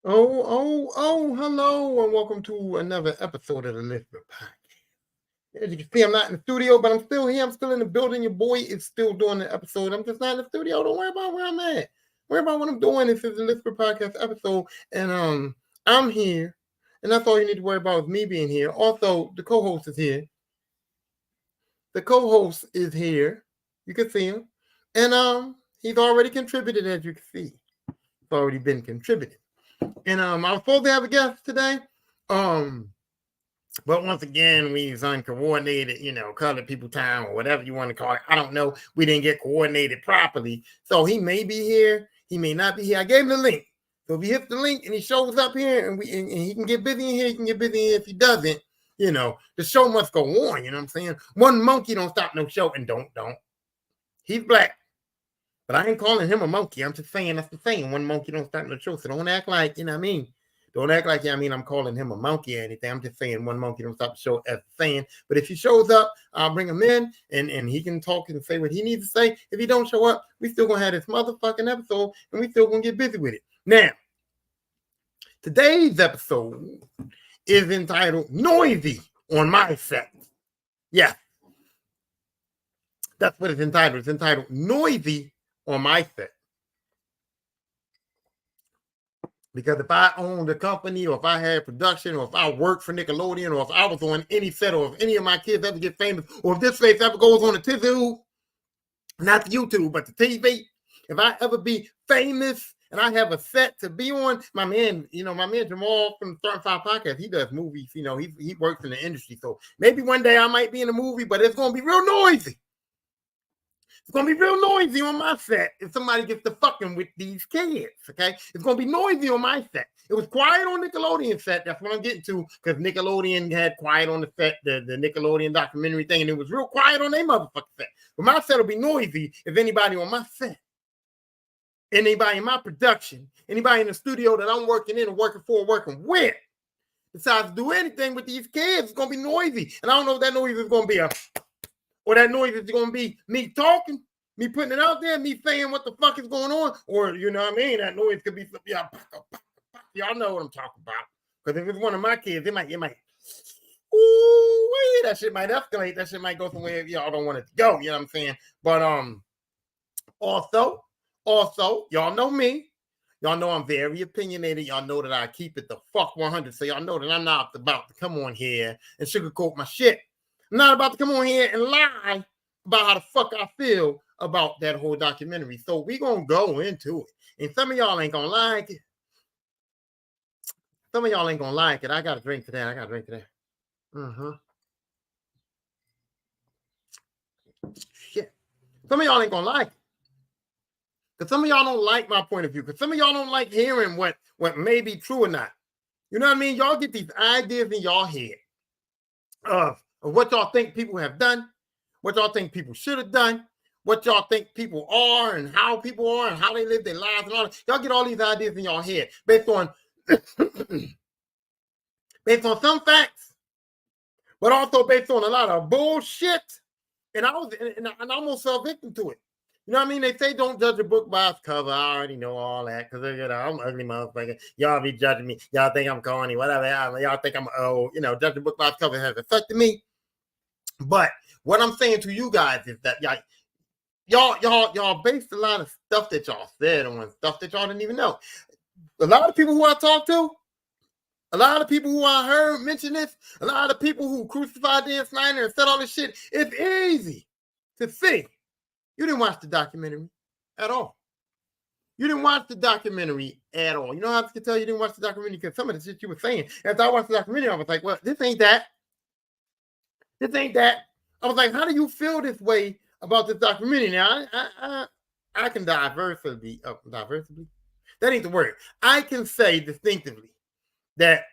Hello, and welcome to another episode of the Listener Podcast. As you can see, I'm not in the studio, but I'm still here. I'm still in the building. Your boy is still doing the episode. I'm just not in the studio. Don't worry about where I'm at. Worry about what I'm doing. This is the Listener Podcast episode, and I'm here, and that's all you need to worry about is me being here. Also, the co-host is here. The co-host is here. You can see him, and he's already contributed, as you can see. It's already been contributed. And I was supposed to have a guest today. But once again, we was uncoordinated, colored people time or whatever you want to call it. I don't know. We didn't get coordinated properly. So he may be here, he may not be here. I gave him the link. So if he hits the link and he shows up here and he can get busy in here, he can get busy in here. If he doesn't, the show must go on, you know what I'm saying? One monkey don't stop no show, and don't. He's black. But I ain't calling him a monkey. I'm just saying that's the thing. One monkey don't start no show. So don't act like, you know what I mean? Don't act like, I'm calling him a monkey or anything. I'm just saying one monkey don't stop the show as saying. But if he shows up, I'll bring him in and he can talk and say what he needs to say. If he don't show up, we still gonna have this motherfucking episode and we still gonna get busy with it. Now, today's episode is entitled Noisy on My Set. Yeah. That's what it's entitled. It's entitled Noisy on My Set. Because if I owned a company, or if I had production, or if I worked for Nickelodeon, or if I was on any set, or if any of my kids ever get famous, or if this face ever goes on the TV, not the YouTube, but the TV, if I ever be famous and I have a set to be on, my man Jamal from the Starting Five Podcast, he does movies, he works in the industry. So maybe one day I might be in a movie, but it's going to be real noisy. It's going to be real noisy on my set if somebody gets to fucking with these kids, okay? It's going to be noisy on my set. It was quiet on Nickelodeon set. That's what I'm getting to, because Nickelodeon had quiet on the set, the Nickelodeon documentary thing, and it was real quiet on their motherfucking set. But my set will be noisy if anybody on my set, anybody in my production, anybody in the studio that I'm working in and working for, working with, decides to do anything with these kids, it's going to be noisy. And I don't know if that noise is going to be or that noise is going to be me talking, me putting it out there, me saying what the fuck is going on, or, that noise could be, y'all know what I'm talking about. Because if it's one of my kids, it might, that shit might escalate. That shit might go somewhere y'all don't want it to go, you know what I'm saying? But also, y'all know me. Y'all know I'm very opinionated. Y'all know that I keep it the fuck 100. So y'all know that I'm not about to come on here and sugarcoat my shit. I'm not about to come on here and lie about how the fuck I feel about that whole documentary. So we gonna go into it. And some of y'all ain't gonna like it. Some of y'all ain't gonna like it. I got a drink for that. Shit. Some of y'all ain't gonna like it. Because some of y'all don't like my point of view. Because some of y'all don't like hearing what may be true or not. You know what I mean? Y'all get these ideas in y'all head of what y'all think people have done, what y'all think people should have done, what y'all think people are and how people are and how they live their lives and all that. Y'all get all these ideas in y'all head based on some facts, but also based on a lot of bullshit. And I almost fell victim to it. You know what I mean? They say don't judge a book by its cover. I already know all that because I'm an ugly motherfucker. Y'all be judging me. Y'all think I'm corny, whatever. Y'all think I'm judge a book by its cover has affected me. But what I'm saying to you guys is that y'all based a lot of stuff that y'all said on stuff that y'all didn't even know. A lot of people who I talked to, a lot of people who I heard mention this, a lot of people who crucified Dan Snyder and said all this shit, it's easy to see. You didn't watch the documentary at all. You didn't watch the documentary at all. You know how I can tell you didn't watch the documentary? Because some of the shit you were saying, after I watched the documentary, I was like, well, this ain't that. This ain't that. I was like, how do you feel this way about this documentary? Now, I can diversity. That ain't the word. I can say distinctively that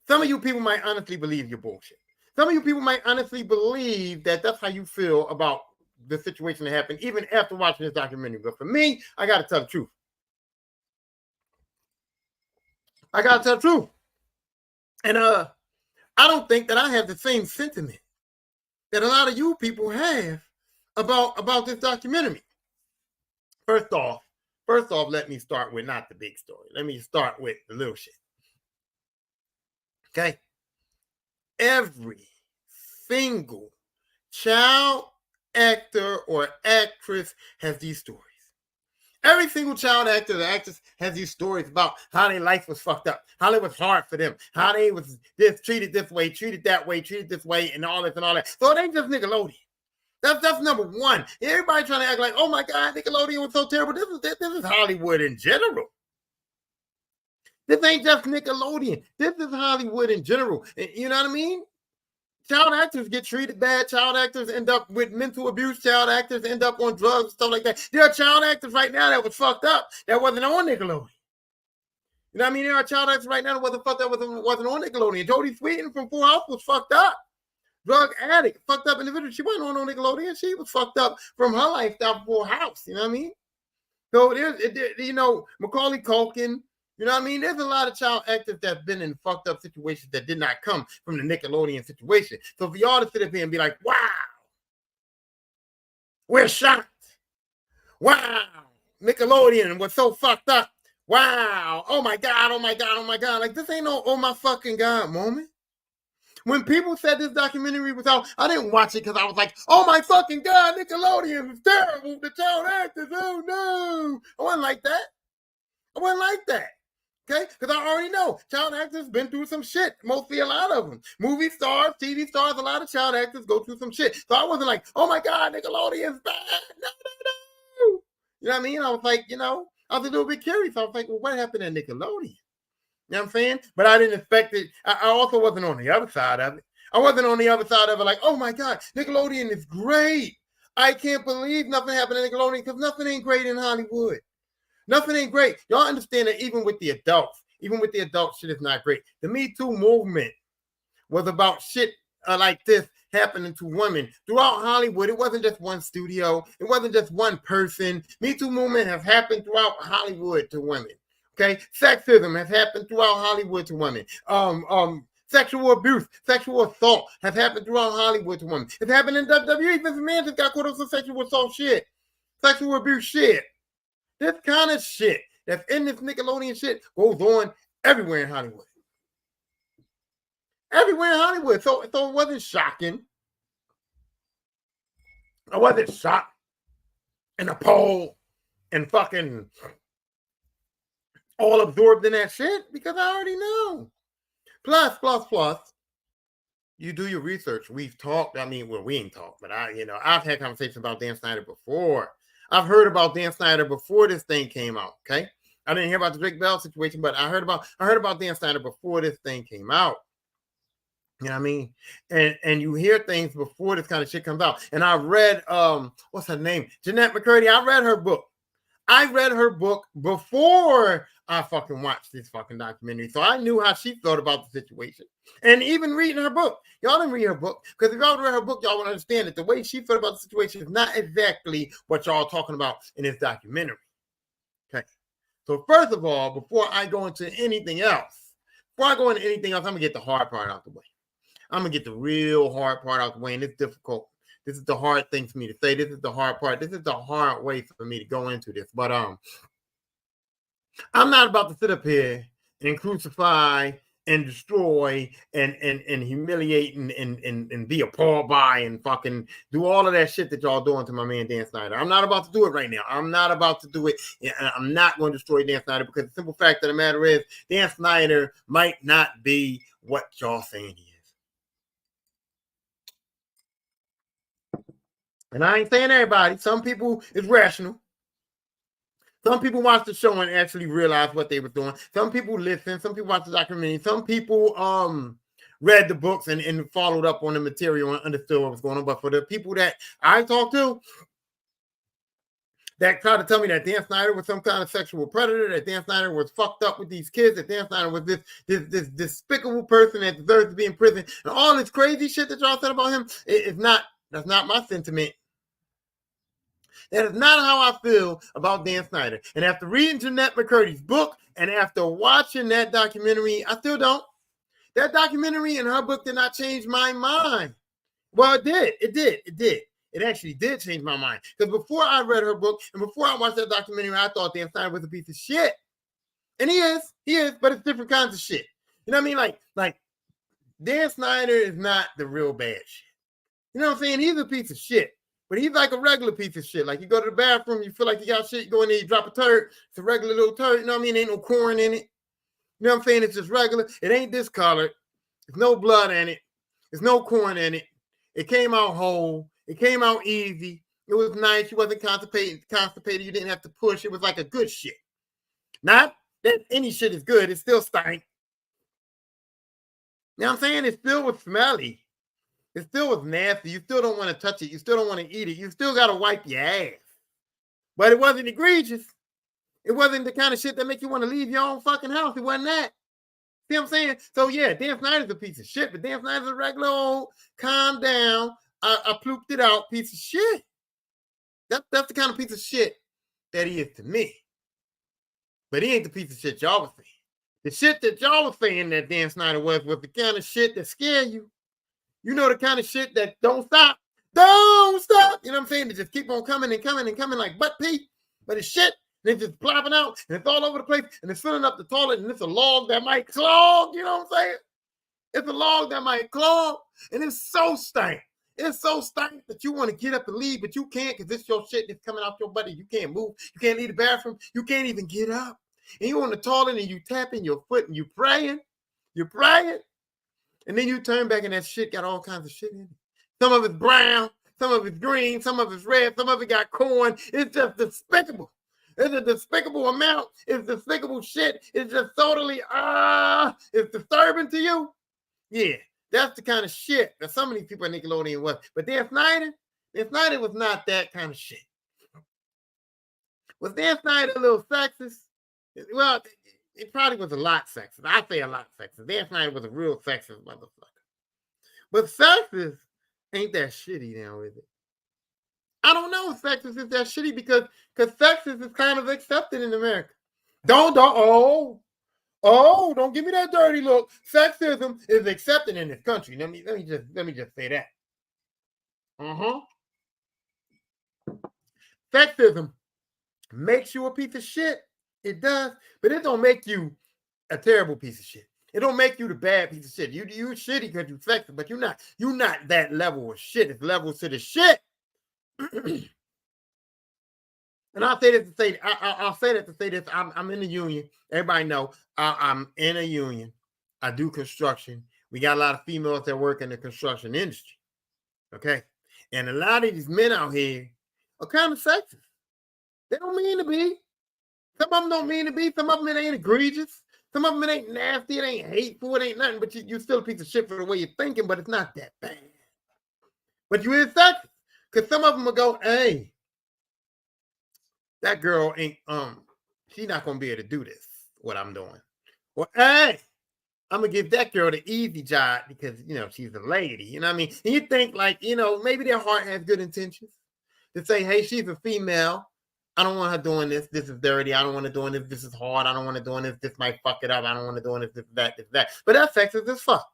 some of you people might honestly believe your bullshit. Some of you people might honestly believe that that's how you feel about the situation that happened, even after watching this documentary. But for me, I got to tell the truth. And I don't think that I have the same sentiment that a lot of you people have about this documentary. First off, First off, let me start with not the big story. Let me start with the little shit. Okay? Every single child actor or actress has these stories. Every single child actor or actress has these stories about how their life was fucked up, how it was hard for them, how they was treated this way, treated that way, treated this way, and all this and all that. So it ain't just Nickelodeon. That's number one. Everybody trying to act like, oh my God, Nickelodeon was so terrible. This is Hollywood in general. This ain't just Nickelodeon. This is Hollywood in general. You know what I mean? Child actors get treated bad. Child actors end up with mental abuse. Child actors end up on drugs and stuff like that. There are child actors right now that was fucked up that wasn't on Nickelodeon. You know what I mean? There are child actors right now that wasn't fucked up, wasn't on Nickelodeon. Jodie Sweetin from Full House was fucked up. Drug addict, fucked up individual. She wasn't on Nickelodeon. She was fucked up from her lifestyle Full House. You know what I mean? So Macaulay Culkin. You know what I mean? There's a lot of child actors that's been in fucked up situations that did not come from the Nickelodeon situation. So for y'all to sit up here and be like, wow, we're shocked. Wow, Nickelodeon was so fucked up. Wow, oh my God, oh my God, oh my God. Like, this ain't no oh my fucking God moment. When people said this documentary was out, I didn't watch it because I was like, oh my fucking God, Nickelodeon is terrible. The child actors, oh no. I wasn't like that. Okay, because I already know child actors been through some shit. Mostly a lot of them. Movie stars, TV stars, a lot of child actors go through some shit. So I wasn't like, oh my God, Nickelodeon's bad. No. You know what I mean? I was like, I was a little bit curious. I was like, well, what happened at Nickelodeon? You know what I'm saying? But I didn't expect it. I also wasn't on the other side of it. I wasn't on the other side of it like, oh my God, Nickelodeon is great. I can't believe nothing happened at Nickelodeon because nothing ain't great in Hollywood. Nothing ain't great. Y'all understand that even with the adults, shit is not great. The Me Too movement was about shit like this happening to women throughout Hollywood. It wasn't just one studio. It wasn't just one person. Me Too movement has happened throughout Hollywood to women. Okay, sexism has happened throughout Hollywood to women. Sexual abuse, sexual assault has happened throughout Hollywood to women. It's happened in WWE. Vince McMahon just got caught up with sexual assault shit, sexual abuse shit. This kind of shit that's in this Nickelodeon shit goes on everywhere in Hollywood. Everywhere in Hollywood. So it wasn't shocking. I wasn't shocked and appalled and fucking all absorbed in that shit because I already know. Plus, you do your research. We've talked. I mean, well, we ain't talked, but I've had conversations about Dan Snyder before. I've heard about Dan Snyder before this thing came out. Okay, I didn't hear about the Drake Bell situation, but I heard about Dan Snyder before this thing came out. You know what I mean? And you hear things before this kind of shit comes out. And I read what's her name? Jeanette McCurdy. I read her book. Before I fucking watched this fucking documentary. So I knew how she felt about the situation. And even reading her book. Y'all didn't read her book. Because if y'all read her book, y'all would understand that the way she felt about the situation is not exactly what y'all talking about in this documentary. Okay. So first of all, before I go into anything else, I'm going to get the hard part out the way. I'm going to get the real hard part out the way. And it's difficult. This is the hard thing for me to say. This is the hard part. This is the hard way for me to go into this. But I'm not about to sit up here and crucify and destroy and humiliate and be appalled by and fucking do all of that shit that y'all doing to my man Dan Snyder. I'm not about to do it right now. I'm not about to do it. And I'm not going to destroy Dan Snyder because the simple fact of the matter is Dan Snyder might not be what y'all saying he is. And I ain't saying everybody. Some people is rational. Some people watch the show and actually realize what they were doing. Some people listen. Some people watch the documentary. Some people read the books and followed up on the material and understood what was going on. But for the people that I talked to that tried to tell me that Dan Snyder was some kind of sexual predator, that Dan Snyder was fucked up with these kids, that Dan Snyder was this despicable person that deserves to be in prison, and all this crazy shit that y'all said about him, that's not my sentiment. That is not how I feel about Dan Snyder. And after reading Jeanette McCurdy's book and after watching that documentary, I still don't. That documentary and her book did not change my mind. Well, it did. It actually did change my mind. Because before I read her book and before I watched that documentary, I thought Dan Snyder was a piece of shit. And he is, but it's different kinds of shit. You know what I mean? Like Dan Snyder is not the real bad shit. You know what I'm saying? He's a piece of shit. But he's like a regular piece of shit. Like you go to the bathroom, you feel like you got shit, you go in there, you drop a turd. It's a regular little turd. You know what I mean? Ain't no corn in it. You know what I'm saying? It's just regular. It ain't discolored. There's no blood in it. There's no corn in it. It came out whole. It came out easy. It was nice. You wasn't constipated. You didn't have to push. It was like a good shit. Not that any shit is good. It still stank. You know what I'm saying? It still was smelly. It still was nasty. You still don't want to touch it. You still don't want to eat it. You still got to wipe your ass. But it wasn't egregious. It wasn't the kind of shit that make you want to leave your own fucking house. It wasn't that. See what I'm saying? So yeah, Dan Snyder's a piece of shit, but Dan Snyder's a regular old, calm down, I plooped it out piece of shit. That's the kind of piece of shit that he is to me. But he ain't the piece of shit y'all was saying. The shit that y'all was saying that Dan Snyder was the kind of shit that scare you. You know, the kind of shit that don't stop. Don't stop. You know what I'm saying? It just keep on coming and coming and coming like butt pee. But it's shit. And it's just plopping out. And it's all over the place. And it's filling up the toilet. And it's a log that might clog. You know what I'm saying? It's a log that might clog. And it's so stank. It's so stank that you want to get up and leave. But you can't because it's your shit that's coming out your body. You can't move. You can't leave the bathroom. You can't even get up. And you on the toilet and you tapping your foot and you praying. You're praying. And then you turn back and that shit got all kinds of shit in it. Some of it's brown, some of it's green, some of it's red, some of it got corn. It's just despicable. It's a despicable amount. It's despicable shit. It's just totally, it's disturbing to you. Yeah, that's the kind of shit that some of these people at Nickelodeon was. But Dan Snyder was not that kind of shit. Was Dan Snyder a little sexist? Well, it probably was a lot sexist. I say a lot sexist. Dan Snyder was a real sexist motherfucker. But sexist ain't that shitty now, is it? I don't know if sexist is that shitty because sexist is kind of accepted in America. Don't give me that dirty look. Sexism is accepted in this country. Let me just say that. Sexism makes you a piece of shit. It does, but it don't make you a terrible piece of shit. It don't make you the bad piece of shit. You shitty because you sexist, but you're not that level of shit. It's levels to the shit. And I'll say this to say I'll say that to say this. I'm in a union. Everybody know I'm in a union. I do construction. We got a lot of females that work in the construction industry. Okay, and a lot of these men out here are kind of sexist. They don't mean to be. Some of them don't mean to be. Some of them it ain't egregious. Some of them it ain't nasty. It ain't hateful. It ain't nothing. But you still a piece of shit for the way you're thinking. But it's not that bad. But you is sexist. Because some of them will go, hey, that girl ain't, she's not going to be able to do this, what I'm doing. Or, hey, I'm going to give that girl the easy job because, she's a lady. You know what I mean? And you think like, maybe their heart has good intentions to say, hey, she's a female. I don't want her doing this. This is dirty. I don't want her doing this. This is hard. I don't want her doing this. This might fuck it up. I don't want her doing this, that, that. But that's sexist as fuck.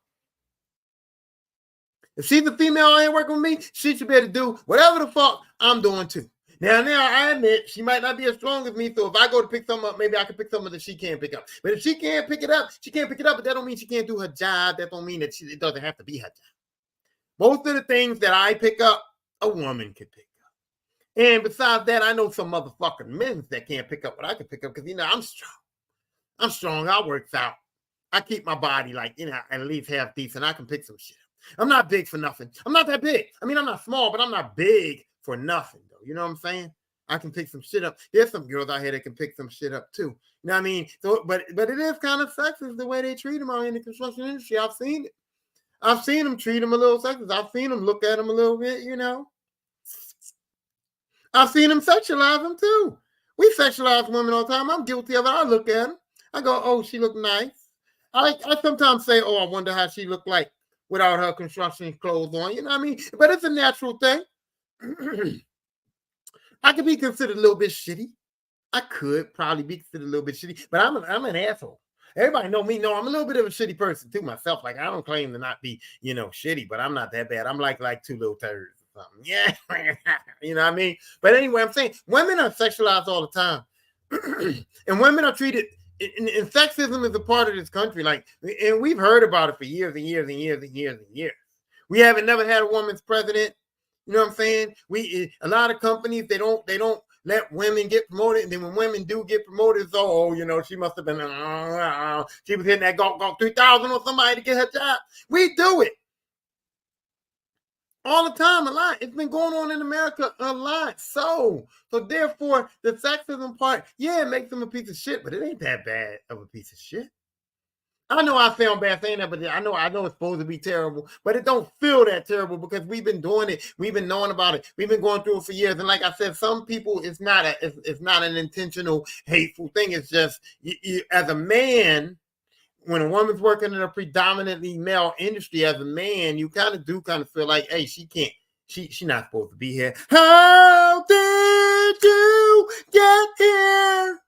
If she's a female I ain't working with me, she should be able to do whatever the fuck I'm doing too. Now, I admit she might not be as strong as me, so if I go to pick something up, maybe I can pick something that she can't pick up. But if she can't pick it up, she can't pick it up, but that don't mean she can't do her job. That don't mean that it doesn't have to be her job. Most of the things that I pick up, a woman can pick up. And besides that, I know some motherfucking men that can't pick up what I can pick up because, I'm strong. I'm strong. I work out. I keep my body like, at least half decent. I can pick some shit up. I'm not big for nothing. I'm not that big. I mean, I'm not small, but I'm not big for nothing, though. You know what I'm saying? I can pick some shit up. There's some girls out here that can pick some shit up, too. You know what I mean? So, but it is kind of sexist the way they treat them out in the construction industry. I've seen it. I've seen them treat them a little sexist. I've seen them look at them a little bit, I've seen them sexualize them too. We sexualize women all the time. I'm guilty of it. I look at them. I go, oh, she look nice. I sometimes say, oh, I wonder how she looked like without her construction clothes on. You know what I mean? But it's a natural thing. I could be considered a little bit shitty. I could probably be considered a little bit shitty, but I'm an asshole. Everybody know me. No, I'm a little bit of a shitty person too myself. Like I don't claim to not be, shitty, but I'm not that bad. I'm like two little turds. something. Yeah, you know what I mean? But anyway, I'm saying women are sexualized all the time. And women are treated, and sexism is a part of this country. Like, and we've heard about it for years and years and years and years and years. We haven't never had a woman's president. You know what I'm saying? A lot of companies, they don't let women get promoted, and then when women do get promoted, it's you know, she must have been she was hitting that golf 3000 on somebody to get her job. We do it all the time, a lot. It's been going on in America a lot. So therefore, the sexism part, yeah, it makes them a piece of shit, but it ain't that bad of a piece of shit. I know I sound bad saying that, but I know it's supposed to be terrible, but it don't feel that terrible because we've been doing it. We've been knowing about it. We've been going through it for years. And like I said, some people, it's not an intentional hateful thing. It's just you, as a man, when a woman's working in a predominantly male industry, as a man, you kind of feel like, hey, she's not supposed to be here. How did you get here?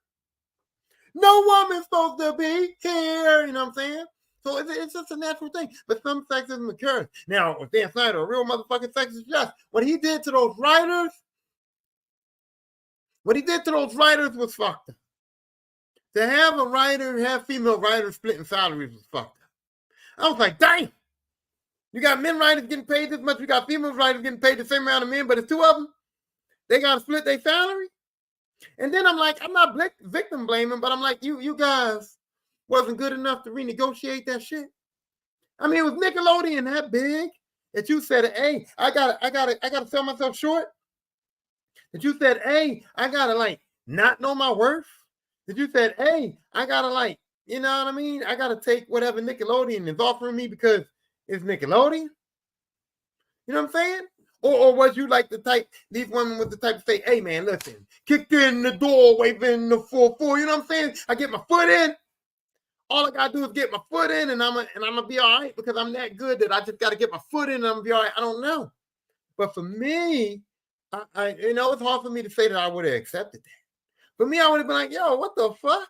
No woman's supposed to be here. You know what I'm saying? So it's just a natural thing. But some sexism occurs. Now, with Dan Snyder, a real motherfucking sexist, yes. What he did to those writers was fucked up. To have female writers splitting salaries was fucked up. I was like, dang. You got men writers getting paid this much. You got female writers getting paid the same amount of men, but it's two of them. They got to split their salary. And then I'm like, I'm not victim blaming, but I'm like, you guys wasn't good enough to renegotiate that shit. I mean, it was Nickelodeon that big that you said, hey, I gotta sell myself short. That you said, hey, I gotta like not know my worth. That you said, hey, I gotta like, you know what I mean? I gotta take whatever Nickelodeon is offering me because it's Nickelodeon. You know what I'm saying? Or was you like the type, these women with the type to say, hey man, listen, kicked in the door, waving the 4-4, you know what I'm saying? I get my foot in. All I gotta do is get my foot in and I'm gonna be all right because I'm that good that I just gotta get my foot in and I'm gonna be all right. I don't know. But for me, I you know, it's hard for me to say that I would have accepted that. For me, I would have been like, yo, what the fuck?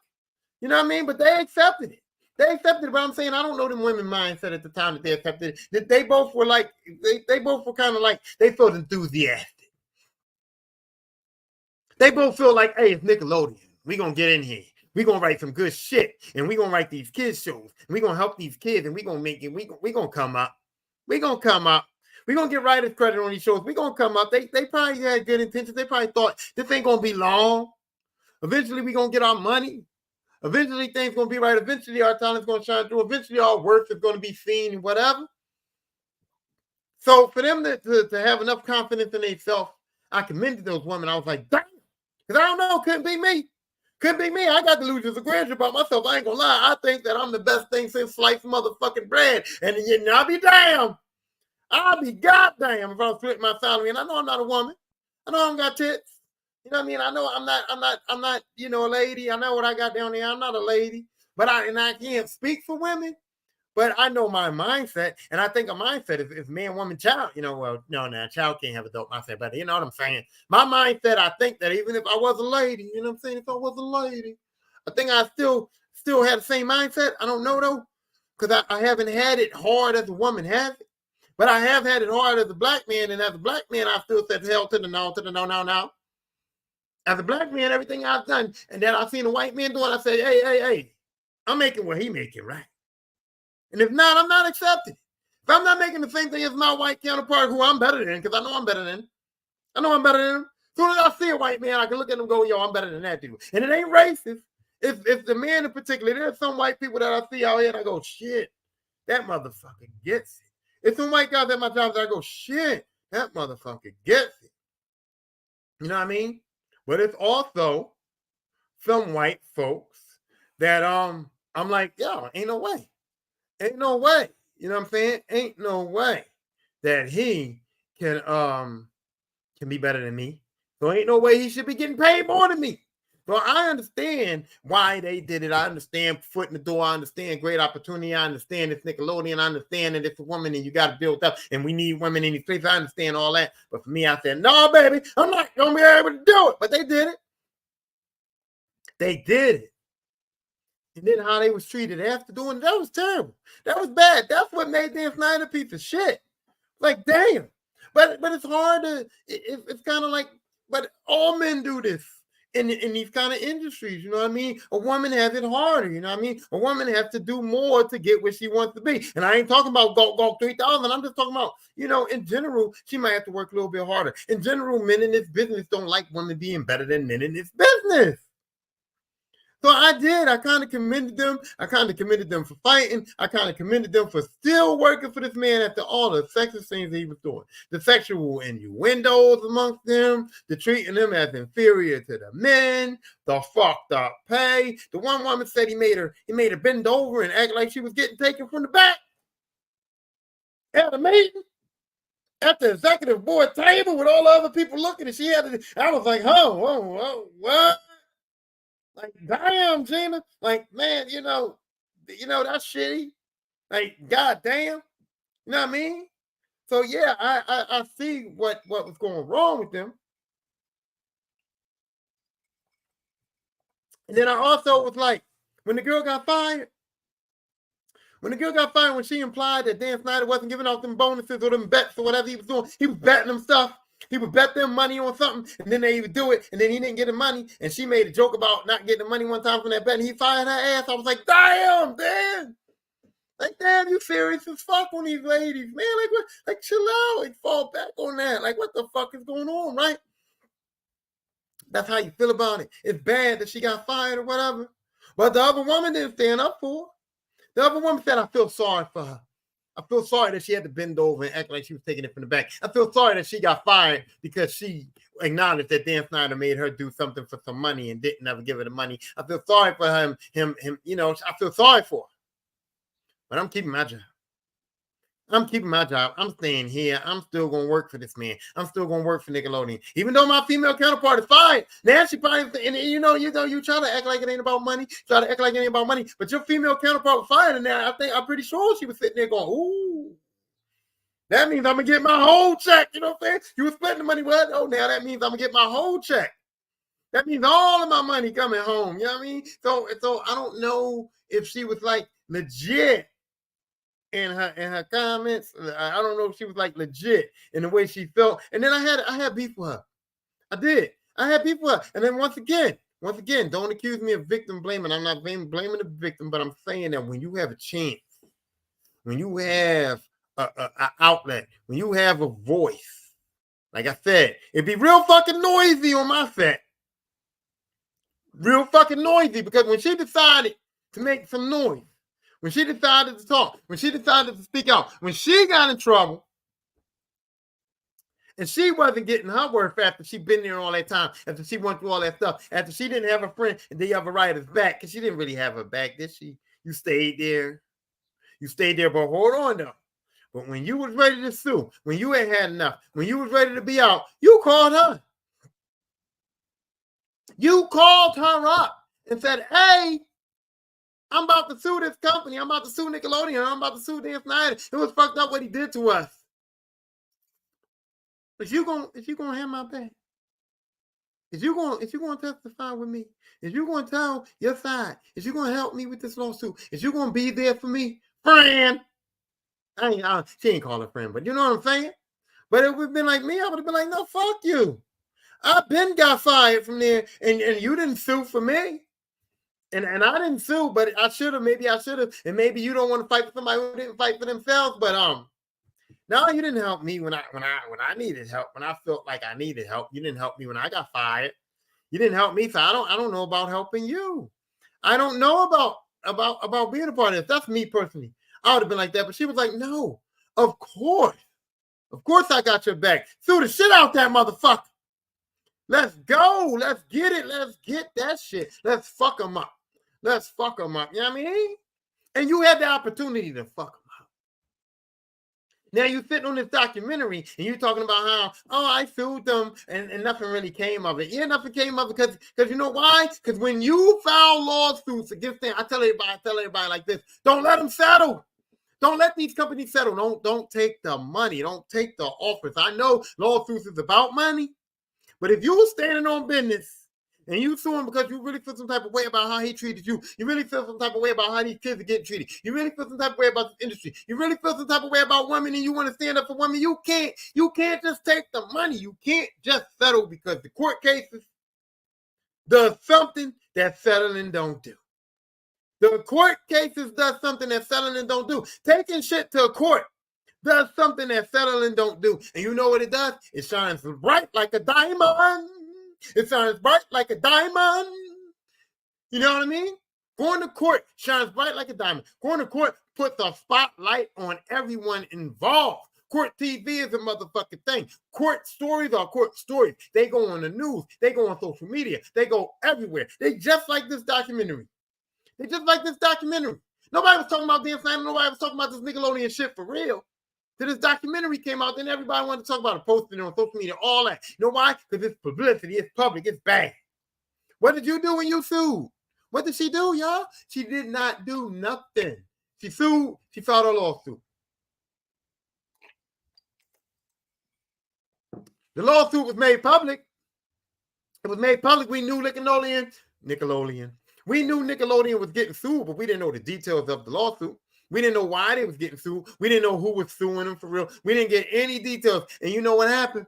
You know what I mean? But they accepted it. They accepted it, but I'm saying I don't know them women mindset at the time that they accepted it. That they both were like, they both were kind of like, they felt enthusiastic. They both feel like, hey, it's Nickelodeon. We gonna get in here. We gonna write some good shit, and we gonna write these kids shows, and we gonna help these kids, and we gonna make it. We gonna come up. We gonna come up. We gonna get writers credit on these shows. We gonna come up. They probably had good intentions. They probably thought this ain't gonna be long. Eventually, we gonna get our money. Eventually, things gonna be right. Eventually, our talent's gonna shine through. Eventually, our work is gonna be seen and whatever. So for them to have enough confidence in themselves, I commended those women. I was like, damn, because I don't know, couldn't be me. Couldn't be me. I got delusions of grandeur about myself. I ain't gonna lie. I think that I'm the best thing since sliced motherfucking bread. And you know, I'll be damn. I'll be goddamn if I split my salary. And I know I'm not a woman. I know I don't got tits. You know what I mean? I know I'm not, you know, a lady. I know what I got down there. I'm not a lady. But I can't speak for women. But I know my mindset, and I think a mindset is man, woman, child. You know, well, no, child can't have adult mindset, but you know what I'm saying? My mindset, I think that even if I was a lady, you know what I'm saying? If I was a lady, I think I still had the same mindset. I don't know though, because I haven't had it hard as a woman has it. But I have had it hard as a black man, and as a black man, I still said hell to the no, no. As a black man, everything I've done, and then I've seen a white man doing, I say, hey, I'm making what he making, right? And if not, I'm not accepting. If I'm not making the same thing as my white counterpart, who I'm better than, because I know I'm better than. I know I'm better than him. As soon as I see a white man, I can look at him and go, yo, I'm better than that dude. And it ain't racist. If the man in particular, there's some white people that I see out here and I go, shit, that motherfucker gets it. It's some white guys at my job that I go, shit, that motherfucker gets it. You know what I mean? But it's also some white folks that I'm like, yo, ain't no way. Ain't no way. You know what I'm saying? Ain't no way that he can be better than me. So ain't no way he should be getting paid more than me. So I understand why they did it. I understand foot in the door. I understand great opportunity. I understand it's Nickelodeon. I understand that it's a woman and you got to build up and we need women in these places. I understand all that. But for me, I said, no, baby, I'm not going to be able to do it. But they did it. They did it. And then how they was treated after doing it, that was terrible. That was bad. That's what made Dan Snyder a piece of shit. Like, damn. But it's hard to. It's kind of like, but all men do this in these kind of industries. You know what I mean? A woman has it harder. You know what I mean? A woman has to do more to get where she wants to be. And I ain't talking about go 3,000. I'm just talking about, in general, she might have to work a little bit harder. In general, men in this business don't like women being better than men in this business. So I did. I kind of commended them. I kind of commended them for fighting. I kind of commended them for still working for this man after all the sexist things that he was doing. The sexual innuendos amongst them, the treating them as inferior to the men, the fucked up pay. The one woman said he made her bend over and act like she was getting taken from the back at a meeting. At the executive board table with all the other people looking, and I was like, whoa, what? Like, damn, Gina. Like, man, that's shitty. Like, goddamn. You know what I mean? So yeah, I see what was going wrong with them. And then I also was like, when the girl got fired, when she implied that Dan Snyder wasn't giving out them bonuses or them bets or whatever he was doing, he was betting them stuff. He would bet them money on something, and then they would do it, and then he didn't get the money, and she made a joke about not getting the money one time from that bet, and he fired her ass. I was like, damn, Dan. Like, damn, you serious as fuck on these ladies, man. Like, what? Like, chill out. Like, fall back on that. Like, what the fuck is going on, right? That's how you feel about it. It's bad that she got fired or whatever. But the other woman didn't stand up for her. The other woman said, I feel sorry for her. I feel sorry that she had to bend over and act like she was taking it from the back. I feel sorry that she got fired because she acknowledged that Dan Snyder made her do something for some money and didn't ever give her the money. I feel sorry for him, I feel sorry for her. But I'm keeping my job. I'm staying here. I'm still going to work for this man. I'm still going to work for Nickelodeon. Even though my female counterpart is fired. Now she probably, and you try to act like it ain't about money. But your female counterpart was fired. And now I'm pretty sure she was sitting there going, ooh, that means I'm going to get my whole check. You know what I'm saying? You were splitting the money. What? Oh, now that means I'm going to get my whole check. That means all of my money coming home. You know what I mean? So I don't know if she was like legit in her comments. I don't know if she was like legit in the way she felt. And then I had beef with her. I did. I had beef with her. And then once again, don't accuse me of victim blaming. I'm not blaming the victim, but I'm saying that when you have a chance, when you have an outlet, when you have a voice, like I said, it'd be real fucking noisy on my set. Real fucking noisy, because when she decided to make some noise, when she decided to talk, when she decided to speak out, when she got in trouble, and she wasn't getting her worth after she'd been there all that time, after she went through all that stuff, after she didn't have a friend and the other writer's back, because she didn't really have her back, did she? You stayed there. But hold on though. But when you was ready to sue, when you had enough, when you was ready to be out, you called her. You called her up and said, hey, I'm about to sue this company. I'm about to sue Nickelodeon. I'm about to sue Dan Snyder. It was fucked up what he did to us. If you gonna have my back, if you gonna testify with me, if you gonna tell your side, if you gonna help me with this lawsuit, if you gonna be there for me, friend. She ain't called a friend, but you know what I'm saying? But it would have been like me. I would have been like, no, fuck you. I've been got fired from there, and you didn't sue for me. And I didn't sue, but maybe I should have. And maybe you don't want to fight for somebody who didn't fight for themselves. But no, you didn't help me when I needed help. When I felt like I needed help, you didn't help me when I got fired. You didn't help me, so I don't know about helping you. I don't know about being a part of this. That's me personally. I would have been like that, but she was like, no, of course I got your back. Sue the shit out that motherfucker. Let's go. Let's get it. Let's get that shit. Let's fuck them up. You know what I mean? And you had the opportunity to fuck them up. Now you sitting on this documentary and you talking about how, I sued them and nothing really came of it. Yeah, nothing came of it because you know why? Because when you file lawsuits against them, I tell everybody like this, don't let them settle. Don't let these companies settle. Don't take the money. Don't take the offers. I know lawsuits is about money. But if you were standing on business And you sue him because you really feel some type of way about how he treated you. You really feel some type of way about how these kids are getting treated. You really feel some type of way about this industry. You really feel some type of way about women, and you want to stand up for women. You can't just take the money. You can't just settle because the court cases does something that settling don't do. The court cases does something that settling don't do. Taking shit to a court does something that settling don't do. And you know what it does? It shines bright like a diamond. It shines bright like a diamond. You know what I mean? Going to court shines bright like a diamond. Going to court puts a spotlight on everyone involved. Court TV is a motherfucking thing. Court stories are court stories. They go on the news. They go on social media. They go everywhere. They just like this documentary. Nobody was talking about Dan Snyder. Nobody was talking about this Nickelodeon shit for real. Till this documentary came out, then everybody wanted to talk about it, posting it on social media, all that. You know why? Because it's publicity, it's public, it's bad. What did you do when you sued? What did she do, y'all? She did not do nothing. She sued, she filed a lawsuit. The lawsuit was made public. It was made public. We knew Nickelodeon. We knew Nickelodeon was getting sued, but we didn't know the details of the lawsuit. We didn't know why they was getting sued. We didn't know who was suing them for real. We didn't get any details. And you know what happened?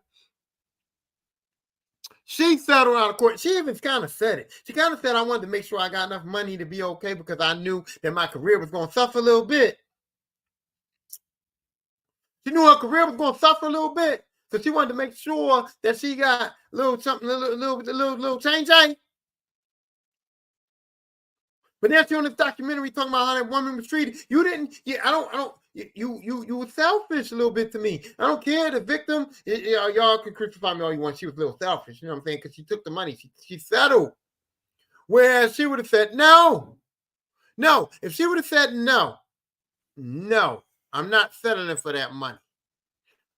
She settled out of court. She even kind of said it. She kind of said, I wanted to make sure I got enough money to be okay because I knew that my career was going to suffer a little bit. She knew her career was going to suffer a little bit. So she wanted to make sure that she got a little something, a little change. But then she on this documentary talking about how that woman was treated. You didn't, you were selfish a little bit to me. I don't care. The victim, y'all can crucify me all you want. She was a little selfish, you know what I'm saying? Because she took the money. She settled. Whereas she would have said, no. If she would have said, no, I'm not settling for that money.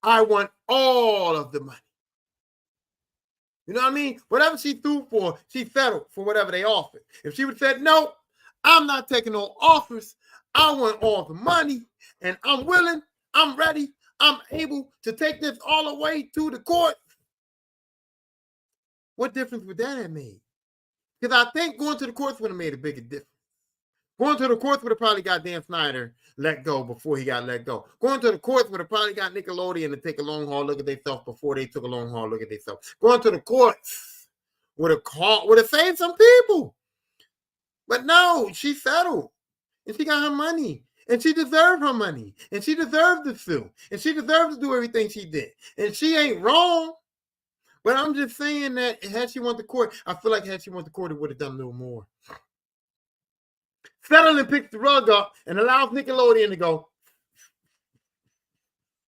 I want all of the money. You know what I mean? Whatever she threw for, she settled for whatever they offered. If she would have said, no, I'm not taking no offers. I want all the money, and I'm willing, I'm ready, I'm able to take this all the way to the court. What difference would that have made? Because I think going to the courts would have made a bigger difference. Going to the courts would have probably got Dan Snyder let go before he got let go. Going to the courts would have probably got Nickelodeon to take a long haul look at themselves before they took a long haul look at themselves. Going to the courts would have saved some people. But no, she settled. And she got her money. And she deserved her money. And she deserved to sue. And she deserved to do everything she did. And she ain't wrong. But I'm just saying that had she went to court, I feel like had she went to court, it would have done a little more. Settling picks the rug up and allows Nickelodeon to go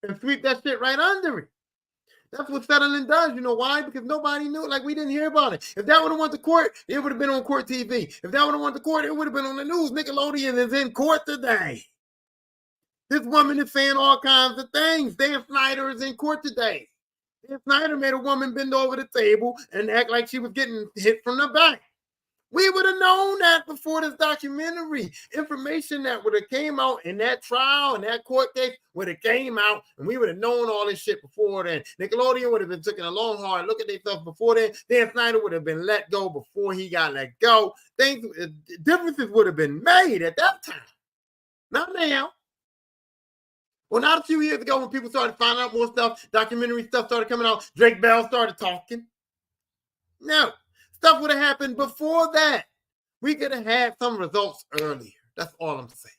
and sweep that shit right under it. That's what settling does. You know why? Because nobody knew. Like, we didn't hear about it. If that would have went to court, it would have been on court TV. If that would have went to court, it would have been on the news. Nickelodeon is in court today. This woman is saying all kinds of things. Dan Snyder is in court today. Dan Snyder made a woman bend over the table and act like she was getting hit from the back. We would have known that before this documentary. Information that would have came out in that trial and that court case would have came out, and we would have known all this shit before then. Nickelodeon would have been taking a long, hard look at themselves before then. Dan Snyder would have been let go before he got let go. Differences would have been made at that time. Not now. Well, not a few years ago when people started finding out more stuff, documentary stuff started coming out, Drake Bell started talking. No. Stuff would have happened before that. We could have had some results earlier. That's all I'm saying.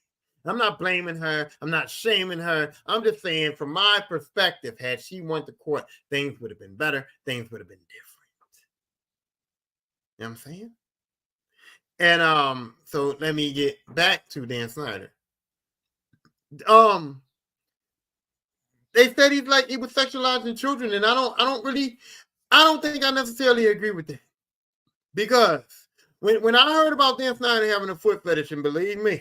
I'm not blaming her. I'm not shaming her. I'm just saying, from my perspective, had she went to court, things would have been better. Things would have been different. You know what I'm saying? And so let me get back to Dan Snyder. They said he was sexualizing children, and I don't think I necessarily agree with that. Because when I heard about Dan Snyder having a foot fetish, and believe me,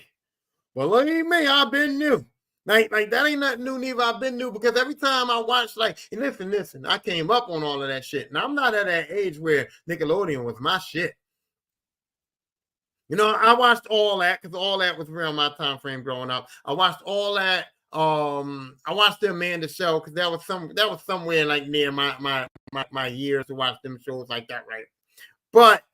I've been new. Like that ain't nothing new, neither. I've been new because every time I watch, and listen, I came up on all of that shit. And I'm not at that age where Nickelodeon was my shit. You know, I watched all that because all that was around my time frame growing up. I watched all that. I watched the Amanda Show because that was somewhere like near my years to watch them shows like that, right? But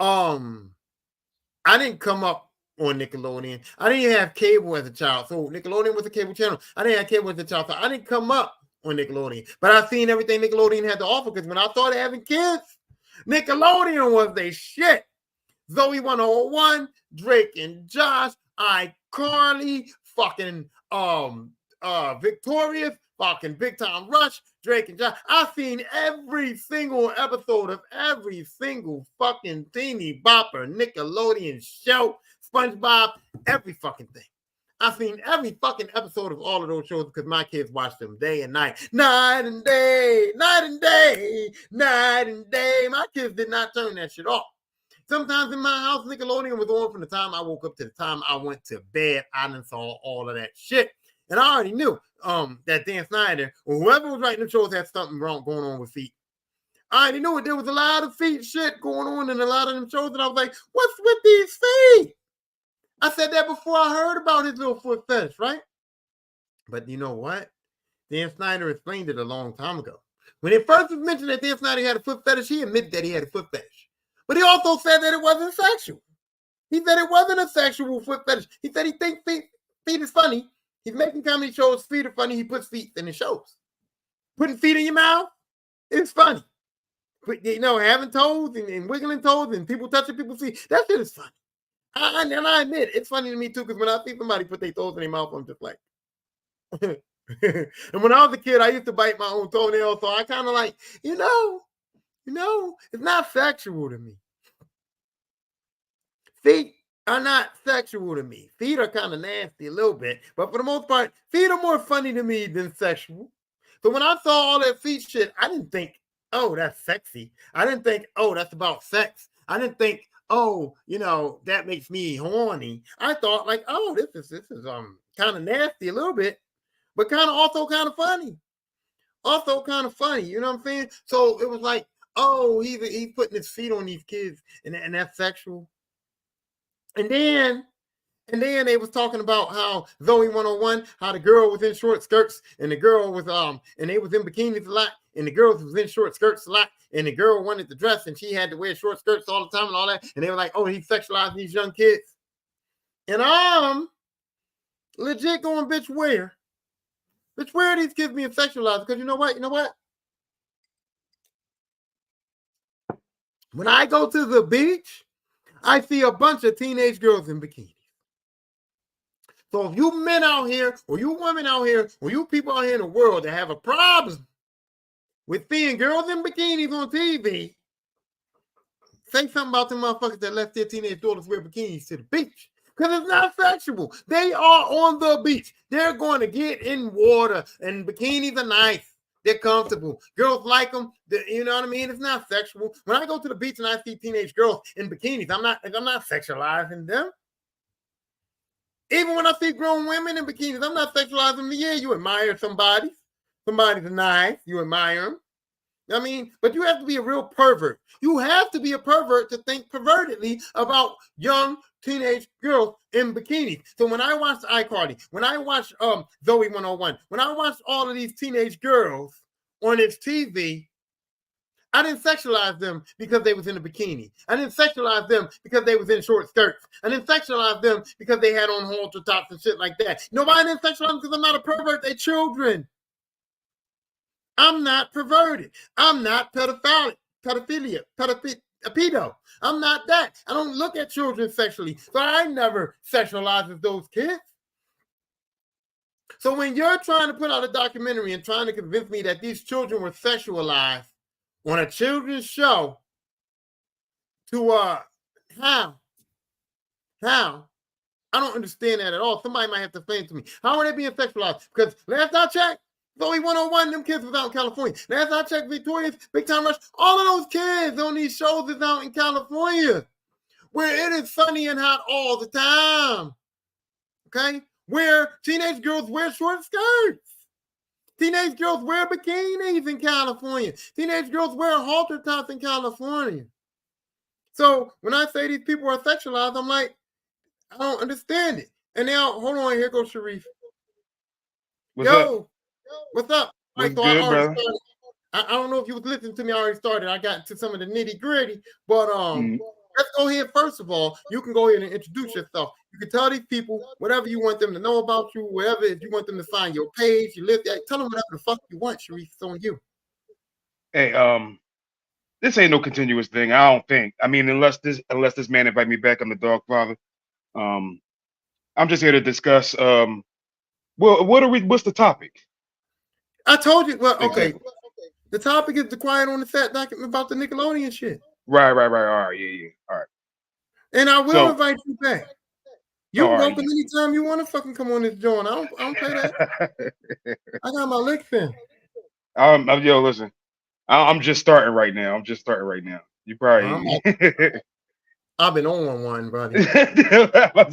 I didn't come up on Nickelodeon. I didn't even have cable as a child. So Nickelodeon was a cable channel. I didn't have cable as a child. So I didn't come up on Nickelodeon. But I've seen everything Nickelodeon had to offer because when I started having kids, Nickelodeon was the shit. Zoe 101, Drake and Josh, iCarly, fucking Victorious, fucking Big Time Rush, Drake and Josh. I've seen every single episode of every single fucking teeny bopper Nickelodeon show, SpongeBob, every fucking thing. I've seen every fucking episode of all of those shows because my kids watch them day and night. Night and day, night and day, night and day. My kids did not turn that shit off. Sometimes in my house, Nickelodeon was on from the time I woke up to the time I went to bed. I done saw all of that shit. And I already knew that Dan Snyder or whoever was writing the shows had something wrong going on with feet. I already knew it. There was a lot of feet shit going on in a lot of them shows. And I was like, what's with these feet? I said that before I heard about his little foot fetish, right? But you know what? Dan Snyder explained it a long time ago. When it first was mentioned that Dan Snyder had a foot fetish, he admitted that he had a foot fetish. But he also said that it wasn't sexual. He said it wasn't a sexual foot fetish. He said he thinks feet is funny. He's making comedy shows. Feet are funny. He puts feet in his shows. Putting feet in your mouth is funny. But, having toes and wiggling toes and people touching people's feet, that shit is funny. And I admit, it's funny to me too, because when I see somebody put their toes in their mouth, I'm just like... And when I was a kid, I used to bite my own toenail, so I kind of like, it's not sexual to me. Feet are not sexual to me. Feet are kind of nasty a little bit, but for the most part, feet are more funny to me than sexual. So when I saw all that feet shit, I didn't think, oh, that's sexy. I didn't think, oh, that's about sex. I didn't think, oh, that makes me horny. I thought like, oh, this is kind of nasty a little bit, but also kind of funny. Also kind of funny, you know what I'm saying? So it was like, oh, he's putting his feet on these kids, and that's sexual. And then they was talking about how Zoe 101, how the girl was in short skirts, and the girl was and they was in bikinis a lot, and the girls was in short skirts a lot, and the girl wanted to dress, and she had to wear short skirts all the time and all that, and they were like, oh, he's sexualizing these young kids. And I'm legit going, bitch, where? Bitch, where are these kids being sexualized? Because you know what? When I go to the beach, I see a bunch of teenage girls in bikinis. So if you men out here, or you women out here, or you people out here in the world that have a problem with seeing girls in bikinis on TV, say something about them motherfuckers that left their teenage daughters wear bikinis to the beach. Because it's not sexual. They are on the beach. They're going to get in water, and bikinis are nice. They're comfortable. Girls like them. You know what I mean? It's not sexual. When I go to the beach and I see teenage girls in bikinis, I'm not sexualizing them. Even when I see grown women in bikinis, I'm not sexualizing them. Yeah, you admire somebody. Somebody's nice. You admire them. I mean, but you have to be a real pervert. You have to be a pervert to think pervertedly about young teenage girls in bikinis. So when I watched iCarly, when I watched Zoe 101, when I watched all of these teenage girls on this TV, I didn't sexualize them because they was in a bikini. I didn't sexualize them because they was in short skirts. I didn't sexualize them because they had on halter tops and shit like that. Nobody didn't sexualize them because I'm not a pervert. They're children. I'm not perverted. I'm not pedophilia, a pedo. I'm not that. I don't look at children sexually. So I never sexualizes those kids. So when you're trying to put out a documentary and trying to convince me that these children were sexualized on a children's show, to how? I don't understand that at all. Somebody might have to explain to me. How are they being sexualized? Because last I checked, Zoe 101, them kids was out in California. Last I checked, Victorious, Big Time Rush, all of those kids on these shows is out in California, where it is sunny and hot all the time. Okay? Where teenage girls wear short skirts. Teenage girls wear bikinis in California. Teenage girls wear halter tops in California. So when I say these people are sexualized, I'm like, I don't understand it. And now, hold on, here goes Sharif. What's up? What's up? What's good, brother? I don't know if you was listening to me. I already started. I got into some of the nitty gritty, but let's go ahead. First of all, you can go ahead and introduce yourself. You can tell these people whatever you want them to know about you, whatever. If you want them to find your page, you live there, tell them whatever the fuck you want, Sharif. It's on you. Hey, this ain't no continuous thing. I don't think. I mean, unless this man invite me back, I'm the dog father. Um, I'm just here to discuss. Well, what's the topic I told you. Well, okay. exactly? The topic is the Quiet on the Set document about the Nickelodeon shit. Right. All right, yeah. All right. And I will So, invite you back. You all can right, open anytime you want to fucking come on this joint. I don't play that. I got my licks in. yo, listen. I'm just starting right now. You probably I've been on one, buddy.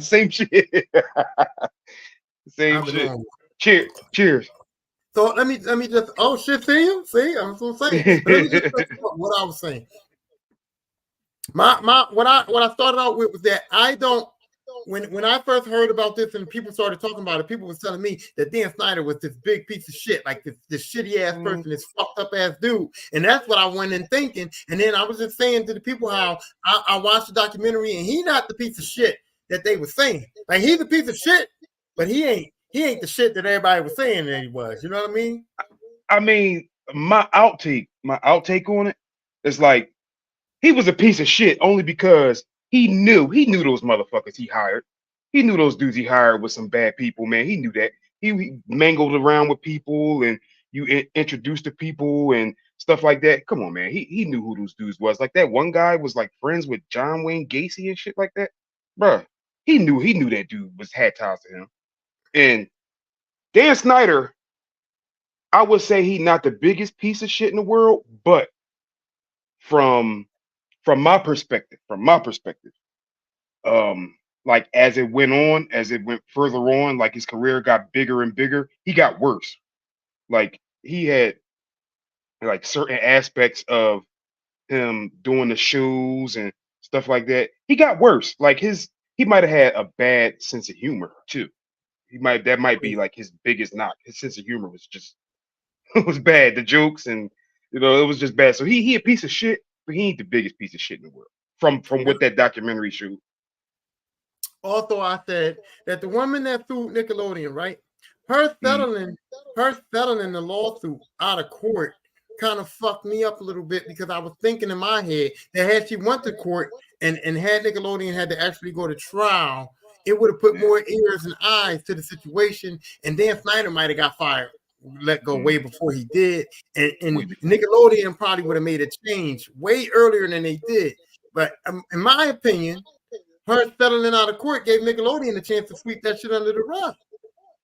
same shit. Same I've been shit. on one. Cheers. So let me just shit, see, I'm so saying. But let me just what I was saying. What I started out with was that I don't when I first heard about this and people started talking about it, people was telling me that Dan Snyder was this big piece of shit, like this shitty ass person, this fucked up ass dude. And that's what I went in thinking. And then I was just saying to the people how I watched the documentary and he not the piece of shit that they were saying. Like he's a piece of shit, but he ain't the shit that everybody was saying that he was. You know what I mean? I mean, my outtake on it is like he was a piece of shit only because he knew those motherfuckers he hired. He knew those dudes he hired was some bad people, man. He knew that. He mangled around with people and introduced to people and stuff like that. Come on, man. He knew who those dudes was. Like that one guy was like friends with John Wayne Gacy and shit like that. Bruh, he knew that dude had ties to him. And Dan Snyder, I would say he not the biggest piece of shit in the world, but from from my perspective, um, like as it went further on, like his career got bigger and bigger, he got worse. Like he had like certain aspects of him doing the shows and stuff like that. He got worse. Like he might have had a bad sense of humor too. That might be like his biggest knock. His sense of humor was just it was bad. The jokes and it was just bad. So he a piece of shit, but he ain't the biggest piece of shit in the world. From what that documentary showed. Also, I said that the woman that sued Nickelodeon, right? Her settling the lawsuit out of court kind of fucked me up a little bit because I was thinking in my head that had she went to court and had Nickelodeon had to actually go to trial, it would have put more ears and eyes to the situation, and Dan Snyder might have got fired, let go way before he did, and Nickelodeon probably would have made a change way earlier than they did. But in my opinion, her settling out of court gave Nickelodeon a chance to sweep that shit under the rug.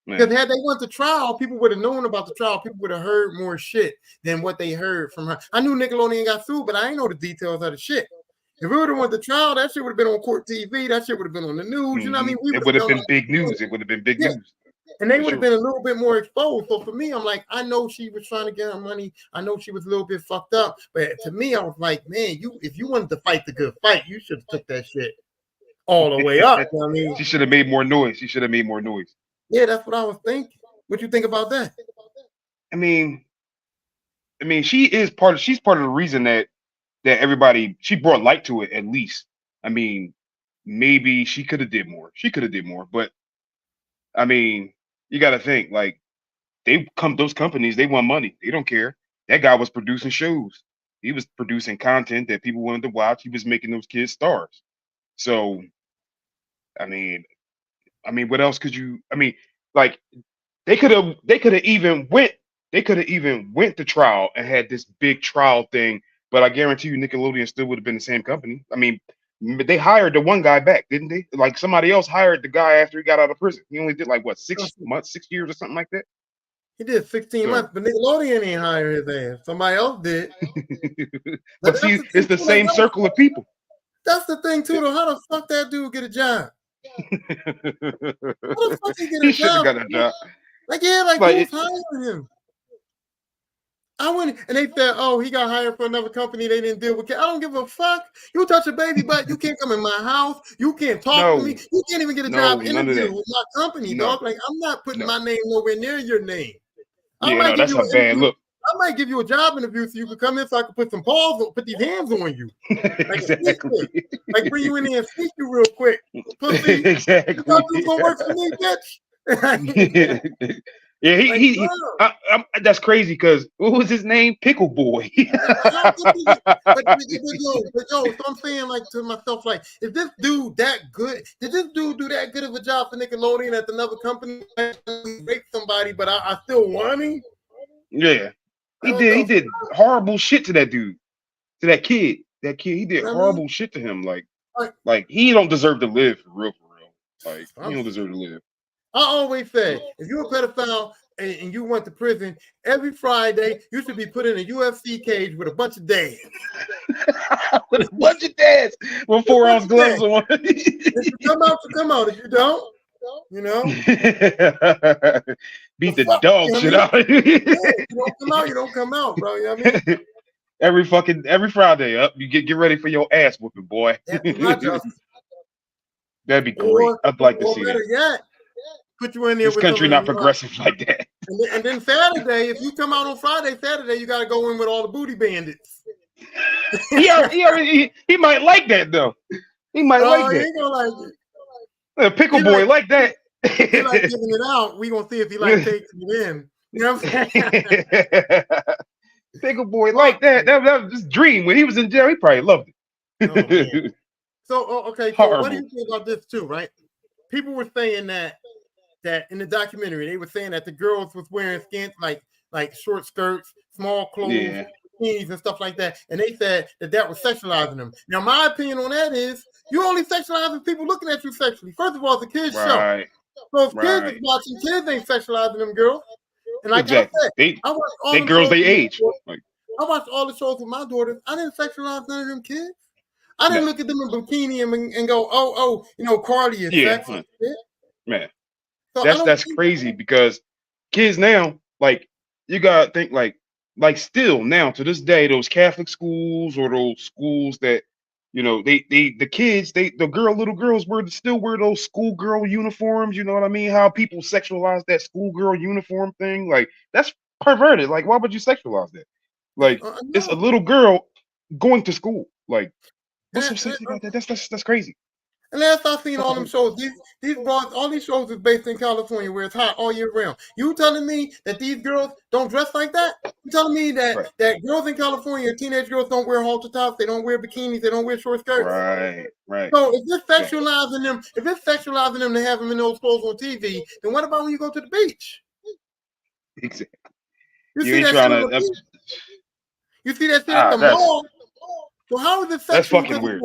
Because had they went to trial, people would have known about the trial. People would have heard more shit than what they heard from her. I knew Nickelodeon got sued, but I ain't know the details of the shit. If we would have went to trial, that shit would have been on court TV. That shit would have been on the news. You know what I mean? It would have been big news. It would have been big news. And they would have been a little bit more exposed. So for me, I'm like, I know she was trying to get her money. I know she was a little bit fucked up. But to me, I was like, man, if you wanted to fight the good fight, you should have took that shit all the way up. You know what I mean? She should have made more noise. Yeah, that's what I was thinking. What you think about that? I mean, she's part of the reason that everybody she brought light to it at least. I mean, maybe she could have did more. But I mean, you got to think like those companies, they want money. They don't care. That guy was producing shows. He was producing content that people wanted to watch. He was making those kids stars. So, I mean, what else could you? I mean, like they could have even went to trial and had this big trial thing. But I guarantee you, Nickelodeon still would have been the same company. I mean, they hired the one guy back, didn't they? Like somebody else hired the guy after he got out of prison. He only did like what 6 months, 6 years or something like that. He did 16 months, but Nickelodeon ain't hired his ass. Somebody else did. But see, it's the same circle of people. That's the thing too, though. How the fuck that dude get a job? How the fuck he get a job? He should have got a job. Like who's hiring him? I went and they said, "Oh, he got hired for another company. They didn't deal with it." I don't give a fuck. You touch a baby butt, you can't come in my house. You can't talk to me. You can't even get a job interview with my company, dog. Like I'm not putting my name nowhere near your name. That's a bad look. I might give you a job interview so you can come in so I can put some paws on, put these hands on you. Like Exactly. bring you in there and speak you real quick. Pussy, Exactly. you thought this was gonna work for me, bitch? Yeah, Like, he bro. that's crazy because what was his name? Pickle Boy. But yo, so I'm saying like to myself, like, is this dude that good? Did this dude do that good of a job for Nickelodeon at another company? Rape somebody, but I still want him. Yeah, he What the did horrible shit to that dude, to that kid. That kid, he did you know what I mean? horrible shit to him. Like, Like he don't deserve to live for real, for real. Like he I'm, don't deserve to live. I always said, if you're a pedophile and you went to prison, every Friday you should be put in a UFC cage with a bunch of dads. With a bunch of dads with 4-ounce gloves on. If you come out, you come out. If you don't, you know. Beat The the fuck, dog you know shit what I out. mean? Yeah, you don't come out, you don't come out, bro. You know what I mean? Every Friday up, you get ready for your ass whooping, boy. That'd be my justice. That'd be great. I'd like to Or see better that. yet, put you in there This with some country of not them. progressive like that. And then Saturday, if you come out on Friday, Saturday, you got to go in with all the booty bandits. He might like that though. He might like Oh, he that. ain't gonna like it. Pickle boy like that. He like giving it out. We gonna see if he like taking it in. You know what I'm saying? Pickle boy Well, like that. That was his dream. When he was in jail, he probably loved oh man. it. So okay. So what do you think about this too? Right? People were saying that in the documentary they were saying that the girls was wearing skins like short skirts, small clothes, Yeah. bikinis and stuff like that, and they said that was sexualizing them. Now my opinion on that is you only sexualizing people looking at you sexually. First of all, it's a kid's show. Right. So if kids Right. is watching, kids ain't sexualizing them girls. And like Exactly. I said, I watched all they girls shows they with my age. daughters. Like, I watched all the shows with my daughters. I didn't sexualize none of them kids. I didn't no. look at them in bikini and go, oh, you know, Cardi is Yeah, sexy. man. So That's crazy because kids now, like, you gotta think like still now to this day, those Catholic schools or those schools that the kids, the little girls still wear those schoolgirl uniforms. You know what I mean? How people sexualize that schoolgirl uniform thing, like that's perverted. Like, why would you sexualize that? Like, it's a little girl going to school. Like, what's so sexy about that? That's crazy. And last I seen all them shows, these broads, all these shows is based in California where it's hot all year round. You telling me that these girls don't dress like that? You telling me that that girls in California, teenage girls don't wear halter tops, they don't wear bikinis, they don't wear short skirts? Right. So if it's sexualizing them, to have them in those clothes on TV, then what about when you go to the beach? Exactly. You see that shit on the beach. You see that shit at the mall. So how is it sexual? That's fucking weird.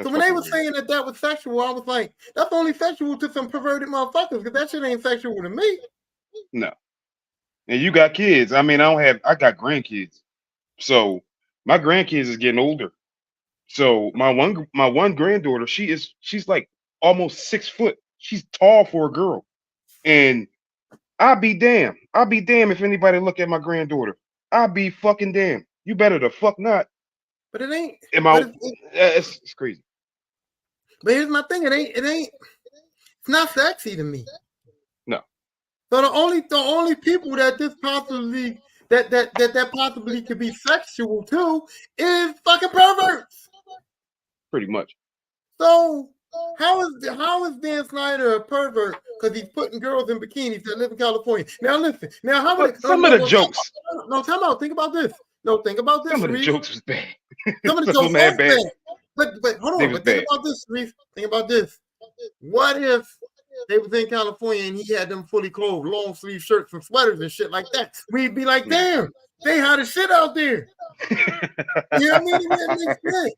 So when they were saying that was sexual, I was like, that's only sexual to some perverted motherfuckers, because that shit ain't sexual to me. No. And you got kids. I mean, I got grandkids. So my grandkids is getting older. So my one granddaughter, she's like almost 6 foot. She's tall for a girl. And I'll be damned if anybody look at my granddaughter. I'll be fucking damned. You better the fuck not. But it ain't. It's crazy. But here's my thing. It's not sexy to me. No. So the only people that this possibly that possibly could be sexual to is fucking perverts. Pretty much. So how is Dan Snyder a pervert because he's putting girls in bikinis that live in California? Now listen. Now how would some of the jokes? No, time out. Think about this. No, think about this. Some of the jokes was bad. Some of the jokes were bad. But hold on. But think about this, Reese. Think about this. What if they was in California and he had them fully clothed, long sleeve shirts and sweaters and shit like that? We'd be like, damn, they hot as shit out there. You know what I mean?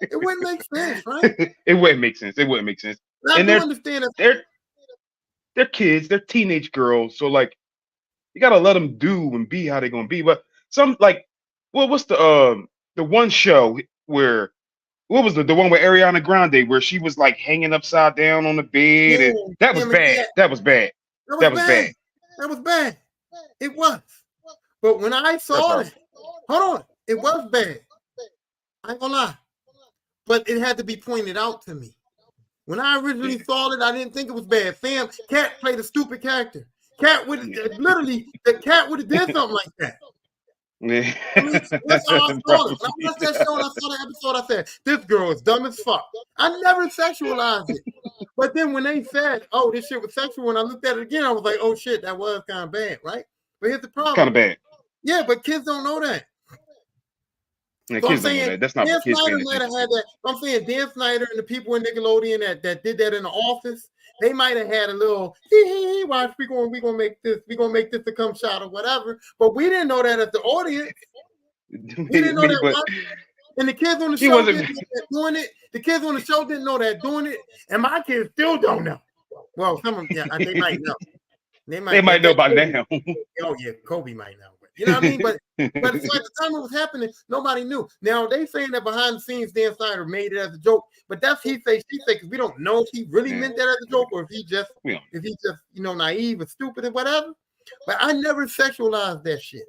It wouldn't make sense, right? It wouldn't make sense. And understand that they're kids, they're teenage girls, so like you gotta let them do and be how they're gonna be. But some like, what's the one show where what was the one with Ariana Grande where she was like hanging upside down on the bed? And that was bad. That was bad. That was bad. It was. But when I saw it, hold on, it was bad. I ain't gonna lie. But it had to be pointed out to me. When I originally saw it, I didn't think it was bad. Cat played a stupid character. Cat would literally the cat would have did something like that. Yeah. I mean, that's how I saw it. When I watched that show and I saw the episode, I said, "This girl is dumb as fuck." I never sexualized it, but then when they said, "Oh, this shit was sexual," when I looked at it again, I was like, "Oh shit, that was kind of bad, right?" But here's the It's kind problem. of bad. Yeah, but kids don't know that. Yeah, So I'm kids don't know saying that. That's not Dan what kids Snyder paying might have attention had to. that. I'm saying Dan Snyder and the people in Nickelodeon that did that in the office, they might have had a little watch, we gonna make this to come shot or whatever. But we didn't know that as the audience. We didn't know that. But And the kids on the he show wasn't. didn't know that doing it. The kids on the show didn't know that doing it, and my kids still don't know. Well, some of them, yeah, they might know. They might know by now. Oh yeah, Kobe might know. But, you know what I mean? But so at the time it was happening, nobody knew. Now they saying that behind the scenes, Dan Snyder made it as a joke, but that's he say she say because we don't know if he really meant that as a joke or if he just naive or stupid or whatever. But I never sexualized that shit.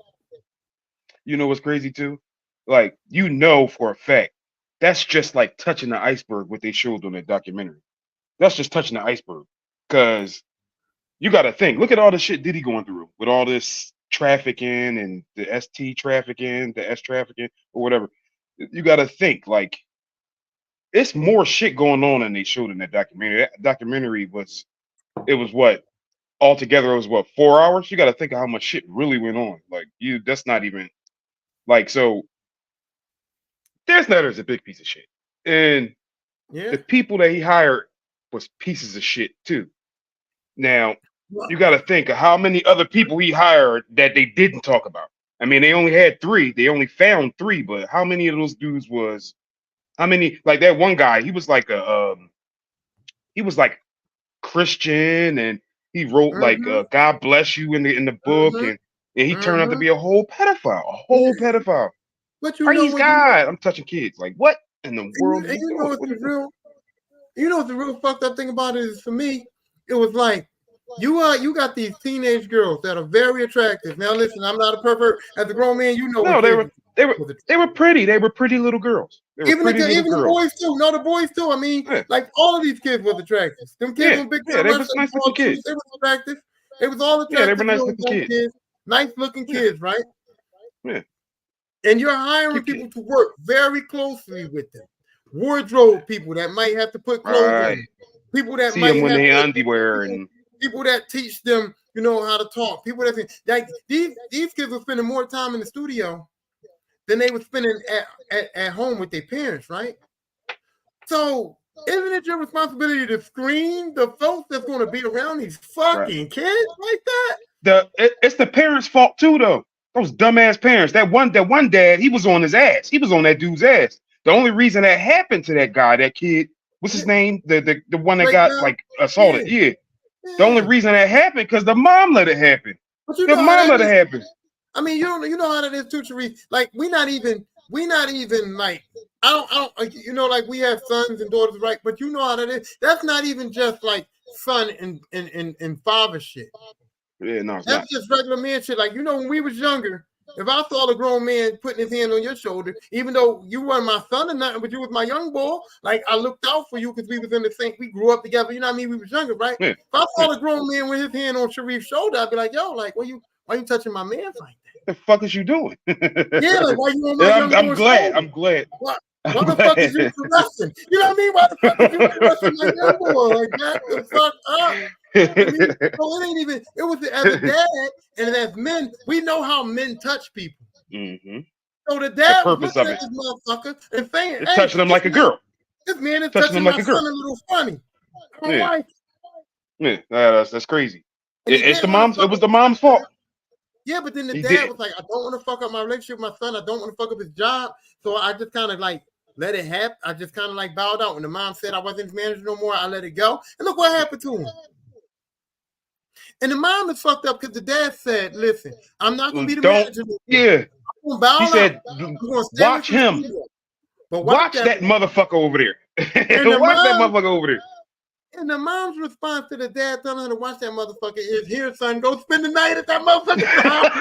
You know what's crazy too? Like, you know for a fact, that's just like touching the iceberg what they showed on that documentary. That's just touching the iceberg. Because you got to think, look at all the shit Diddy going through with all this trafficking and the ST trafficking, the S trafficking, or whatever. You got to think, like, it's more shit going on than they showed in that documentary. That documentary was, what? Altogether, it was what, 4 hours? You got to think of how much shit really went on. Like, that's not even, like, so Dan Snyder's a big piece of shit. And Yeah. the people that he hired was pieces of shit too. Now, you got to think of how many other people he hired that they didn't talk about. I mean, they only had 3. They only found 3, but how many of those dudes was, how many, like that one guy, he was like Christian, and he wrote like God bless you in the book, and he turned out to be a whole pedophile. But you Praise know God, I'm touching kids. Like, what in the world? And you know what's the real fucked up thing about it is, for me, it was like you got these teenage girls that are very attractive. Now listen, I'm not a pervert. As a grown man, you know. No, they were pretty. They were pretty little girls. Even the boys too. No, the boys too. I mean, like all of these kids was attractive. Them kids were big. They was nice looking kids. They was attractive. They was all attractive. Yeah, they were nice looking kids. Nice looking kids, right? Yeah. And you're hiring people to work very closely with them. Wardrobe people that might have to put clothes on. People that see might them when have they underwear and people that teach them, how to talk. People that like these kids were spending more time in the studio than they were spending at home with their parents, right? So isn't it your responsibility to screen the folks that's going to be around these fucking kids like that? It's the parents' fault too, though. Those dumbass parents. That one dad, he was on his ass. He was on that dude's ass. The only reason that happened to that guy, that kid, what's his name? The one that got like assaulted. Yeah. The only reason that happened because the mom let it happen. The mom let it happen. I mean, you know how that is too, Sharif. Like we not even like I don't like we have sons and daughters, right? But you know how that is. That's not even just like son and father shit. Yeah, no, that's just regular man shit. Like, when we was younger, if I saw a grown man putting his hand on your shoulder, even though you weren't my son or nothing, but you was my young boy, like I looked out for you because we was in the same, we grew up together. You know what I mean? We was younger, right? Yeah. If I saw a grown man with his hand on Sharif's shoulder, I'd be like, yo, like, why you touching my man like that? The fuck is you doing? Yeah, like why you on my young I'm glad. shoulder? I'm glad. Why the fuck is you caressing? You know what I mean? Why the fuck is you caressing my young boy? Like, that the fuck up. I mean, so it ain't even. It was as a dad and as men, we know how men touch people. Mm-hmm. So the dad was looking at this motherfucker and saying, "Hey, touching him like a girl. This man is touching my son a little funny." Yeah, that's crazy. It's the mom's. It was the mom's fault. Yeah, but then the dad was like, "I don't want to fuck up my relationship with my son. I don't want to fuck up his job." So I just kind of like let it happen. I just kind of like bowed out when the mom said I wasn't his manager no more. I let it go, and look what happened to him. And the mom is fucked up because the dad said, "Listen, I'm not going to be the manager." Yeah. He said, "Watch him. But watch that motherfucker over there. Watch that motherfucker over there." And the mom's response to the dad telling her to watch that motherfucker is, "Here, son, go spend the night at that motherfucker's house."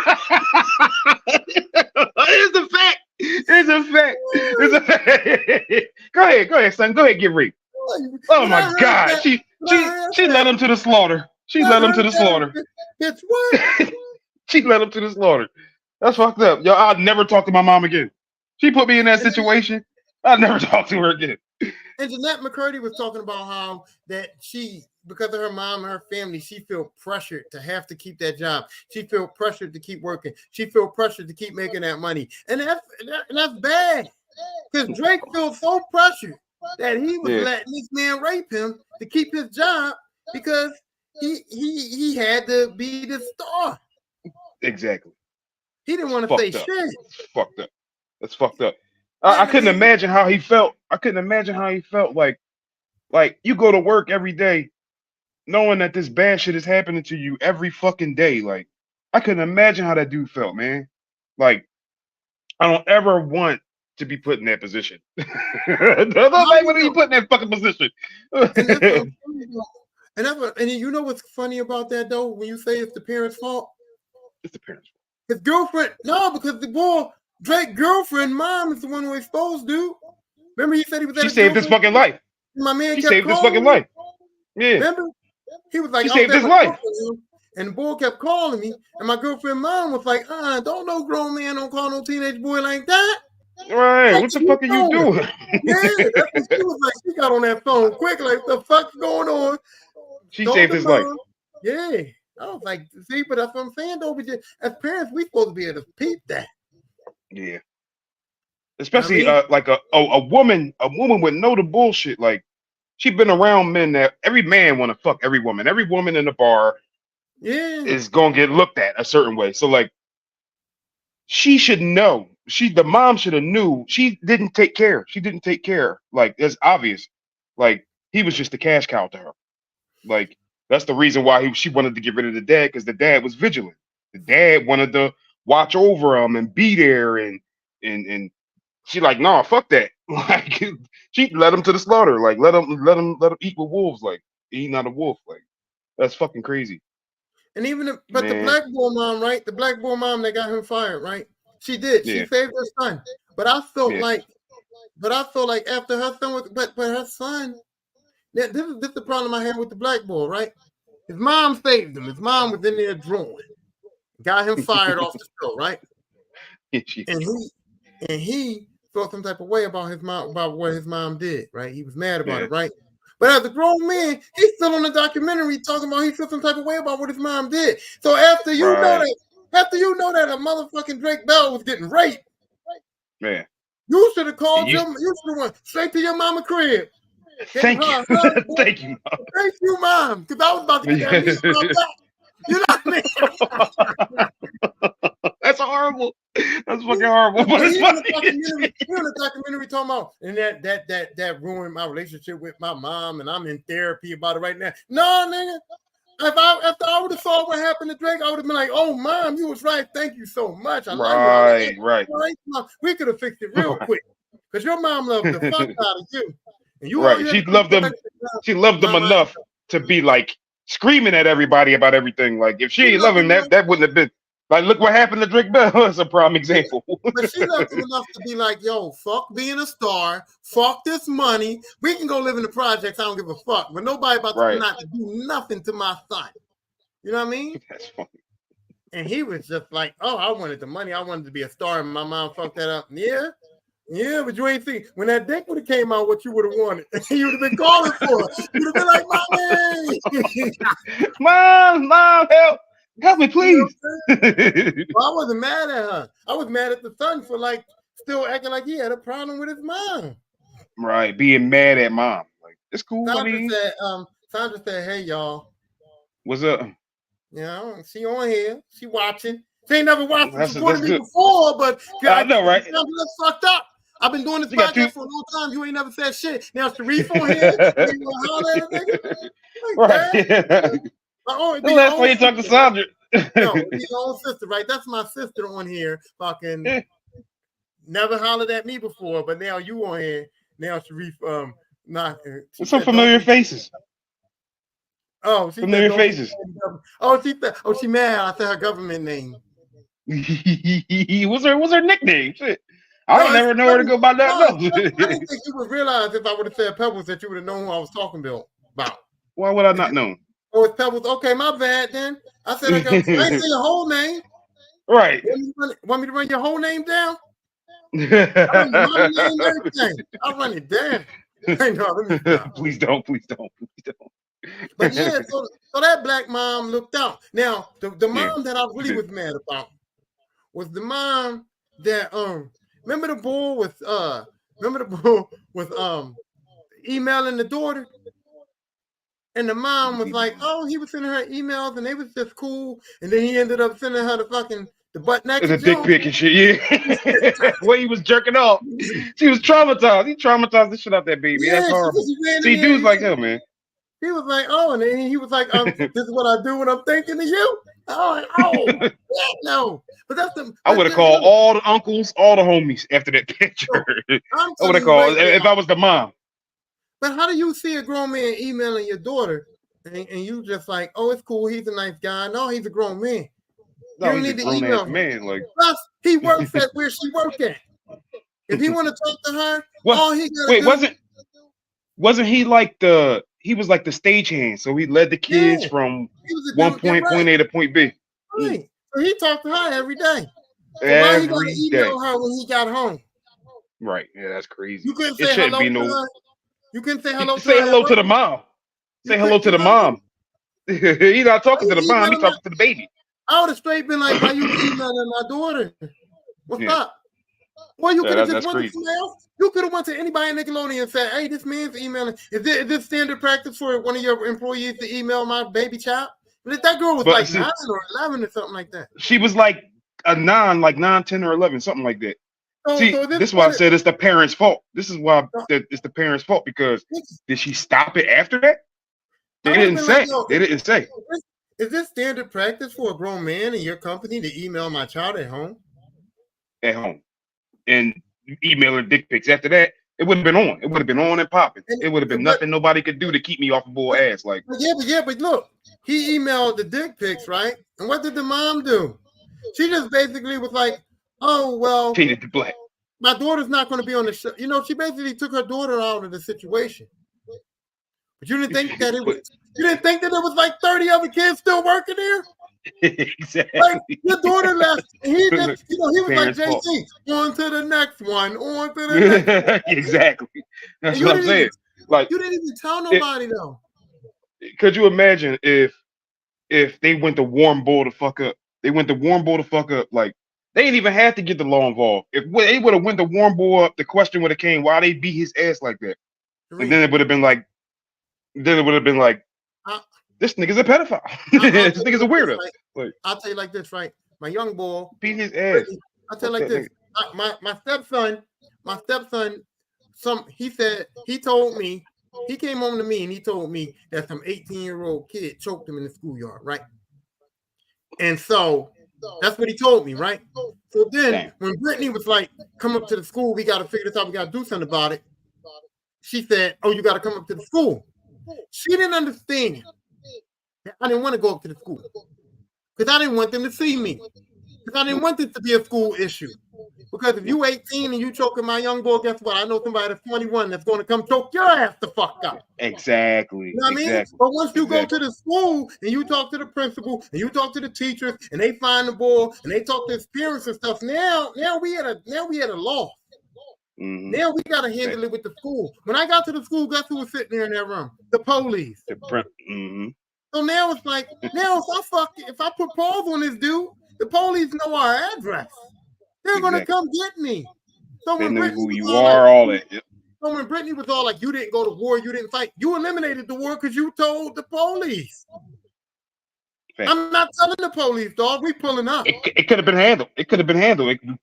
It's a fact. It's a fact. It's a fact. Go ahead, son. Go ahead, get raped. Oh my God. She led him to the slaughter. She I led him to heard the that. slaughter. It's what? She led him to the slaughter. That's fucked up. Yo, I'll never talk to my mom again. She put me in that And situation. I'll never talk to her again. And Jeanette McCurdy was talking about how that she, because of her mom and her family, she felt pressured to have to keep that job. She felt pressured to keep working. She felt pressured to keep making that money. And that's bad. Because Drake felt so pressured that he was letting this man rape him to keep his job because he had to be the star. Exactly. He didn't want to say shit. It's fucked up. That's fucked up. I couldn't imagine how he felt. I couldn't imagine how he felt like you go to work every day knowing that this bad shit is happening to you every fucking day. Like, I couldn't imagine how that dude felt, man. Like, I don't ever want to be put in that position. Nobody want to be put in that fucking position. And you know what's funny about that though? When you say it's the parents' fault, it's the parents' fault. His girlfriend, no, because the boy Drake's girlfriend, mom is the one who exposed dude. Remember, he said he was. She saved his fucking life. My man she kept saved his fucking life. Yeah. Remember, he was like, she saved his life. And the boy kept calling me, and my girlfriend mom was like, don't no grown man don't call no teenage boy like that. Right. What the fuck are you doing? Yeah, that's what she was like. She got on that phone quick, like, what the fuck's going on? She saved his life. Yeah. I was like, see, but that's what I'm saying, though. As parents, we supposed to be able to peep that. Yeah. Especially like a woman would know the bullshit. Like, she been around men that every man want to fuck every woman. Every woman in the bar is gonna get looked at a certain way. So like, she should know. The mom should have knew. She didn't take care. Like, it's obvious. Like, he was just a cash cow to her. Like, that's the reason why she wanted to get rid of the dad, because the dad was vigilant. The dad wanted to watch over him and be there, and she like, no, fuck that. Like, she led him to the slaughter. Like, let him eat with wolves. Like, eating out of wolf. Like, that's fucking crazy. And even the black boy mom, right? The black boy mom that got him fired, right? She did. She saved her son. But I felt like after her son was, but her son. This is the problem I have with the black boy, right? His mom saved him. His mom was in there drawing, got him fired off the show, right? And he felt some type of way about his mom, about what his mom did, right? He was mad about it, right? But as a grown man, he's still on the documentary talking about he felt some type of way about what his mom did. So after you know that a motherfucking Drake Bell was getting raped, man, you should have called you should have went straight to your mama crib. Thank you. Thank you, Mom. Thank you, Mom. Because I was about to get that. You know what I mean? That's horrible. That's fucking horrible. But it's funny. The documentary talking about, and that ruined my relationship with my mom, and I'm in therapy about it right now. No, nigga. After I would have saw what happened to Drake, I would have been like, "Oh, Mom, you was right. Thank you so much. I love you." Right. We could have fixed it real quick because your mom loved the fuck out of you. And you she loved them. She loved them enough to be like screaming at everybody about everything. Like, if she ain't loving that wouldn't have been like, look what happened to Drake Bell. That's a prime example. But she loved him enough to be like, yo, fuck being a star, fuck this money. We can go live in the projects. I don't give a fuck. But nobody about to not to do nothing to my son. You know what I mean? That's funny. And he was just like, oh, I wanted the money. I wanted to be a star, and my mom fucked that up. Yeah, but you ain't think when that dick would have came out, what you would have wanted. You would have been calling for it. You'd have been like, Mommy, mom, help me, please. Well, I wasn't mad at her. I was mad at the son for like still acting like he had a problem with his mom. Right, being mad at mom. Like, it's cool. Sandra said, hey, y'all. What's up? She on here. She watching. She ain't never watched me before, but I know, right? That's fucked up. I've been doing this podcast for a long time. You ain't never said shit. Now Sharif on here. You gonna holler at a nigga? Right. The last time you talked to Sandra. No, your own sister, right? That's my sister on here. Fucking never hollered at me before, but now you on here. Now Sharif, some familiar faces. Oh, she familiar faces. She mad. I said her government name. What's her nickname? Shit. I never know where to go by that. I didn't think you would realize if I would have said Pebbles that you would have known who I was talking about. Why would I not know? Oh, it's Pebbles. Okay, my bad then. I said I ain't say your whole name. Right. Want me to run your whole name down? I run your mama name, everything. I'll run it down. I know, let me stop. Please don't, please don't, please don't. But yeah, so that black mom looked out. Now, the mom that I really was mad about was the mom that remember the bull with emailing the daughter? And the mom was like, oh, he was sending her emails and they was just cool. And then he ended up sending her the butt naked The dick pic and shit, yeah. Where he was jerking off. She was traumatized. He traumatized the shit out that baby. Yeah, That's horrible. See, dudes like him, man. He was like, oh, and then he was like, this is what I do when I'm thinking of you. Oh, no. But that's the. I would have called all the uncles, all the homies after that picture. I would have called if I was the mom. But how do you see a grown man emailing your daughter and you just like, oh, it's cool, he's a nice guy? No, he's a grown man. No, he's a grown-ass man. Like, plus, he works at where she works at. If he want to talk to her, all he gotta wasn't he like he was like the stagehand, so he led the kids from point A to point B. Right. So he talked to her every day. So why he gotta email her when he got home? Right. Yeah, that's crazy. You couldn't say hello to her. You couldn't say hello to her. Say hello to the mom. Say hello to the mom. He's not talking to the mom, he's talking to the baby. I would have straight been like, why you emailing my daughter? What's up? Well, you could have just went to somebody else. You could have went to anybody in Nickelodeon and said, hey, this man's emailing. Is this standard practice for one of your employees to email my baby child? But that girl was like 9 or 11 or something like that. She was like a 9, 10 or 11, something like that. See, this is why I said it's the parents' fault. This is why it's the parents' fault, because did she stop it after that? They didn't say. They didn't say. Is this standard practice for a grown man in your company to email my child at home? At home. And email her dick pics. After that, it would have been on. It would have been on and popping. It would have been nothing nobody could do to keep me off a bull ass. Like, but look, he emailed the dick pics, right? And what did the mom do? She just basically was like, oh, well, painted the black. My daughter's not going to be on the show. You know, she basically took her daughter out of the situation. But you didn't think that it was. You didn't think that there was like 30 other kids still working there. Exactly. Like your daughter left, and he just, he was like JC. On to the next one. On to the next one. Exactly. That's what I'm saying. Like, you didn't even tell nobody though. Could you imagine if they went to warm bull the fuck up? They went to warm bull the fuck up. Like, they didn't even have to get the law involved. If they would have went to warm bull up, the question would have came, why they beat his ass like that? And then it would have been like, this nigga's a pedophile. This nigga's a weirdo. Like, I'll tell you like this, right? My young boy beat his ass. I'll tell you like this. My stepson, he told me, he came home to me and he told me that some 18-year-old kid choked him in the schoolyard, right? And so that's what he told me, right? So then when Brittany was like, come up to the school, we got to figure this out, we got to do something about it. She said, oh, you got to come up to the school. She didn't understand. I didn't want to go up to the school because I didn't want them to see me. Because I didn't want this to be a school issue. Because if you 18 and you choking my young boy, guess what? I know somebody that's 21 that's going to come choke your ass the fuck up. Exactly. You know what I mean? But once you go to the school and you talk to the principal and you talk to the teachers and they find the boy and they talk to his parents and stuff, now we had a loss. Mm-hmm. Now we got to handle it with the school. When I got to the school, guess who was sitting there in that room? The police. Mm-hmm. So now it's like, if I put paws on this dude, the police know our address. They're gonna come get me. So when they know who you are, all that. Yep. So when Brittany was all like, you didn't go to war, you didn't fight, you eliminated the war because you told the police. I'm not telling the police, dog. We pulling up. It could have been handled. We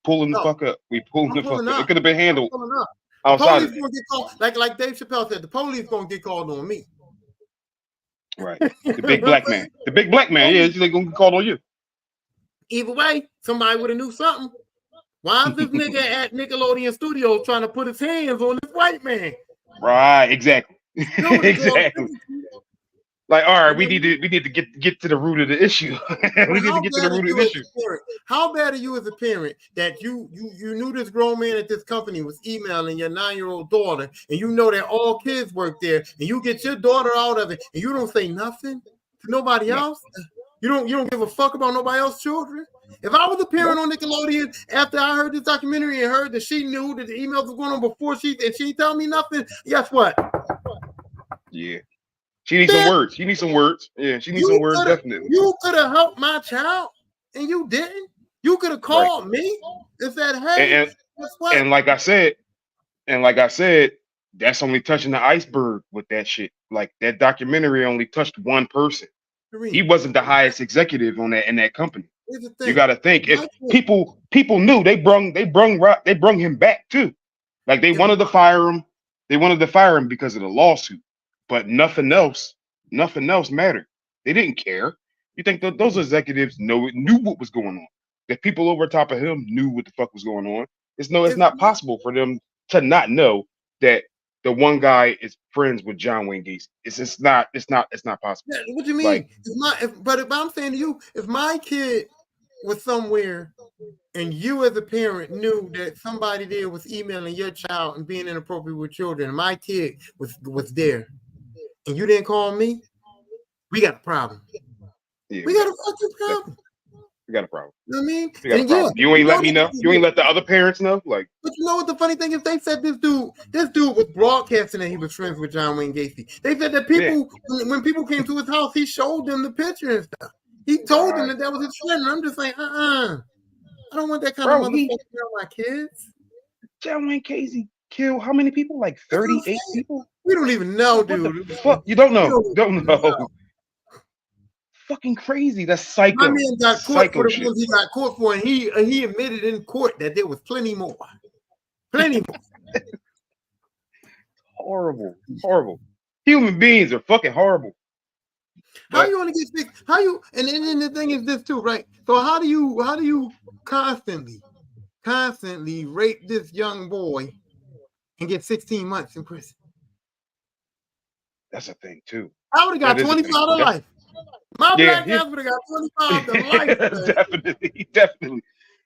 pulling the fuck up. We pulling the fuck up. It could have been handled. Outside the police gonna get called, like Dave Chappelle said, the police gonna get called on me. Right. The big black man. The big black man. Yeah, they're gonna get called on you. Either way, somebody would have knew something. Why is this nigga at Nickelodeon Studios trying to put his hands on this white man? Right, exactly. Exactly. Like, all right, we need to get to the root of the issue. We need to get to the root of the issue. How bad are you as a parent that you knew this grown man at this company was emailing your 9-year-old daughter, and you know that all kids work there, and you get your daughter out of it, and you don't say nothing nobody No. else. You don't give a fuck about nobody else's children. If I was a parent on Nickelodeon after I heard this documentary and heard that she knew that the emails were going on before she didn't tell me nothing, guess what? Yeah. She needs some words. She needs some words. Yeah, she needs some words, definitely. You could have helped my child, and you didn't. You could have called me and said, "Hey, guess what?" And like I said, that's only touching the iceberg with that shit. Like that documentary only touched one person. He wasn't the highest executive on that in that company. You got to think if people knew they brung him back too. Like they wanted to fire him. They wanted to fire him because of the lawsuit, but nothing else mattered. They didn't care. You think that those executives knew what was going on? The people over top of him knew what the fuck was going on. It's not possible for them to not know that the one guy is friends with John Wayne Gacy. It's not possible. Yeah, what do you mean? Like, but if I'm saying to you, if my kid was somewhere and you as a parent knew that somebody there was emailing your child and being inappropriate with children, and my kid was there, and you didn't call me, we got a problem. Yeah, we got a fucking problem. We got a problem. You know what I mean? We got a problem. You ain't let me know. You ain't let the other parents know. Like, but you know what the funny thing is? They said this dude was broadcasting that he was friends with John Wayne Gacy. They said that people, when people came to his house, he showed them the picture and stuff. He told them that was his friend. And I'm just like, I don't want that kind of motherfucker around my kids. John Wayne Gacy killed how many people? Like 38 people? We don't even know, what dude. The fuck? You don't know. Don't know. Fucking crazy. That's psycho. My man got caught for the ones he got caught for, and he admitted in court that there was plenty more. Plenty more. Horrible. Human beings are fucking horrible. How you want to get sick? How you and then the thing is this too, right? So how do you constantly rape this young boy and get 16 months in prison? That's a thing too. I would have got 25 to life. My black ass would have got 25 to life. Definitely.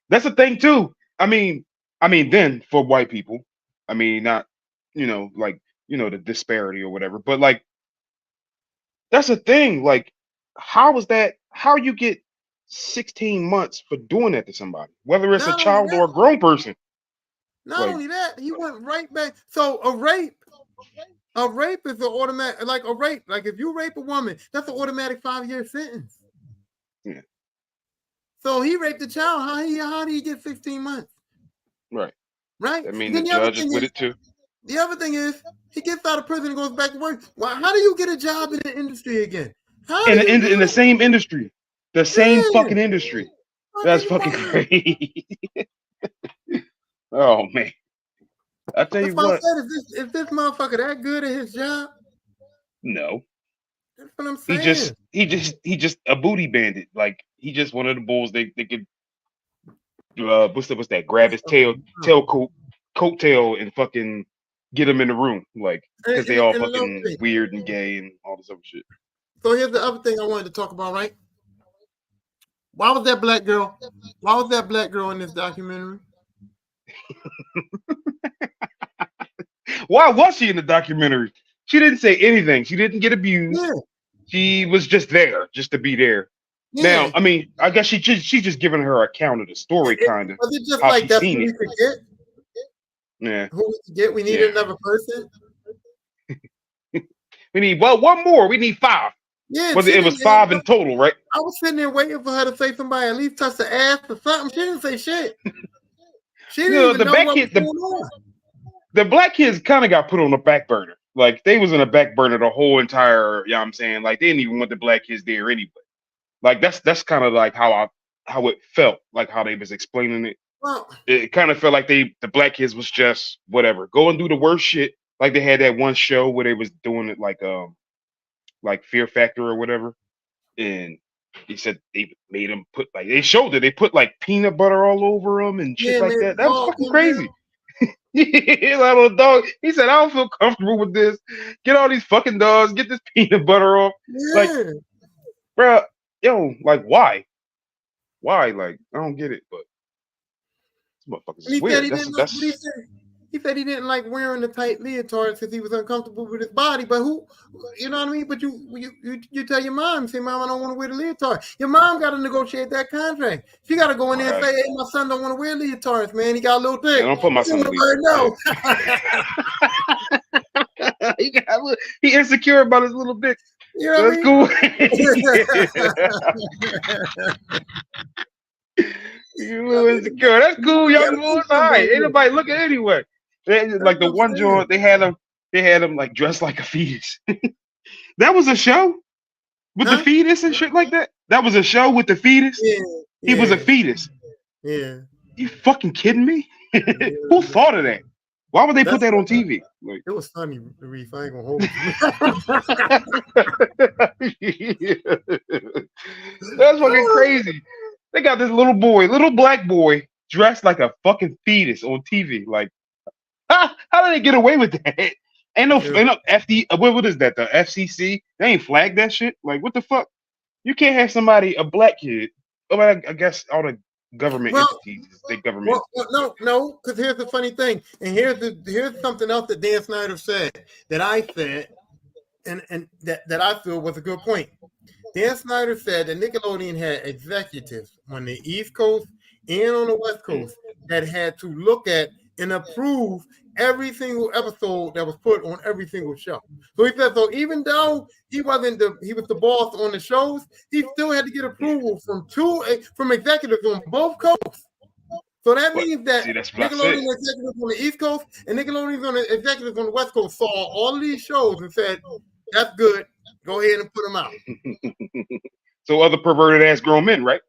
That's a thing too. I mean, then for white people, I mean, not, the disparity or whatever, but like, that's a thing. Like, how you get 16 months for doing that to somebody, whether it's a child or a grown person? Not only that, he went right back. So a rape is an automatic, like a rape. Like if you rape a woman, that's an automatic 5-year sentence. Yeah. So he raped a child. How do you get 16 months? Right. I mean, the judge is with it too. The other thing is, he gets out of prison and goes back to work. Well, how do you get a job in the industry again? In the same industry, the same fucking industry. That's fucking crazy. Oh man. I tell you what. Is this motherfucker that good at his job? No. That's what I'm saying. He just a booty bandit. Like he just one of the bulls they could what's that? Grab his coattail and fucking get him in the room, like because they all fucking weird and gay and all this other shit. So here's the other thing I wanted to talk about, right? Why was that black girl in this documentary? Why was she in the documentary? She didn't say anything. She didn't get abused. Yeah. She was just there, just to be there. Yeah. Now, I mean, I guess she's just giving her account of the story, kind of. Was it just like that's who we could get? Yeah. Who we could get? We need another person. We need one more. We need 5. Yeah, it was 5 in total, right? I was sitting there waiting for her to say somebody at least touch the ass or something. She didn't say shit. She didn't even know what was going on. The black kids kind of got put on the back burner. Like they was in the back burner the whole entire, you know what I'm saying? Like they didn't even want the black kids there anyway. Like that's kind of like how it felt, like how they was explaining it. Well, it kind of felt like the black kids was just whatever, go and do the worst shit. Like they had that one show where they was doing it like Fear Factor or whatever. And he said they made them put they showed it. They put like peanut butter all over them and shit like that. That was fucking crazy. That little dog. He said, I don't feel comfortable with this. Get all these fucking dogs. Get this peanut butter off. Yeah. Like, bro, like why? Why? Like, I don't get it. But this motherfucker's weird. He said he didn't like wearing the tight leotards because he was uncomfortable with his body. But who, you know what I mean? But you tell your mom, say, Mom, I don't want to wear the leotard. Your mom got to negotiate that contract. She got to go in there and say, hey, my son don't want to wear leotards, man. He got a little dick. I don't put my son in No. He insecure about his little dick. You know what That's I cool. You little insecure. That's cool. Y'all all right. Ain't nobody looking anyway. Like the one joint, they had him like dressed like a fetus. That was a show with the fetus and shit like that. That was a show with the fetus. Yeah, he was a fetus. Yeah. You fucking kidding me? Who thought of that? Why would they put that on TV? Like, it was funny, Reef. I ain't gonna hold you. That's fucking crazy. They got this little black boy, dressed like a fucking fetus on TV. Like, how did they get away with that? Ain't no FD. What is that? The FCC? They ain't flagged that shit. Like, what the fuck? You can't have somebody, a black kid. Oh, I guess all the government entities, state government. No, because here's the funny thing, and here's something else that Dan Snyder said that I said, and that I feel was a good point. Dan Snyder said that Nickelodeon had executives on the East Coast and on the West Coast that had to look at and approve every single episode that was put on every single show. So he said, so even though he was the boss on the shows, he still had to get approval from executives on both coasts. So that means that Nickelodeon executives on the East Coast and Nickelodeon on the executives on the West Coast saw all of these shows and said, that's good. Go ahead and put them out. So other perverted ass grown men, right?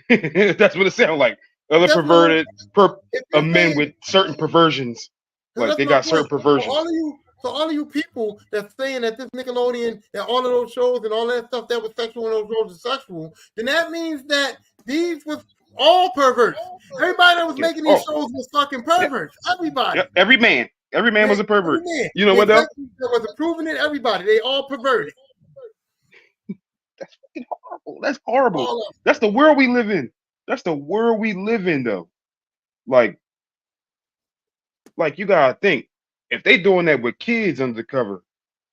That's what it sounds like. Other perverted men with certain perversions. Like they got certain perversions. All of you people that's saying that this Nickelodeon, that all of those shows and all that stuff that was sexual and those shows are sexual, then that means that these was all perverts. Everybody that was making these shows was fucking perverts. Everybody. Every man was a pervert. You know what though? That was approving it. Everybody. They all perverted. That's fucking horrible. That's horrible. That's the world we live in. That's the world we live in, though. Like you gotta think, if they doing that with kids undercover,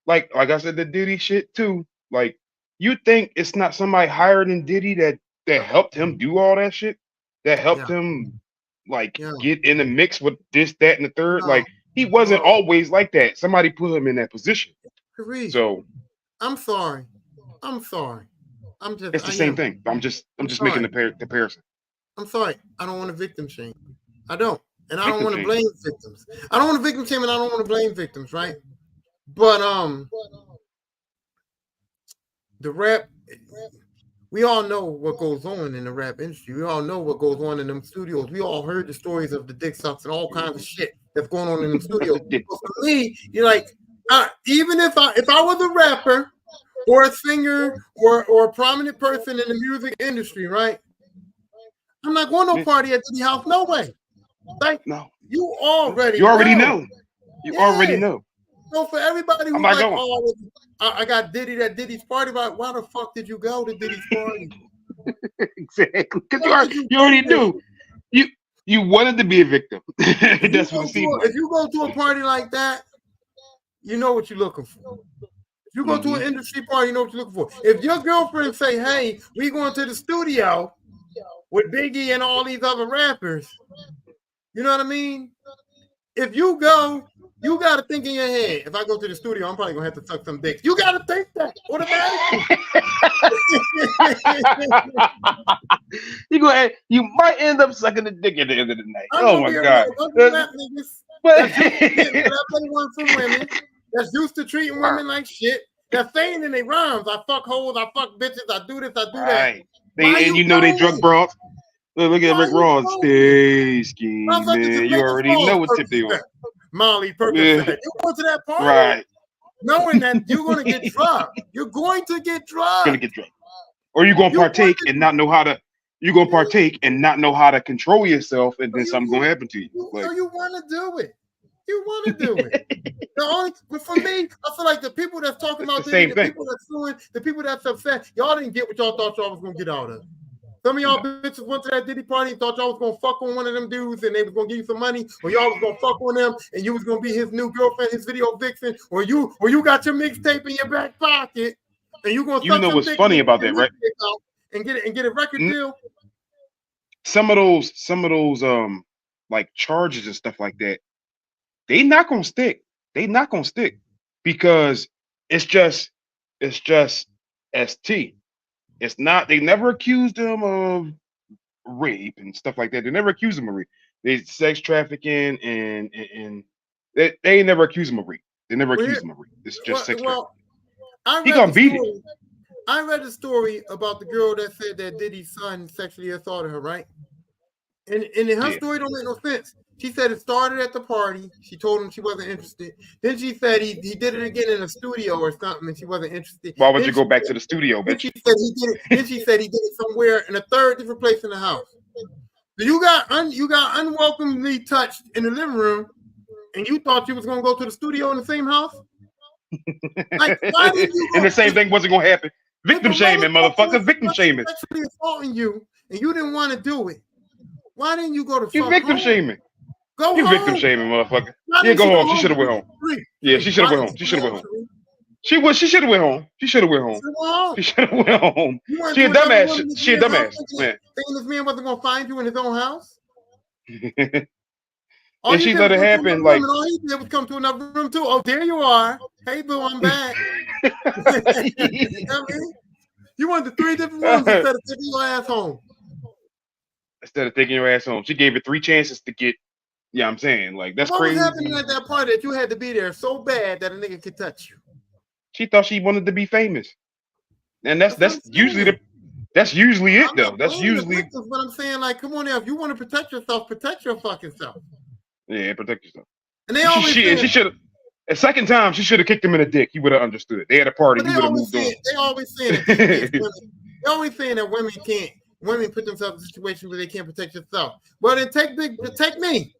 like I said, the Diddy shit too. Like, you think it's not somebody higher than Diddy that helped him do all that shit, that helped him get in the mix with this, that, and the third? Like, he wasn't always like that. Somebody put him in that position. So I'm sorry. It's the same thing. I'm just making the comparison. I'm sorry. I don't want to victim shame. I don't. And I don't want to blame victims. I don't want to victim shame and I don't want to blame victims, right? But the rap, we all know what goes on in the rap industry. We all know what goes on in them studios. We all heard the stories of the dick sucks and all kinds of shit that's going on in them studios. So for me, you're like, even if I was a rapper or a singer or a prominent person in the music industry, right? I'm not going to no party at Diddy house, no way. Like, no, you already know. You already know. So for everybody who's like, oh, I got Diddy at Diddy's party, but why the fuck did you go to Diddy's party? Exactly, because you already knew. You wanted to be a victim. That's what it seemed like. If you go to a party like that, you know what you're looking for. If you go to an industry party, you know what you're looking for. If your girlfriend say, hey, we going to the studio with Biggie and all these other rappers, you know what I mean? If you go, you got to think in your head, if I go to the studio, I'm probably going to have to suck some dicks. You got to think that automatically. You might end up sucking the dick at the end of the night. Oh, my God. That's used to treating women like shit. They're saying in their rhymes, I fuck hoes, I fuck bitches, I do this, I do that. They drug bros. Look at Rick Ross. Stay scheming. You already know what tip they on. Molly Perkins said, you go to that party, right? Knowing that you're going to get drugged. You're going to get drugged. Or you're going to partake and not know how to. You're going to partake and not know how to control yourself, and then something's going to happen to you. So you want to do it. You want to do it. But for me, I feel like the people that's talking about this, the people that's suing, the people that's upset, y'all didn't get what y'all thought y'all was going to get out of it. Some of y'all No. bitches went to that Diddy party and thought y'all was gonna fuck on one of them dudes and they was gonna give you some money, or y'all was gonna fuck on them and you was gonna be his new girlfriend, his video vixen, or you got your mixtape in your back pocket and you gonna You suck know some what's dick funny about that, right? out and get a record deal. Some of those like charges and stuff like that, they not gonna stick. They not gonna stick because it's just ST. It's not. They never accused him of rape and stuff like that. They never accused him of rape. They sex trafficking and they ain't never accused him of rape. They never accused him of rape. It's just sex trafficking. I He read gonna the beat it. story. I read the story about the girl that said that Diddy's son sexually assaulted her, right? And her story don't make no sense. She said it started at the party. She told him she wasn't interested. Then she said he did it again in a studio or something, and she wasn't interested. Why would you go back to the studio, Then bitch? she said he did it. Then she said he did it somewhere in a third different place in the house. So you got unwelcomely touched in the living room, and you thought you was gonna go to the studio in the same house. Like, why did you go? And the same thing wasn't gonna happen. Victim shaming, motherfucker. Victim shaming. Sexually assaulting you, and you didn't want to do it. Why didn't you go to You fuck victim home? shaming. Go You home. victim shaming, motherfucker. Why Yeah, didn't go she home. She should have went home. Yeah, she should have went home. She should have went home. She should have went home. She should have went home. She should have went home. She a dumbass. She a dumbass, man. Thinking this man wasn't gonna find you in his own house. And she let it happen. Like, all he did was come to another room too. Oh, there you are. Hey, boo, I'm back. You went to 3 different rooms instead of taking your ass home. Instead of taking your ass home, she gave it 3 chances to get. Yeah, I'm saying, like, that's crazy. What was happening at that party that you had to be there so bad that a nigga could touch you? She thought she wanted to be famous, and that's usually it though. That's usually. But I'm saying, like, come on now, if you want to protect yourself, protect your fucking self. Yeah, protect yourself. And they always she should have. A second time, she should have kicked him in the dick. He would have understood. They had a party. He would have moved on. They always saying that they always saying that women put themselves in situations where they can't protect themselves. Well, then take me.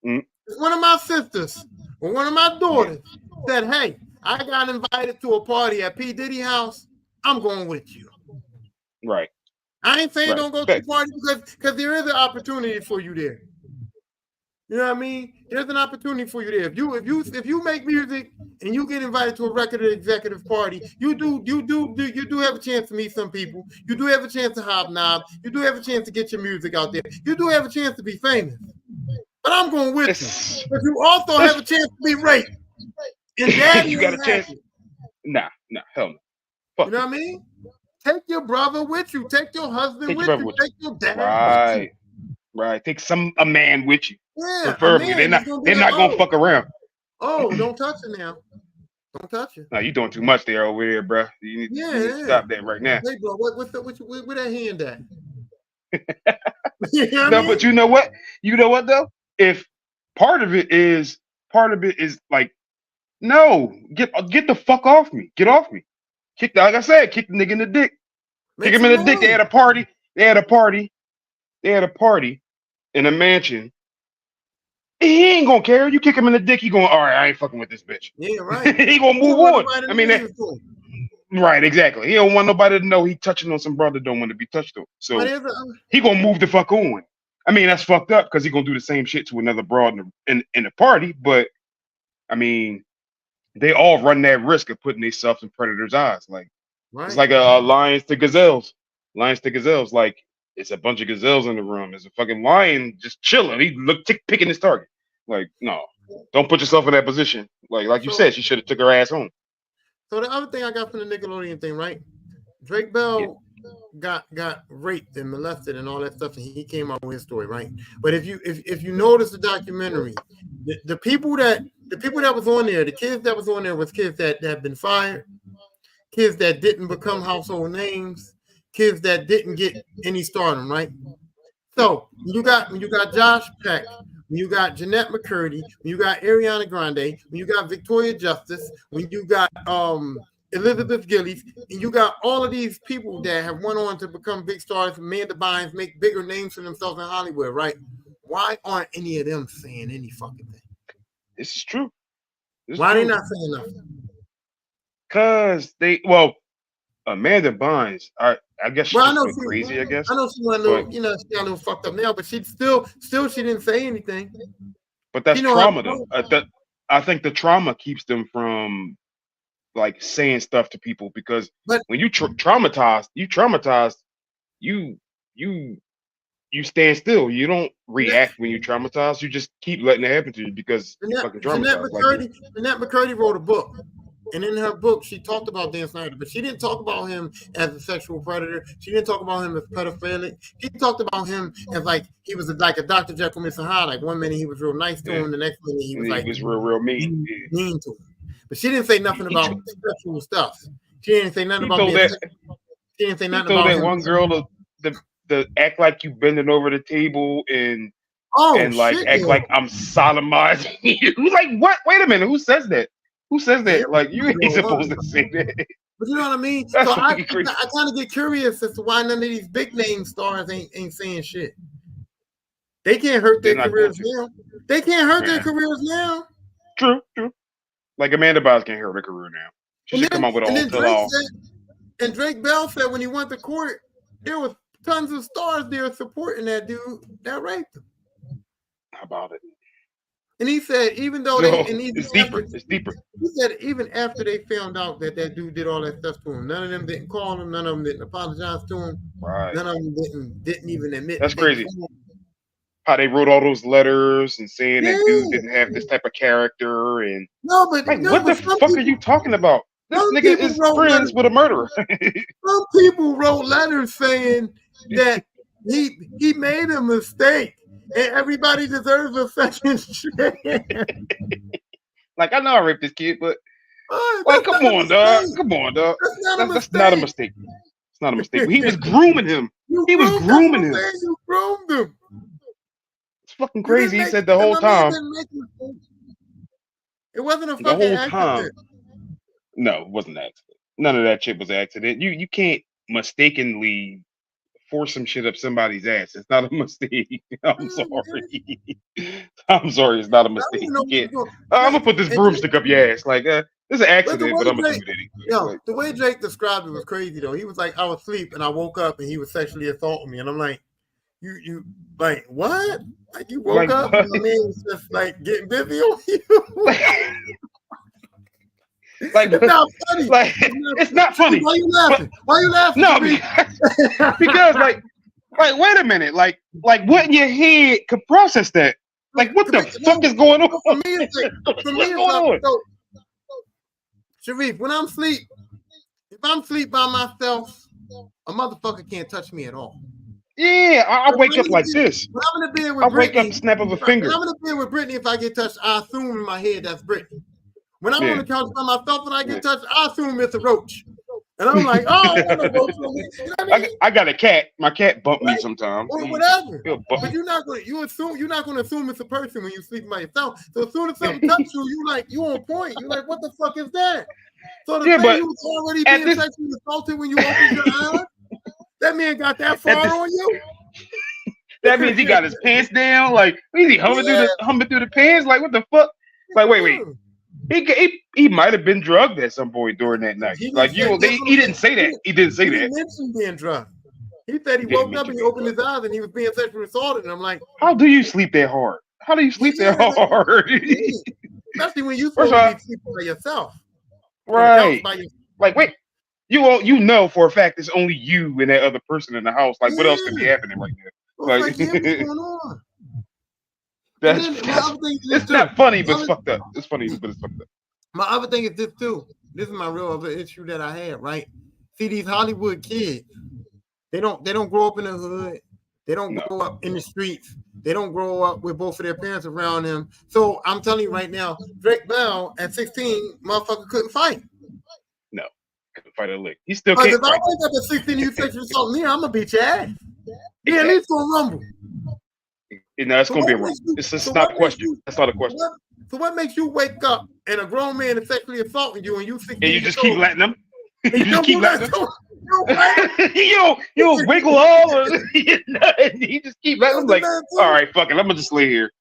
If one of my sisters or one of my daughters said, "Hey, I got invited to a party at P. Diddy house. I'm going with you." Right. I ain't saying don't go to the party because there is an opportunity for you there. You know what I mean? There's an opportunity for you there. If you make music and you get invited to a record executive party, you do have a chance to meet some people. You do have a chance to hobnob. You do have a chance to get your music out there. You do have a chance to be famous. But I'm going with you. But you also have a chance to be raped. And daddy you got a chance. Nah, hell no. Fuck you know what I mean? Take your brother with you. Take your husband with you. Take your dad with you. Right. Take a man with you. Yeah. Preferably. They're not gonna fuck around. Oh, don't touch it now. Don't touch it. No, you doing too much there over there, bro. You need to stop that right now. Hey, bro, where that hand at? No, but you know what? You know what though? If part of it is like, no, get the fuck off me. Get off me. Like I said, kick the nigga in the dick. Kick him in the dick. They had a party. They had a party in a mansion. He ain't gonna care. You kick him in the dick, he going, all right, I ain't fucking with this bitch. Yeah, right. He gonna move on. I mean, right, exactly. He don't want nobody to know he touching on some brother don't want to be touched on. So he gonna move the fuck on. I mean, that's fucked up because he gonna do the same shit to another broad in the party. But I mean, they all run that risk of putting themselves in predators' eyes. Like it's like a lions to gazelles. Lions to gazelles. Like it's a bunch of gazelles in the room. There's a fucking lion just chilling. He picking his target. Like, no, don't put yourself in that position. Like you said, she should have took her ass home. So the other thing I got from the Nickelodeon thing, right? Drake Bell got raped and molested and all that stuff, and he came out with his story, right? But if you notice the documentary, the people that was on there, the kids that was on there was kids that had been fired, kids that didn't become household names, kids that didn't get any stardom, right? So when you got Josh Peck, when you got Jeanette McCurdy, when you got Ariana Grande, when you got Victoria Justice, when you got Elizabeth Gillies, and you got all of these people that have went on to become big stars, Amanda Bynes, make bigger names for themselves in Hollywood, right? Why aren't any of them saying any fucking thing? This is true. Why are they not saying nothing? Because Amanda Bynes, I guess she Well, just went crazy. I guess, I know she went a but little, she got a little fucked up now, but she still she didn't say anything. that's She know how to trauma though. talk. I think the trauma keeps them from like saying stuff to people because But when you traumatized, you you you stand still. You don't Jeanette, react when you traumatized. You just keep letting it happen to you because you're fucking traumatized. Like Jeanette McCurdy wrote a book. And in her book, she talked about Dan Snyder, but she didn't talk about him as a sexual predator. She didn't talk about him as pedophilic. She talked about him as like he was like a Dr. Jekyll, Mr. Hyde. Like one minute he was real nice to him, the next minute he was and he like was real mean. mean to him. But she didn't say nothing about sexual stuff. She didn't say nothing He about told being. that She didn't say he nothing told about that him. one girl to act like you bending over the table and like Shit, act yeah. like I'm sodomizing you. Like what? Wait a minute. Who says that? Who says Yeah, that? Like you ain't girl, supposed to say that. But you know what I mean? That's So I fucking crazy. kind of get curious as to why none of these big name stars ain't saying shit. They can't hurt They're their not going careers to. now. They can't hurt their Yeah. careers now. True. Like Amanda Bynes can't hurt her career now. She should come out with a whole tell-all. And Drake Bell said when he went to court, there was tons of stars there supporting that dude that raped him. How about it? And he said even though it's deeper. It's deeper. He said even after they found out that dude did all that stuff to him, none of them didn't call him, none of them didn't apologize to him, Right. none of them didn't even admit. That's crazy. How they wrote all those letters and saying that dude didn't have this type of character and what the fuck are you talking about? This nigga is friends with a murderer. Some people wrote letters saying that he made a mistake and everybody deserves a second chance. Like I know I raped this kid, but like come on, dog. That's not a mistake. It's not a mistake. He was grooming him. He was grooming him. You groomed him. It's fucking crazy. He said the whole time. It wasn't a The fucking whole accident. time. No, it wasn't an accident. None of that shit was an accident. You can't mistakenly force some shit up somebody's ass. It's not a mistake. I'm sorry. I'm sorry. It's not a mistake. You can't. I'm gonna put this broomstick up your ass. Like it's an accident, but I'm gonna do it anyway. Yo, the way Drake described it was crazy though. He was like, I was asleep and I woke up and he was sexually assaulting me, and I'm like, you like what? Like you woke up and my man was just like getting busy on you. Like it's not funny. Like it's not funny. Why you laughing? Why you laughing? No, because like wait a minute. Like what in your head could process that? Like what the fuck is going on? For me, it's going on? So, Sharif, when I'm asleep, if I'm asleep by myself, a motherfucker can't touch me at all. Yeah, I wake up like this. When I'm in the bed with I wake up, snap of a finger. When I'm in the bed with Brittany, if I get touched, I assume in my head that's Brittany. When I'm on the couch by myself and I get touched, I assume it's a roach. And I'm like, oh, I want a roach on me. You know what I mean? I got a cat. My cat bumped me sometimes. Or whatever. But you're not gonna assume it's a person when you sleep by yourself. So as soon as something touches you, you on point. You're like, what the fuck is that? So the thing you was already being sexually assaulted when you opened your eyes, that man got that far on you. That means he got his pants down. Like, is he humming through the pants? Like, what the fuck? Like, wait. He might have been drugged at some point during that night. He didn't say that. He didn't say that. He didn't mention being drugged. He said he woke up and he opened his eyes and he was being sexually assaulted. And I'm like, how do you sleep that hard? How do you sleep that hard? Especially when you supposed to be sleeping by yourself. Right. Like, wait. You know for a fact it's only you and that other person in the house. Like, what else could be happening right there? What's going on? It's not funny, but it's fucked up. It's funny, but it's fucked up. My other thing is this too. This is my real other issue that I have, right? See, these Hollywood kids, they don't grow up in the hood. They don't grow up in the streets. They don't grow up with both of their parents around them. So I'm telling you right now, Drake Bell at 16, motherfucker couldn't fight. No, couldn't fight a lick. He still can't. If I wake up at 16, you sexually assault me, I'm gonna beat your ass. Yeah, at least gonna rumble. It's gonna be a rumble. It's not a question. That's not a question. So what makes you wake up and a grown man is sexually assaulting you and you 16 and you just keep letting them? You just keep letting them? You don't wiggle all or you just keep letting them like, all right, fuck it, I'm gonna just lay here.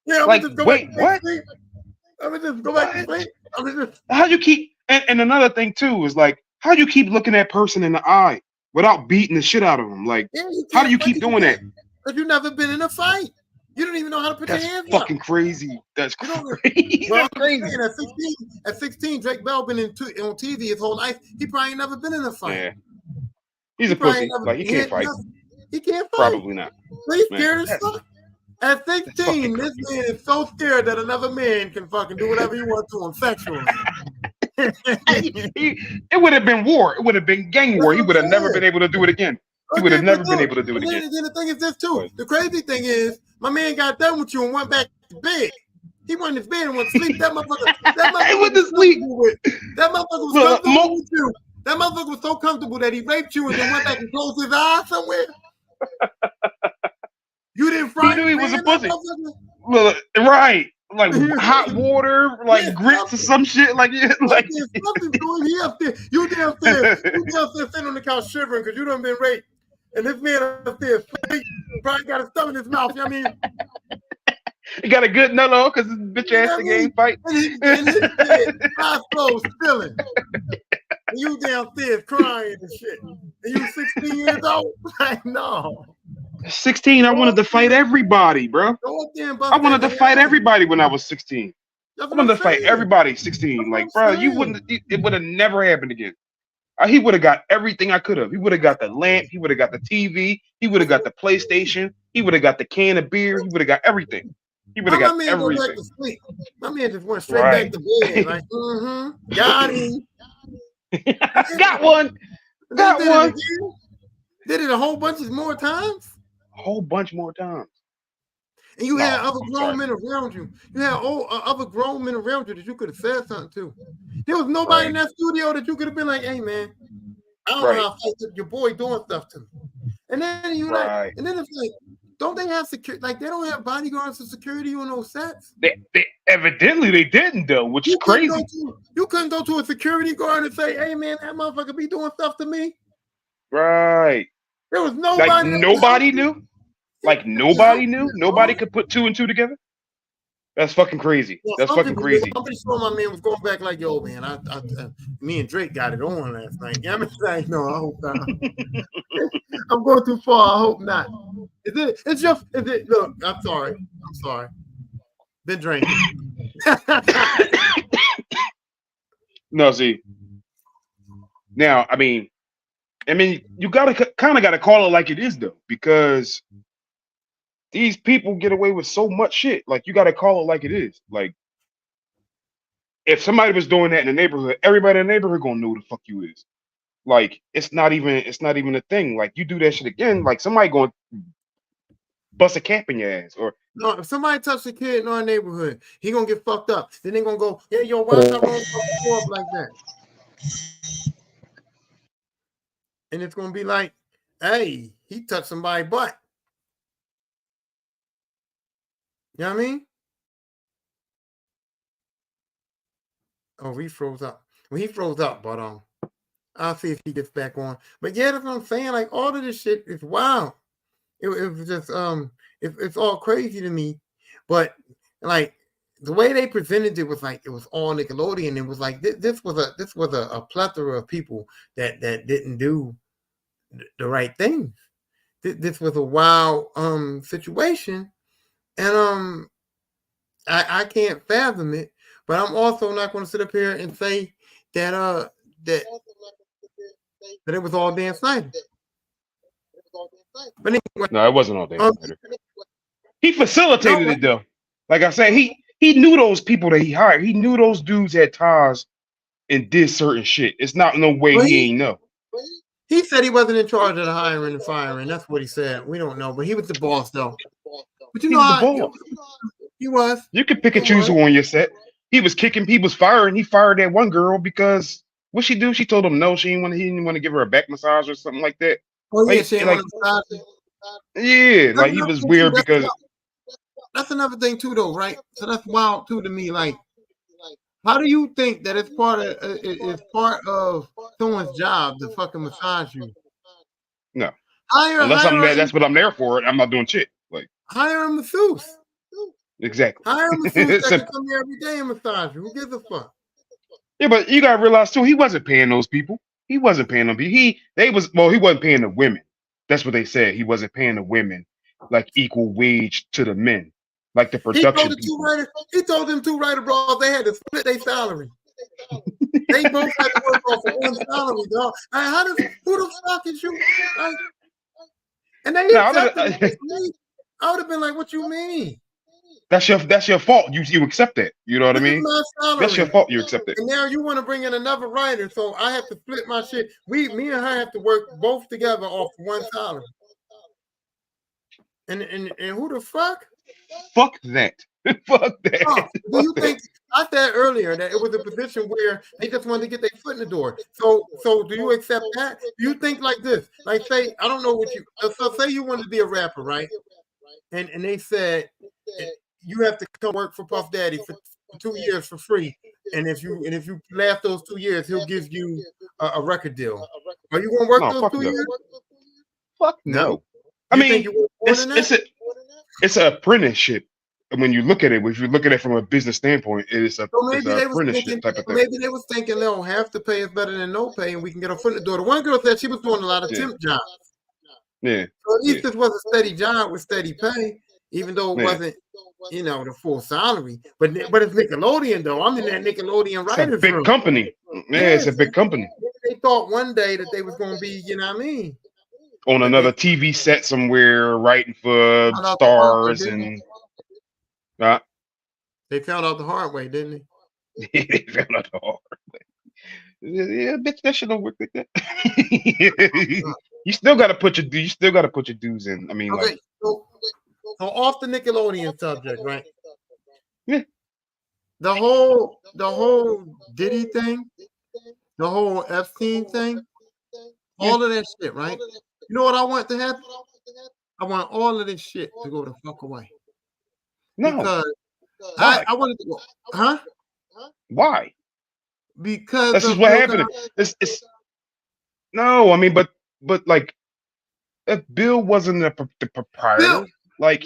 Yeah, like, wait, what? I'm gonna just go back to sleep. How you keep and another thing too is like How do you keep looking that person in the eye without beating the shit out of them? Like, Yeah, you how do can't you fight keep doing that? because you've never been in a fight. You don't even know how to put your That's hands up. fucking crazy. That's You don't. crazy. Well, That's I'm just crazy. saying, at 16, Drake Bell been on TV his whole life. He probably ain't never been in a fight. Yeah, he's He a probably ain't pussy. never Like he been can't hit fight. nothing. He can't fight. Probably not. But he's Man, scared as that's fuck. At fucking 16, this crazy. man is so scared that another man can fucking do whatever he wants to him sexually. It would have been war. It would have been gang war. That's He what would have I'm never saying. been able to do it again. He would Okay, have but never been look, able to do it and again. then the thing is this too. But, The crazy thing is, my man got done with you and went back to bed. He went in his bed and went to sleep. That motherfucker went to sleep. That motherfucker was Look, comfortable with you. That motherfucker was so comfortable that he raped you and then went back and closed his eyes somewhere. You didn't he fry knew his he was a pan, that pussy. motherfucker? Look, right. Like hot water, like Yeah, grits or some shit. Like, yeah, like something doing. He upstairs. You downstairs sitting on the couch shivering because you done been raped. And this man upstairs sleep, probably got a stomach in his mouth. You know what I mean? he got a good nut on because his bitch You know ass what I nigga mean? ain't fight. And he's in his bed, eyes closed, chilling. And you downstairs crying and shit. And you 16 years old? Like, no. 16, I wanted to fight everybody, bro. Go up there and I bust wanted that to nigga fight out. everybody when I was 16. That's I what I'm wanted to fight saying. everybody 16. Like, That's what bro, I'm you saying. wouldn't, it would have never happened again. He would have got everything I could have. He would have got the lamp. He would have got the TV. He would have got the PlayStation. He would have got the can of beer. He would have got everything. He would have How got my man go back everything. to sleep? My man just went straight Right. back to bed. Like, got him. Got one. Got Did one. it again. Did it a whole bunch of more times. A whole bunch more times. And you had other I'm grown sorry. men around you. You had other grown men around you that you could have said something to. There was nobody in that studio that you could have been like, hey, man, I don't know how to fight your boy doing stuff to me. And then you like, and then it's like, don't they have security? Like, they don't have bodyguards and security on those sets? They evidently they didn't, though, which is crazy. You couldn't go to a security guard and say, hey, man, that motherfucker be doing stuff to me. Right. There was nobody. Like, nobody knew? Like, nobody knew? Nobody could put two and two together? That's fucking crazy. Well, that's fucking crazy. I'm pretty sure my man was going back like, yo, man, me and Drake got it on last night. Yeah, I'm like, no, I hope not. I'm going too far. I hope not. Is it? Look, I'm sorry. Been drinking. No, see. Now, I mean, you gotta kind of gotta call it like it is, though, because these people get away with so much shit. Like, you gotta call it like it is. Like, if somebody was doing that in the neighborhood, everybody in the neighborhood gonna know who the fuck you is. Like, it's not even a thing. Like, you do that shit again, like somebody gonna bust a cap in your ass. Or no, if somebody touched a kid in our neighborhood, he gonna get fucked up. Then they gonna go, yeah, yo, why Tyrone up like that? And it's gonna be like, hey, he touched somebody's butt. You know what I mean? Oh, he froze up. Well, he froze up, but I'll see if he gets back on. But yeah, that's what I'm saying. Like, all of this shit is wild. It was just it's all crazy to me. But like the way they presented it was like it was all Nickelodeon. It was like this was a plethora of people that didn't do the right things. This was a wild situation, and I can't fathom it. But I'm also not going to sit up here and say that that it was all Dan Snyder. But anyway, no, it wasn't all Dan Snyder. He facilitated it, though. Like I said, he knew those people that he hired. He knew those dudes had ties and did certain shit. It's not no way he ain't know. He said he wasn't in charge of the hiring and firing. That's what he said. We don't know, but he was the boss, though. But you know, he was. You can pick and choose who on your set. He was kicking, he was firing. He fired that one girl because what she do? She told him no. He didn't want to give her a back massage or something like that. Oh yeah, yeah, like he was weird because that's another thing too, though, right? So that's wild too to me. Like, how do you think that it's part of someone's job to fucking massage you? No, unless that's what I'm there for. I'm not doing shit. Like, hire a masseuse. Exactly. Hire a masseuse that can come here every day and massage you. Who gives a fuck? Yeah, but you gotta realize too, he wasn't paying those people. He wasn't paying them. He wasn't paying the women. That's what they said. He wasn't paying the women like equal wage to the men, like the He told production the two people. writers. He told them two writer bros they had to split their salary. They both had to work off of one salary, dog. Like, who the fuck is you? Like, and they Now, accepted it. I would have been like, "What you mean? that's your fault. You accept that. You know what I This is mean? my That's your salary." fault. You accept it. And now you want to bring in another writer, so I have to split my shit. Me and her have to work both together off one salary. And who the fuck? Fuck that. Fuck that. Oh, do you Fuck that. think I said earlier that it was a position where they just wanted to get their foot in the door? So do you accept that? Do you think like this? Like, say, I don't know what you so say you wanted to be a rapper, right? And they said you have to come work for Puff Daddy for 2 years for free. And if you last those 2 years, he'll give you a record deal. Are you gonna work No, those fuck 2 no. years? Fuck no. I You think mean, you work more than that? it's an apprenticeship. And when you look at it, if you look at it from a business standpoint, it's So an maybe they was apprenticeship thinking, type of thing. maybe they was thinking, no, half the pay is better than no pay, and we can get our foot in the door. The one girl said she was doing a lot of Yeah. temp jobs. Yeah. So at least Yeah. this was a steady job with steady pay, even though it Yeah. wasn't, the full salary. But it's Nickelodeon though. I'm in that Nickelodeon It's a writers big room. company. Yeah, it's a big company. They thought one day that they was gonna be, you know what I mean? On But another TV set somewhere, writing for found out the hard way, stars didn't and they found out the hard way, didn't they? they found out the hard way. Yeah, bitch, that shit don't work like that. You still gotta put your dues in. I mean, Okay, like, so off the Nickelodeon subject, right? yeah. The whole Diddy thing, the whole Epstein thing, all of that shit, right? You know what I want to happen? I want all of this shit to go the fuck away. No. Because Why? I wanted to go, huh? Why? Because This is of what Bill happened. Cosby. It's no. I mean, but like, if Bill wasn't the proprietor, Bill, like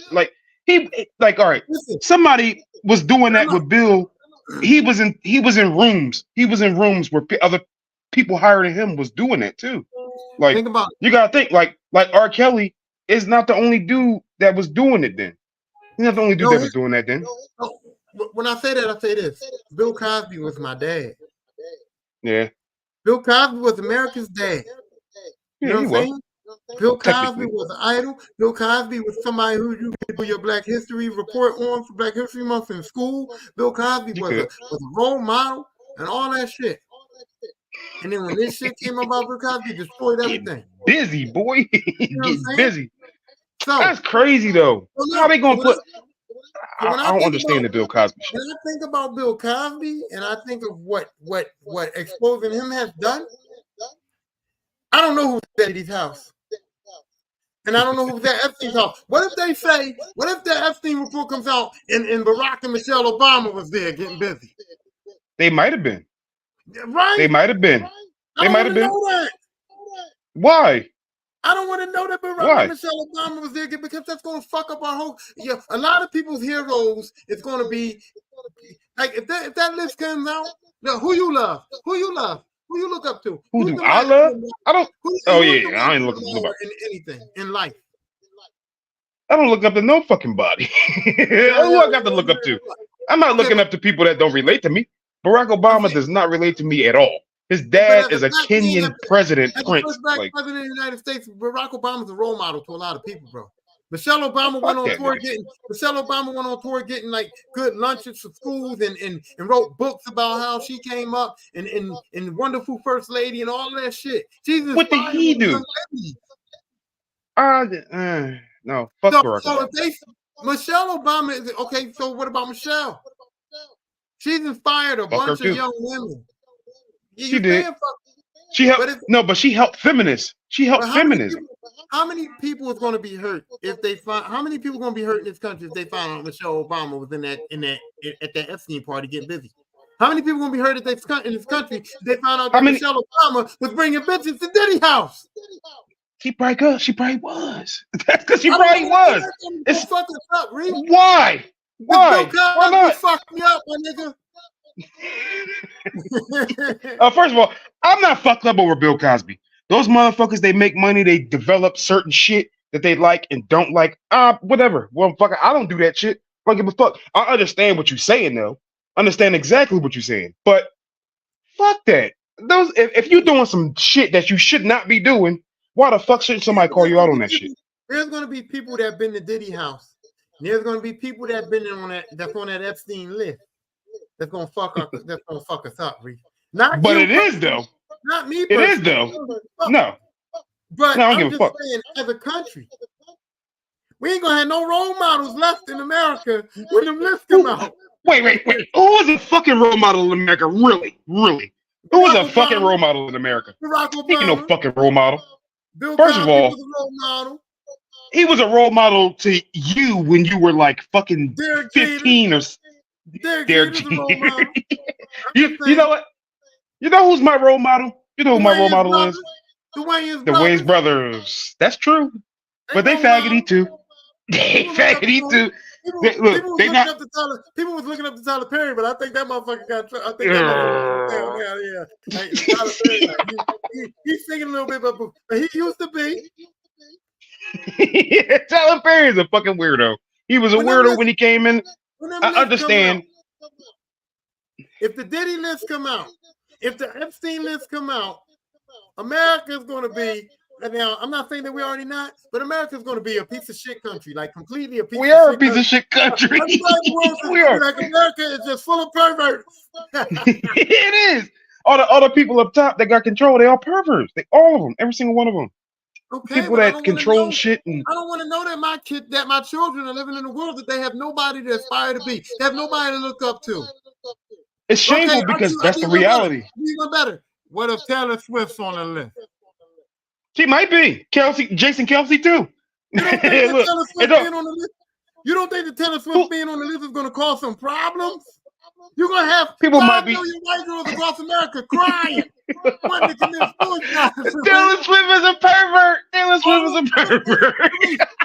all right, listen, somebody was doing that I'm with Bill. He was in rooms. He was in rooms where other people higher than him was doing that too. Like, think about you gotta think like R. Kelly is not the only dude that was doing it then. He's not the only dude that was doing that then. no, when I say that, I say this. Bill Cosby was my dad. Yeah. Bill Cosby was America's dad. You Yeah, know he what I'm was. saying? Bill Cosby Technically. was an idol. Bill Cosby was somebody who you could do your Black History report on for Black History Month in school. Bill Cosby You was could. a role model and all that shit. And then when this shit came about, Bill Cosby destroyed everything. Busy, boy. You know what I'm Getting saying? busy. So That's crazy though. How they gonna put? when I don't understand the Bill Cosby shit. When I think about Bill Cosby and I think of what exposing him has done, I don't know who's at his house. And I don't know who's at Epstein's house. What if the Epstein report comes out and Barack and Michelle Obama was there getting busy? They might have been. Right? They might have been. They might have been. Know that. Why? I don't want to know that Barack and Michelle Obama was there because that's going to fuck up our whole. Yeah, a lot of people's heroes is going to be like if that list comes out. Who you love? Who you love? Who you look up to? Who do I love? I don't. Oh yeah, I ain't looking looking up in anything in life. I don't look up to no fucking body. Who I got to look up to? I'm not looking up to people that don't relate to me. Barack Obama does not relate to me at all. His dad is a Kenyan president, prince. First black president of the United States, Barack Obama's a role model to a lot of people, bro. Michelle Obama went on tour getting like good lunches for schools and wrote books about how she came up and wonderful first lady and all that shit. What did he do? No, fuck Barack Obama. Michelle Obama is okay. So what about Michelle? She's inspired a bunch of young women. She did. She helped. But she helped feminists. She helped feminism. How many people is going to be hurt if they find? How many people are going to be hurt in this country if they find out Michelle Obama was at that Epstein party getting busy? How many people are going to be hurt in this country if they find out that Michelle Obama was bringing bitches to Diddy house? She probably was. That's because she probably was. It's fucking up, Reed. Why? Why not? Fuck me up, my nigga. First of all, I'm not fucked up over Bill Cosby. Those motherfuckers, they make money, they develop certain shit that they like and don't like. Whatever. Well, fuck, I don't do that shit. I don't give a fuck. I understand what you're saying, though. I understand exactly what you're saying. But fuck that. Those if you're doing some shit that you should not be doing, why the fuck shouldn't somebody call you out on that shit? There's gonna be people that been to Diddy house. There's gonna be people that been on that Epstein list. That's gonna fuck us up, Reese. Not but you, it is though. Not me. It is though. No. But no, I don't I'm give a just fuck. saying, as a country, we ain't gonna have no role models left in America when them lists come out. Wait. Who was a fucking role model in America? Really? Who was a fucking role model in America? Barack He ain't no Obama. fucking role model. Bill First Cosby of all, was a role model. he was a role model to you when you were like fucking Derek 15 Jeter. or Derek Jeter's a role model. you know what? You know who's my role model? You know who my role model is? The Wayans brothers. That's true. But they faggoty too. They faggoty too. People was looking up to Tyler Perry, but I think that motherfucker got. I think that motherfucker down. Yeah. Like, Tyler Perry, he's singing a little bit, but he used to be. Yeah, Tyler Perry is a fucking weirdo. He was a weirdo when he came in. I understand. If the Diddy list come out, if the Epstein list come out, America's going to be. Now, I'm not saying that we're already not, but America's going to be a piece of shit country, like completely a piece. We are a piece of shit country. We are. Like America is just full of perverts. It is. All the people up top that got control, they all perverts. All of them, every single one of them. Okay, people that control shit. And I don't want to know that my children are living in a world that they have nobody to aspire to be. They have nobody to look up to. It's shameful because that's the reality. Even better. What if Taylor Swift's on the list? She might be. Jason Kelsey too. You don't think that Taylor Swift being on the list? You don't think that Taylor Swift being on the list is going to cause some problems? You're going to have people 5 million white girls across America crying. Taylor Swift is a pervert. Taylor Swift is a pervert.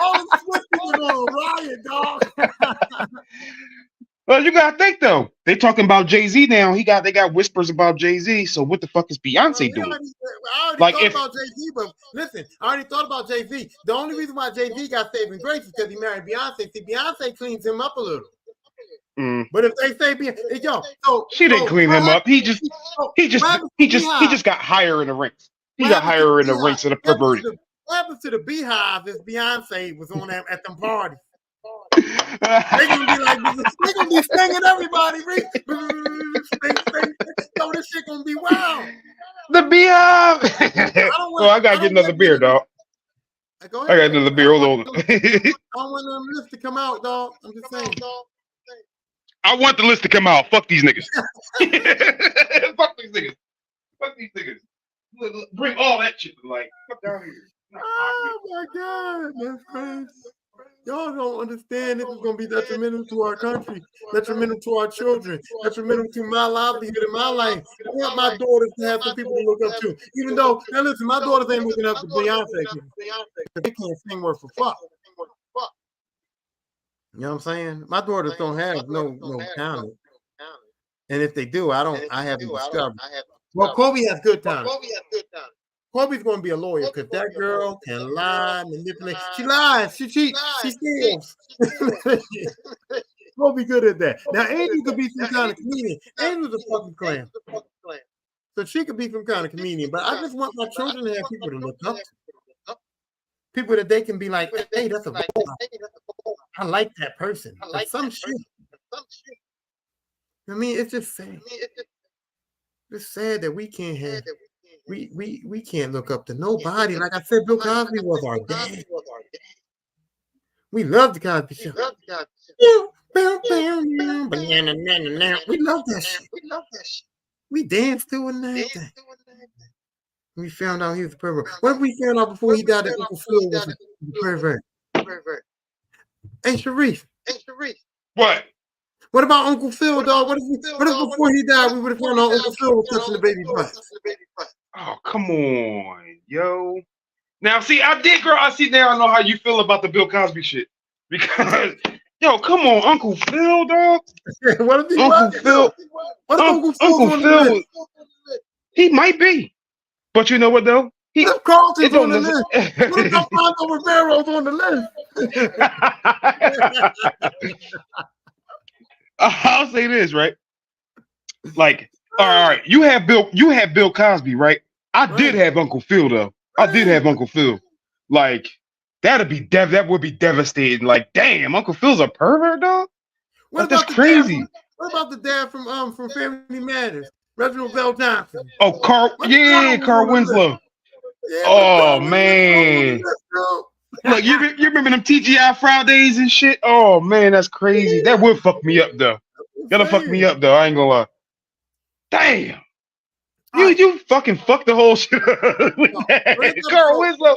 All the Swift people are riot, dog. Well, you gotta think though. They talking about Jay-Z now. They got whispers about Jay-Z. So what the fuck is Beyonce doing? I already thought about Jay-Z, but listen, I already thought about Jay-Z. The only reason why Jay-Z got saving grace is because he married Beyonce. See, Beyonce cleans him up a little. But if they say she didn't clean him up. He just got higher in the ranks. He got higher in the ranks of the perverted. What happens to the Beehive if Beyonce was on them at them parties? They're gonna be stinging everybody. So this shit gonna be wild. The Beehive. I gotta get another beer, dog. I got another beer. Hold on. I don't want them lists to come out, dog. I'm just saying. I want the list to come out. Fuck these niggas. Fuck these niggas. Fuck these niggas. Bring all that shit to light. Fuck down here. Oh my God, that's crazy. Y'all don't understand this is going to be detrimental to our country, detrimental to our children, detrimental to my livelihood and my life. I want my daughters to have some people to look up to. Even though, now listen, my daughters ain't looking up to Beyonce. They can't sing worth a fuck. You know what I'm saying? My daughters don't have no talent. And if they do, I haven't discovered. Well, Kobe has good talent. Kobe's going to be a lawyer because that girl can lie, manipulate. She lies, she cheats, she steals. Kobe good at that. Now, Angel could be some kind of comedian. Angel's a fucking clown. So she could be some kind of comedian. But I just want my children to have people to look up to. People that they can be like, hey, that's a boy. I like that person. Like some shit. I mean, it's just sad. It's sad that we can't have. We can't look up to nobody. Like I said, Bill Cosby was our dad. We love the Cosby Show. We love that shit. We danced to it and everything. We found out he was a pervert. What if we found out before he died that Uncle Phil was a pervert? Hey, Sharif. What? What about Uncle Phil, dog? What if before he died, we would have found out Uncle Phil was touching the baby butt? Oh, come on, yo. Now, see, I did, girl. I see now. I know how you feel about the Bill Cosby shit. Because, yo, come on, Uncle Phil, dog. What if he Uncle Phil? What if Uncle Phil? He might be, but you know what though? If Carlton's It on don't the list, what if necessarily. Alfonso Rivera's on the list? I'll say this, right? Like, all right, you have Bill Cosby, right? I did Right, have Uncle Phil though. I did right. have Uncle Phil. Like, that would be devastating. Like, damn, Uncle Phil's a pervert, dog. What Like, that's about the dad from crazy. what about the dad from Family Matters? Reginald Bell Johnson. Oh, What if Carl was Carl on the list? Winslow. Yeah, what if Oh Carl Winslow was on the man. list, bro? Look, you remember them TGI Fridays and shit? Oh man, that's crazy. That would fuck me up though. I'm That'll fuck me saying. up though. I ain't gonna lie. Damn. All right. You fucking fucked the whole shit up with So, for this that. Carl episode, Winslow.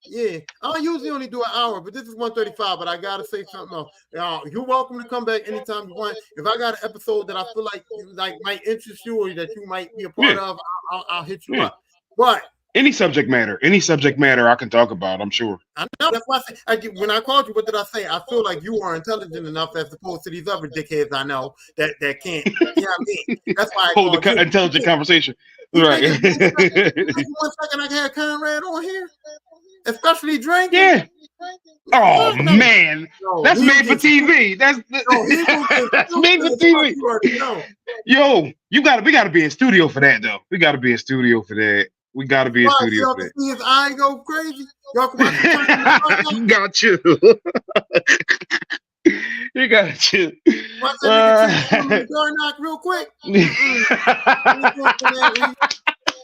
yeah, I usually only do an hour, but this is 135. But I gotta say something else. You're welcome to come back anytime you want. If I got an episode that I feel like might interest you or that you might be a part Yeah, of, I'll hit you yeah. up. But Any subject matter I can talk about, I'm sure. I know that's why when I called you, what did I say? I feel like you are intelligent enough as opposed to these other dickheads I know that can't. You know what I mean? That's why I Hold called the you. intelligent conversation. You Right. think it's 1 second I had Conrad on here, especially drinking? Yeah. Oh No. man. No, That's he made for will get TV. That's made for you TV. already know. Yo, we gotta be in studio for that though. We gotta be in studio for that. We gotta be in Right, studio y'all for can that. see his eye go crazy. Y'all can watch him turn the Got you. You got you. watch that nigga transform in the door knock real quick. We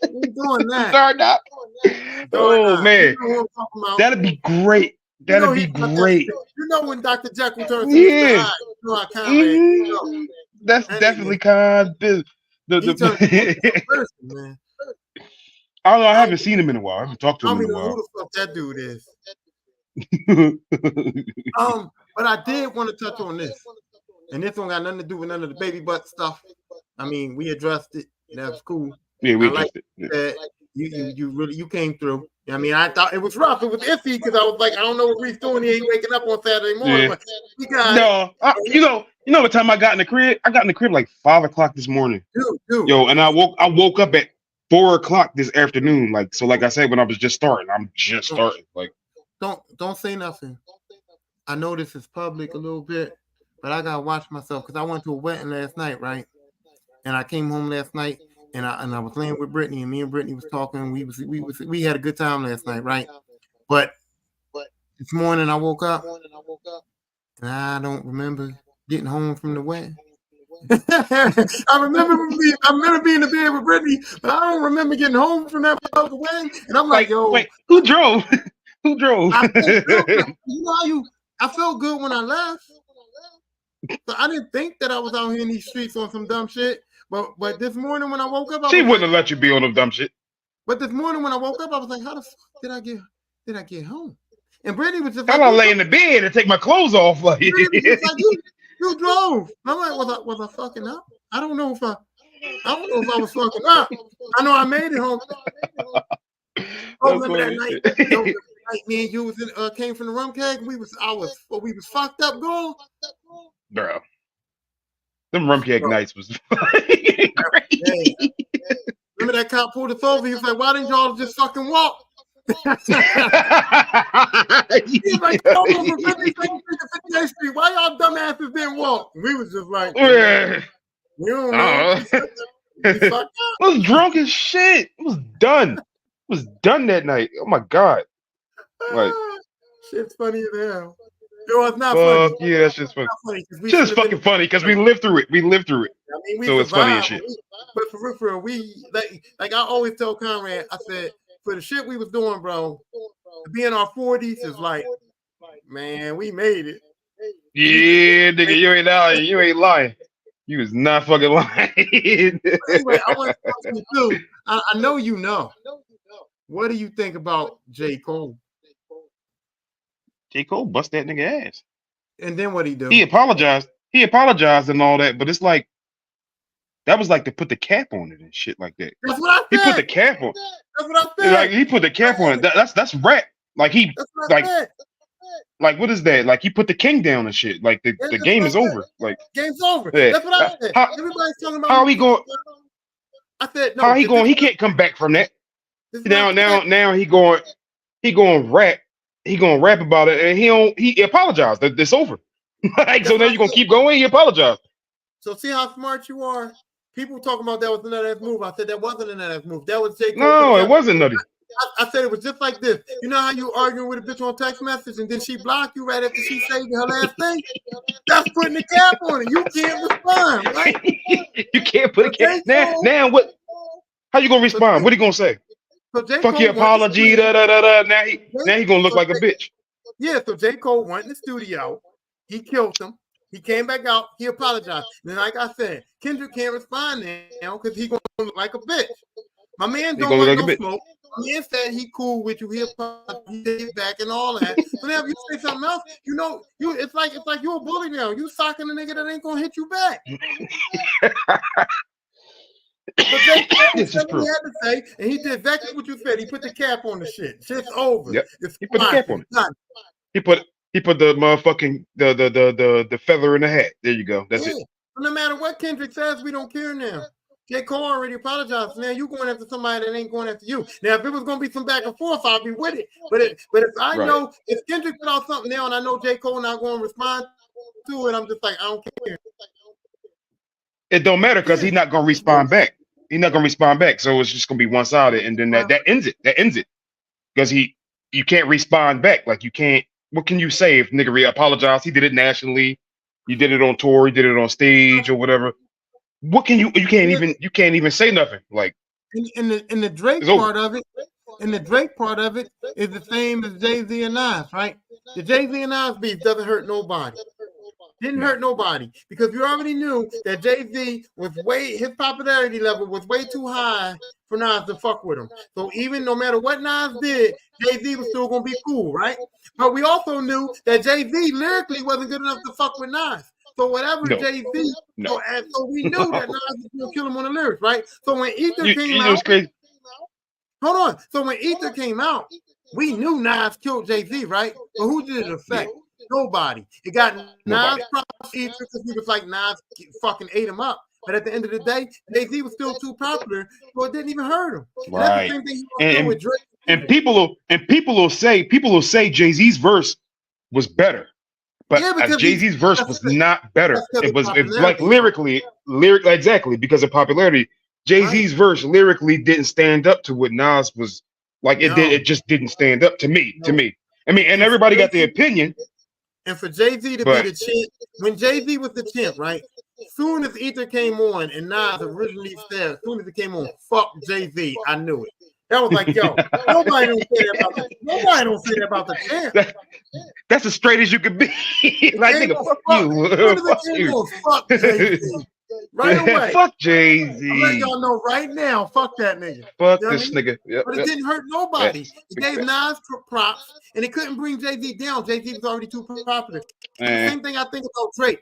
ain't doing that. Sorry, Doc. Oh man, You know who I'm talking about. that'd be great. You know That'd be he got that great. shit. You know when Dr. Jekyll turns to Mr. Yeah. Hyde, you know how Conrad, Mhm. That's that definitely nigga, kind of he turns to a different person, man. I don't know. I I haven't seen him in a while. I haven't talked to him don't in even a know who while. the fuck that dude is. But I did want to touch on this, and this one got nothing to do with none of the baby butt stuff. I mean, we addressed it. That was cool. Yeah, we I like addressed it. Yeah. that you really came through. I mean, I thought it was rough. It was iffy because I was like, I don't know what Reed's doing. He ain't waking up on Saturday morning, Yeah. but he got it. No, you know what time I got in the crib? I got in the crib like 5 o'clock this morning. Dude. Yo, and I woke up at 4 o'clock this afternoon. Like I said, when I was just starting, I'm just starting. Like, don't say nothing. I know this is public a little bit, but I gotta watch myself because I went to a wedding last night, right? And I came home last night and I was laying with Brittany, and me and Brittany was talking. We had a good time last night, right? But this morning I woke up and I don't remember getting home from the wedding. I remember being in the bed with Brittany, but I don't remember getting home from that fucking wedding. And I'm like, yo, wait, who drove? Who drove? I felt good. You know how I felt good when I left. So I didn't think that I was out here in these streets on some dumb shit. But this morning when I woke up, She wouldn't have let you be on them dumb shit. But this morning when I woke up, I was like, how the fuck did I get home? And Brittany was just How like, about lay in the bed and take my clothes off? Like, Brittany was just like you drove. And I'm like, was I fucking up? I don't know if I was fucking up. I know I made it home. Oh, remember that night? Yo, me and you was came from the rum keg. We was fucked up, girl. Bro, them rum keg nights was crazy. Yeah. Remember that cop pulled us over? He was like, "Why didn't y'all just fucking walk?" He's like, "Come over from 52nd Street to 58th Street. Why y'all dumbasses didn't walk?" We was just like, "We don't know." I was drunk as shit. It was done. It was done that night. Oh my god. Like, shit's funny as hell. Yo, it's not funny. Yeah, that's just funny. Just fucking funny because we lived through it. We lived through it. I mean, so it's funny as shit. But for real, we like I always tell Conrad, I said, for the shit we was doing, bro, to be in our 40s is like, man, we made it. Yeah, nigga, you ain't lying. You ain't lying. You was not fucking lying. Anyway, I want to talk to you too. I know you know. What do you think about J. Cole? J. Cole bust that nigga ass. And then what he do? He apologized. He apologized and all that, but it's like that was like to put the cap on it and shit like that. That's what I said. He put the cap on. That's what I said. Like he put the cap on it. That's rap. Like he like what is that? Like he put the king down and shit. Like the game is over. Like game's over. Yeah. That's what I said. Everybody's talking about how he going. I said How no. he going? He can't come back from that. This is what Now, I said. now, now he going rap. He going rap about it, and he apologized. It's over. Like, so That's now what I you're gonna said. keep going. He apologized. So see how smart you are. People talking about that was another ass move. I said that wasn't an ass move. That was J. Cole put the No, it cap. wasn't nutty. I said it was just like this. You know how you arguing with a bitch on text message and then she blocked you right after she saved her last thing? That's putting the cap on it. You can't respond, right? You can't put So a cat. J. Now, Cole, now what? How you gonna so respond? What he gonna say? J. Fuck your Cole went to apology. studio. Da da da da. Now he gonna look So like a bitch. yeah, so J. Cole went in the studio. He killed him. He came back out. He apologized. Then, like I said, Kendrick can't respond now because he gonna look like a bitch. My man He don't gonna want look no like a bitch. smoke. My man said he cool with you. He apologized. He take back and all that. So now if you say something else, you know, it's like you a bully now. You socking a nigga that ain't gonna hit you back. But J. Cole This is said what he true. had to say, and he did exactly what you said. He put the cap on the shit. Shit's over. Yep. It's He put the fine. cap on it. He put the motherfucking the feather in the hat. There you go. That's Yeah. it. But no matter what Kendrick says, we don't care now. J. Cole already apologized. Now you going after somebody that ain't going after you. Now, if it was gonna be some back and forth, I'll be with it. But if I Right. know if Kendrick put out something now and I know J. Cole not going to respond to it, I'm just like, I don't care. It don't matter because Yeah. he's not gonna respond back. He's not gonna respond back. So it's just gonna be one sided, and then that ends it. That ends it because you can't respond back. Like you can't. What can you say if nigga apologize? He did it nationally. He did it on tour. He did it on stage or whatever. What can you you can't even say nothing. Like In the Drake it's over. part of it, and the Drake part of it is the same as Jay-Z and Nas, right? The Jay-Z and Nas beef doesn't hurt nobody. Didn't hurt nobody because you already knew that Jay-Z was his popularity level was way too high for Nas to fuck with him. So even no matter what Nas did, Jay-Z was still gonna be cool, right? But we also knew that Jay-Z lyrically wasn't good enough to fuck with Nas. So whatever No. Jay-Z, No. so we knew that Nas was gonna kill him on the lyrics, right? So when Ether came You know out, it's crazy. hold on. So when Ether came out, we knew Nas killed Jay-Z, right? But who did it affect? Nobody. It got Nas props Ether because he was like Nas fucking ate him up. But at the end of the day, Jay-Z was still too popular, so it didn't even hurt him. And that's the Right. same thing he was doing with Drake. And people will say Jay-Z's verse was better. But Yeah, because Jay-Z's verse was not better. that's It was like popularity. lyric exactly because of popularity. Jay-Z's verse lyrically didn't stand up to what Nas was like. It did. No, It just didn't stand up to me. no. I mean, and everybody got their opinion. And for Jay-Z to be But the champ, when Jay-Z was the champ, right? Soon as Ether came on and Nas originally said, as soon as it came on, fuck Jay-Z, I knew it. That was like, yo, nobody don't say that about the champ. That's as straight as you could be. Like, nigga, fuck you. Fuck you. Fuck Jay-Z. Right away. Fuck Jay-Z. I'm letting y'all know right now, fuck that nigga. Fuck this nigga. Yep, but it didn't hurt nobody. It gave Nas Nas props, and it couldn't bring Jay-Z down. Jay-Z was already too popular. The same thing I think about Drake.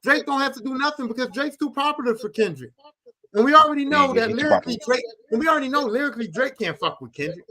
Drake don't have to do nothing because Drake's too popular for Kendrick. And we already know that lyrically Drake can't fuck with Kendrick.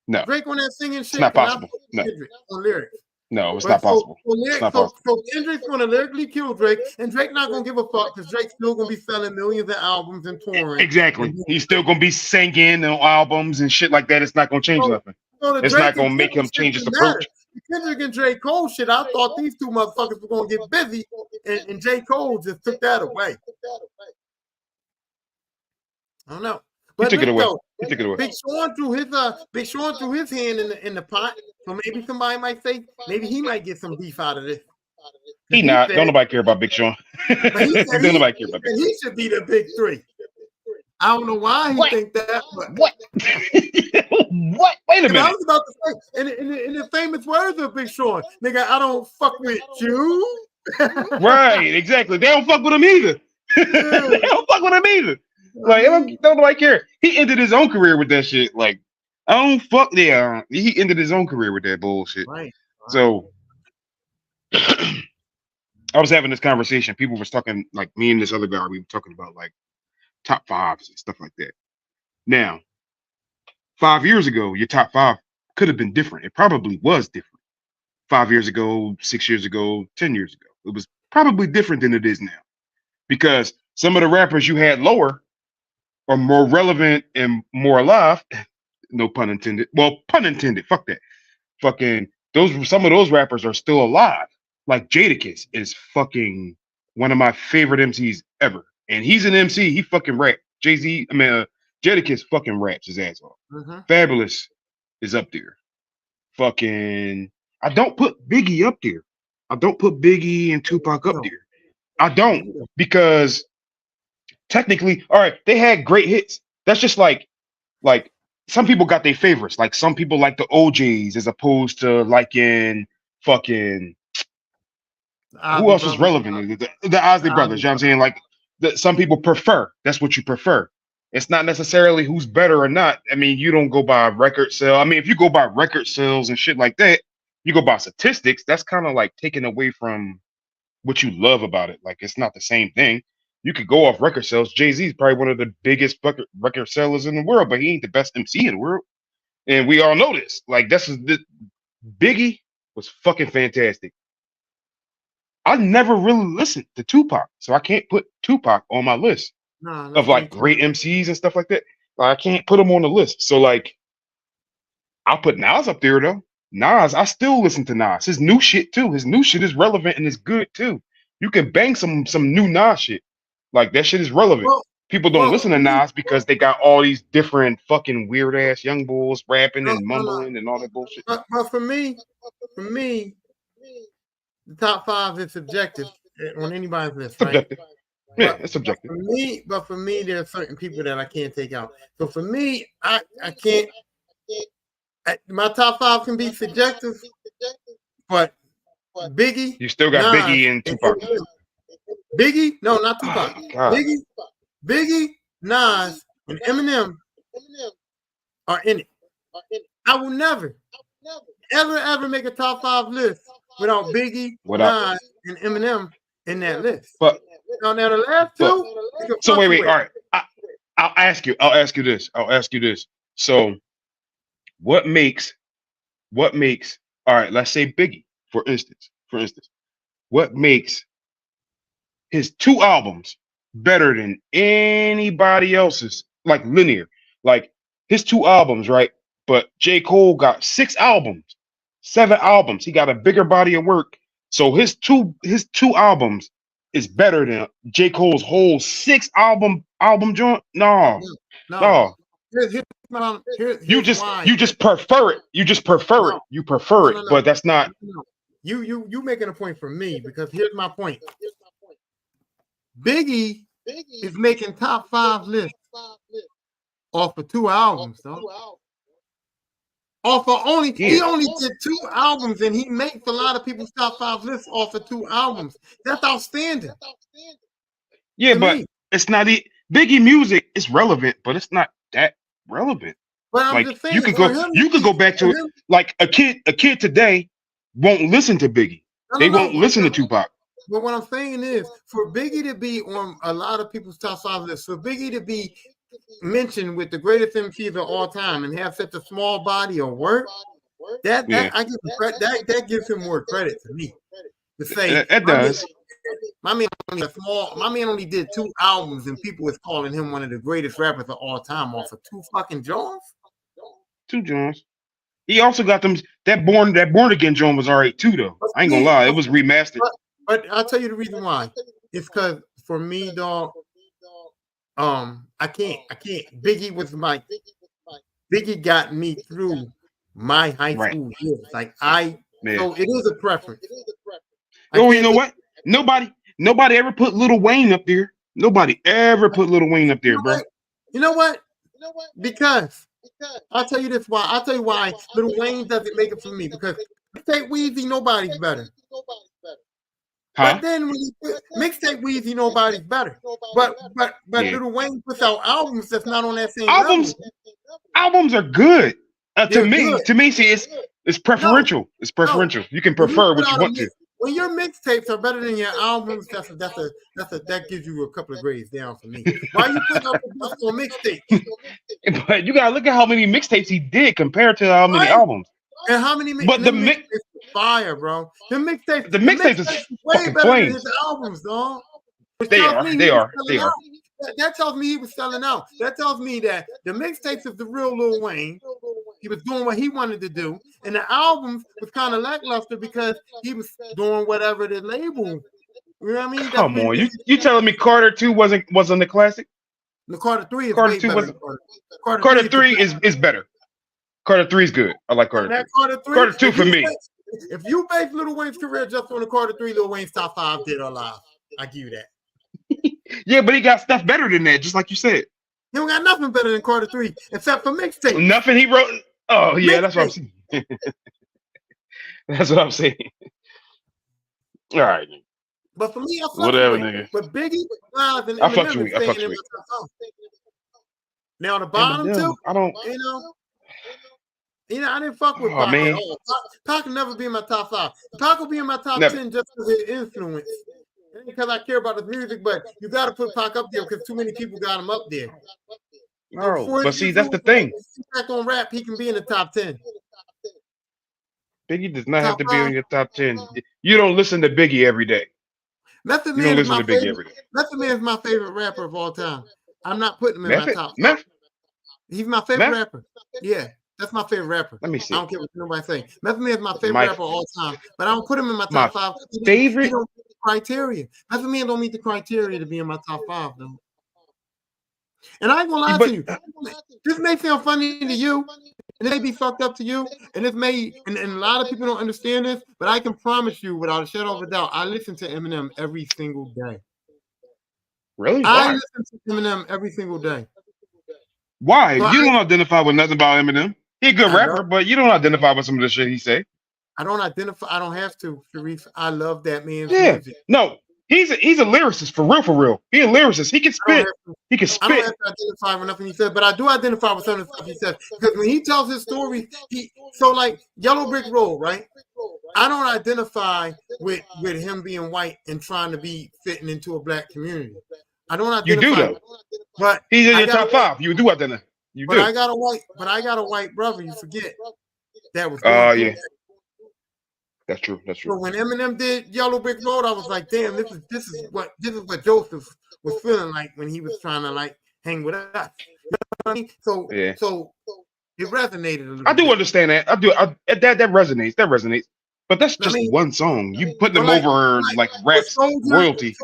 No. Drake on that singing shit. It's not possible. No. Kendrick on lyrics. No, it's not possible. So Kendrick's gonna lyrically kill Drake, and Drake not gonna give a fuck because Drake's still gonna be selling millions of albums and touring. Exactly. He's still gonna be singing on albums and shit like that. It's not gonna change nothing. It's not gonna make him change his approach. Kendrick and J. Cole shit, I thought these two motherfuckers were gonna get busy, and J. Cole just took that away. I don't know. But he took it away. He took it away. Big Sean threw his hand in the pot. So maybe somebody might say maybe he might get some beef out of this. He not. Don't nobody care about Big Sean. Don't nobody care about Big Sean. He should be the big three. I don't know why he think that. But what? What? Wait a minute. I was about to say, in the famous words of Big Sean, nigga, I don't fuck with you. Right, exactly. They don't fuck with him either. They don't fuck with him either. Like, don't nobody care. He ended his own career with that shit. Like, I don't fuck there. He ended his own career with that bullshit. Right. So I was having this conversation. People was talking, like me and this other guy, we were talking about like top fives and stuff like that. Now, 5 years ago, your top five could have been different. It probably was different. 5 years ago, 6 years ago, 10 years ago. It was probably different than it is now. Because some of the rappers you had lower are more relevant and more alive. No pun intended. Well, pun intended. Fuck that. Fucking those. Some of those rappers are still alive. Like Jadakiss is fucking one of my favorite MCs ever, and he's an MC. He fucking rap. Jay Z. I mean, Jadakiss fucking raps his ass off. Mhm. Fabulous is up there. Fucking. I don't put Biggie up there. I don't put Biggie and Tupac up No, there. I don't you don't. because technically, all right, they had great hits. That's just like some people got their favorites. Like some people like the OJs as opposed to liking fucking The who Ozzy else is Brothers. relevant? The Osley The brothers. Ozzy You know what I'm Brothers. saying? Like some people prefer. That's what you prefer. It's not necessarily who's better or not. I mean, you don't go by record sale. I mean, if you go by record sales and shit like that, you go by statistics. That's kind of like taken away from what you love about it. Like it's not the same thing. You could go off record sales. Jay-Z is probably one of the biggest record sellers in the world, but he ain't the best MC in the world. And we all know this. Like Biggie was fucking fantastic. I never really listened to Tupac, so I can't put Tupac on my list No, of that's me like too. great MCs and stuff like that. Like I can't put him on the list. So like I'll put Nas up there though. Nas, I still listen to Nas. His new shit too. His new shit is relevant and it's good too. You can bang some new Nas shit. Like that shit is relevant. Well, People don't well, listen to Nas because they got all these different fucking weird ass young bulls rapping no, and no, no. mumbling and all that bullshit. But for me, the top five is subjective on anybody's list, right? Subjective. Yeah, But it's subjective. but for me, there are certain people that I can't take out. So for me, I can't. My top five can be subjective, but Biggie, You still got Nas, Biggie and and Tupac. Eminem. Biggie, no, not Tupac. Oh God. Biggie, Nas, and Eminem are in it. I will never, ever make a top five list without Biggie, What up? Nas, and Eminem in that list. But Now the last but two, you can so wait. fluctuate. All right. I'll ask you. I'll ask you this. I'll ask you this. So what makes all right, let's say Biggie, for instance, what makes his two albums better than anybody else's, like linear, like his two albums, right? But J. Cole got 6 albums, 7 albums. He got a bigger body of work. So his two albums is better than J. Cole's whole 6 album joint. No, No, no. here's why. You just prefer it. You just prefer it. No, You prefer it, no. but that's not. No. You making a point for me because here's my point. Biggie is making top five lists off of 2 albums, though. Off of he only did 2 albums, and he makes a lot of people's top five lists off of 2 albums. That's outstanding. Yeah, to but me. it's not Biggie music is relevant, but it's not that relevant. But I'm Like just saying, you could go back to it. Like a kid today won't listen to Biggie. They won't listen to Tupac. But what I'm saying is, for Biggie to be on a lot of people's top five lists, for Biggie to be mentioned with the greatest MCs of all time and have such a small body of work, that I give him that gives him more credit to me. To say It does. My man only did 2 albums, and people is calling him one of the greatest rappers of all time off of 2 fucking Jones. 2 Jones. He also got them that Born Again joint was all right too though. I ain't gonna lie, it was remastered. But I'll tell you the reason why. It's because for me, dog, I can't. Biggie got me through my high school years. Like so it is a preference. Oh, you know what? Nobody ever put Lil Wayne up there. Nobody ever put Lil Wayne up there, bro. You know what? Because I'll tell you this why. I'll tell you why Lil Wayne doesn't make it for me. Because Mixtape Weezy, nobody's better. Huh? But then when you put Mixtape Weezy, nobody's better. But Lil Wayne puts out albums that's not on that same level. Albums are good. To me, see, it's preferential. No, it's preferential. You can prefer what you want to. When your mixtapes are better than your albums, that gives you a couple of grades down for me. Why you put up on mixtapes? But you gotta look at how many mixtapes he did compared to how many albums. And how many? But the mixtapes fire, bro. The mixtapes is way fucking better flames. than his albums, dog. They are. that tells me he was selling out. That tells me that the mixtapes of the real Lil Wayne, he was doing what he wanted to do, and the albums was kind of lackluster because he was doing whatever the label. You know what I mean? That's Come when on, you telling me Carter 2 wasn't a classic? the Carter 3 is Carter way 2 better wasn't. than Carter Carter 3 3 is better. Carter 3 is good. I like Carter 3. that Carter 3. Carter 2 for me. If you base Lil Wayne's career just on the Carter 3, Lil Wayne's top 5 dead or alive. I give you that. Yeah, but he got stuff better than that, just like you said. He don't got nothing better than Carter 3 except for mixtape. Nothing he wrote. Oh yeah, that's what I'm saying. That's what I'm saying. All right. But for me, I Whatever, fluctuate. nigga. But Biggie, Nas, and I Eminem fluctuate. is staying in my top 5. Now on the bottom Eminem, too, I don't. You know, I didn't fuck with Oh, Pac man. at all. Pac will never be in my top 5. Pac will be in my top Never. 10 just because of his influence. It ain't because I care about his music, but you got to put Pac up there because too many people got him up there. No, but see, that's the thing. Back on rap, he can be in the top 10. Biggie does not have Top to be in 5. your top 10. You don't listen to Biggie every day. Method You Man don't is listen my to Biggie favorite. every day. Method Man is my favorite rapper of all time. I'm not putting him in my top 5. Meth? He's my favorite Meth? rapper. Yeah, that's my favorite rapper. Let me see. I don't care what nobody say. Method Man is my favorite My- rapper of all time, but I don't put him in my My top 5. favorite? He don't meet the criteria. Method Man don't meet the criteria to be in my top 5, though. And I ain't gonna lie to you. This may sound funny to you, and it may be fucked up to you, and it may, and a lot of people don't understand this, but I can promise you, without a shadow of a doubt, I listen to Eminem every single day. Really? I Why? listen to Eminem every single day. Why? So You don't identify with nothing about Eminem. He's a good I rapper, love- but you don't identify with some of the shit he say. I don't identify. I don't have to, Sharif. I love that man's Yeah. music. No, he's a lyricist for real, for real. He a lyricist. He can spit. He can I don't spit. have to identify with nothing he said, but I do identify with some of the stuff he says because when he tells his story, so like Yellow Brick Road, right? I don't identify with him being white and trying to be fitting into a black community. I don't identify. You do though. But He's in I your got top 5. You do identify. You But do. I got a white brother. You forget that was. Oh going yeah. through. That's true. That's So true. when Eminem did Yellow Brick Road, I was like, damn, this is what Joseph was feeling like when he was trying to like hang with us. You know what I mean? So Yeah. so it resonated a little I do bit. understand that. I do. That resonates. That resonates. But that's just one song. You putting them like- over like rap's Soldier, royalty.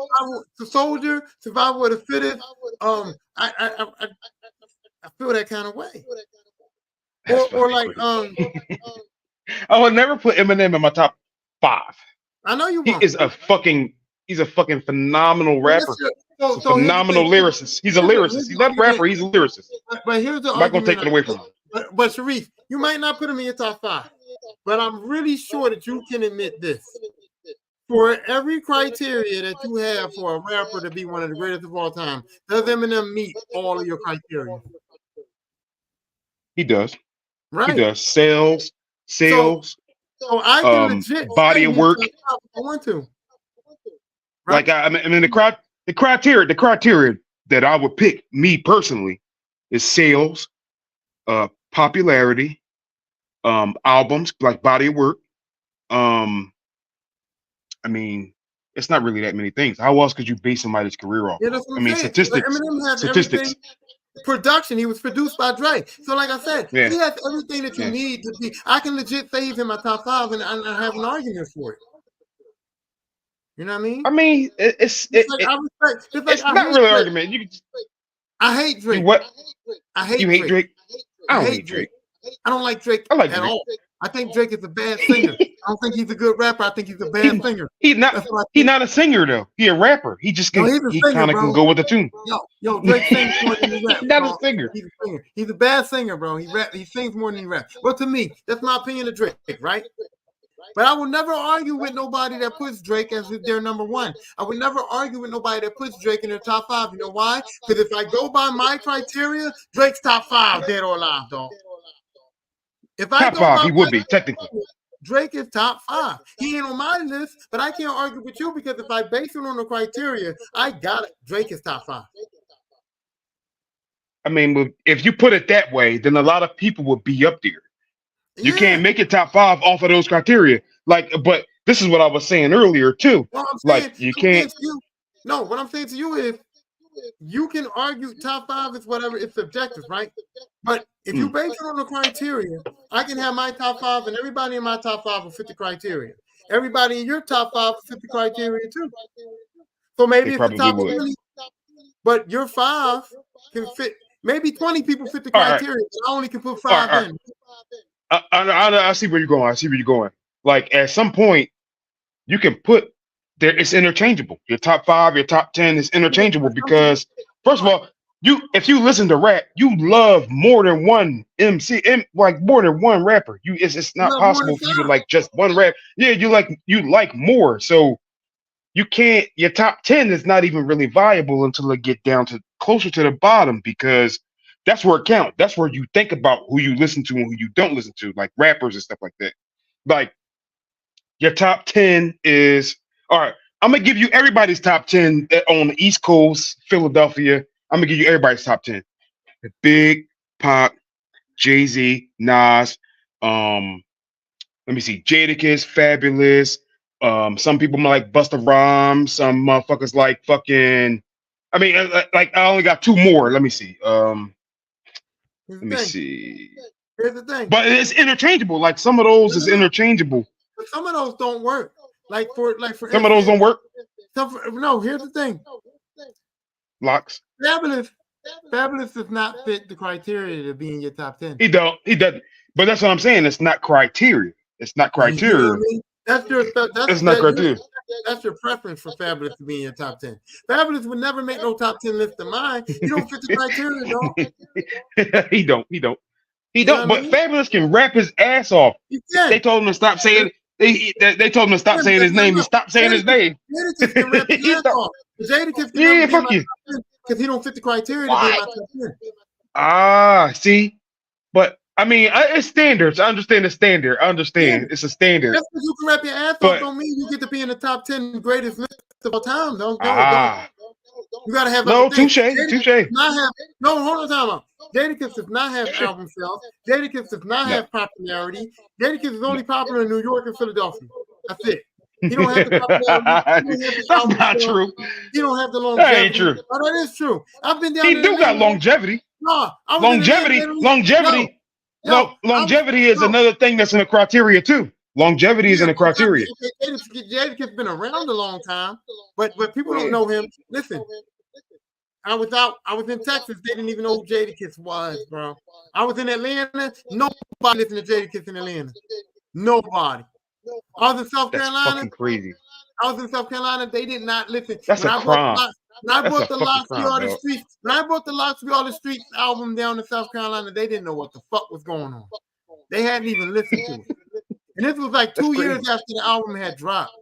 Survival of the Fittest. I feel that kind of way. That's Or fucking like crazy. I would never put Eminem in my top 5. I know you He won't. is he's a fucking phenomenal rapper. So He's a phenomenal lyricist. He's a lyricist. He's not a rapper. He's a lyricist. But here's the I'm not gonna argument. take it away from him. But Sharif, you might not put him in your top 5, but I'm really sure that you can admit this. For every criteria that you have for a rapper to be one of the greatest of all time, does Eminem meet all of your criteria? He does. Right. He does. Sales. So I can legit body say of he's work. top 5 if I want to. Right? Like I mean, the criteria that I would pick, me personally, is sales, popularity, albums, like body of work. I mean, it's not really that many things. How else could you base somebody's career off? Yeah, that's what I mean, saying. statistics. But Eminem has Statistics. everything. Production, he was produced by Dre. So, like I said, he has everything that you need to be. I can legit say he's in my top 5, and I have an argument for it. You know what I mean? I mean, it's not really an argument. I hate Drake. I hate you hate Drake. I don't hate Drake. I don't like Drake I like at Drake. all. I think Drake is a bad singer. I don't think he's a good rapper. I think he's a bad singer. He's not a singer though. He a rapper. He just can. He kind of can go with the tune. Yo, Drake sings more than he raps. He's not a singer. He's a singer. He's a bad singer, bro. He sings more than he raps. Well, to me, that's my opinion of Drake, right? But I will never argue with nobody that puts Drake as their number 1. I would never argue with nobody that puts Drake in their top 5. You know why? Because if I go by my criteria, Drake's top 5, dead or alive, dog. If I top 5, he would be technically. Drake is top 5. He ain't on my list, but I can't argue with you because if I base it on the criteria, I got it. Drake is top 5. I mean, if you put it that way, then a lot of people would be up there. You can't make it top 5 off of those criteria. Like, but this is what I was saying earlier too. Well, like, you can't. What I'm saying to you is, you can argue top 5 is whatever, it's subjective, right? But if you base it on the criteria, I can have my top 5 and everybody in my top 5 will fit the criteria. Everybody in your top 5 will fit the criteria too. So maybe They it's the probably top would. 20, but your 5 can fit. Maybe 20 people fit the All right. criteria, but I only can put All 5 right. in. I see where you're going. I see where you're going. Like at some point, you can put there. It's interchangeable. Your top 5, your top 10 is interchangeable because first of all, if you listen to rap, you love more than one MC, like more than one rapper. It's not Love more than possible for you to 5. like just one rap. Yeah, you like more. So you can't. Your top 10 is not even really viable until it get down to closer to the bottom because that's where it counts. That's where you think about who you listen to and who you don't listen to, like rappers and stuff like that. Like your top 10 is all right. I'm gonna give you everybody's top 10 on the East Coast, Philadelphia. I'm gonna give you everybody's top 10. Big, Pop, Jay-Z, Nas, let me see, Jadakiss, Fabulous. Some people might like Busta Rhymes. Some motherfuckers like fucking. I mean, like I only got 2 more. Let me see. Here's Let the me thing. see. Here's the thing. But it's interchangeable. Like some of those is interchangeable. But some of those don't work. Like for Some of those don't work. No, here's the thing. Locks. Fabulous does not fit the criteria to be in your top 10. He doesn't. But that's what I'm saying. It's not criteria. It's not You know criteria. what I mean? It's not criteria. That's your preference for Fabulous to be in your top 10. Fabulous would never make no top 10 list of mine. You don't fit the criteria, dog. He don't. He You know don't. what I But mean? Fabulous can rap his ass off. You can. They told him to stop saying. They told him to stop saying his name. He stopped saying his name. Jadakiss can rap his ass off. Jadakiss can Yeah, never be in fuck my you. top 10 because he don't fit the criteria to be in my top 10. Ah, see, but I mean, it's standards. I understand the standard. I understand it's a standard. Just because you can rap your ass off don't mean you get to be in the top 10 greatest list of all time. Don't. You gotta have no, other things. touche. No, hold on, time out. Jadakiss does not have album sales. Jadakiss does not have popularity. Jadakiss is only popular in New York and Philadelphia. That's it. He don't have the popularity. That's not true. He don't have the longevity. That ain't true. Oh, that is true. I've been down He there. do got longevity. No, Longevity is another thing that's in the criteria too. Longevity is in the criteria. Jadakiss been around a long time, but people don't know him. Listen, I was in Texas. They didn't even know who Jadakiss was, bro. I was in Atlanta. Nobody listened to Jadakiss in Atlanta. Nobody. I was in South Carolina. That's fucking crazy. I was in South Carolina. They did not listen. That's a crime. When I brought the Locks We All the Streets album down to South Carolina, they didn't know what the fuck was going on. They hadn't even listened to it. And this was like 2 years after the album had dropped.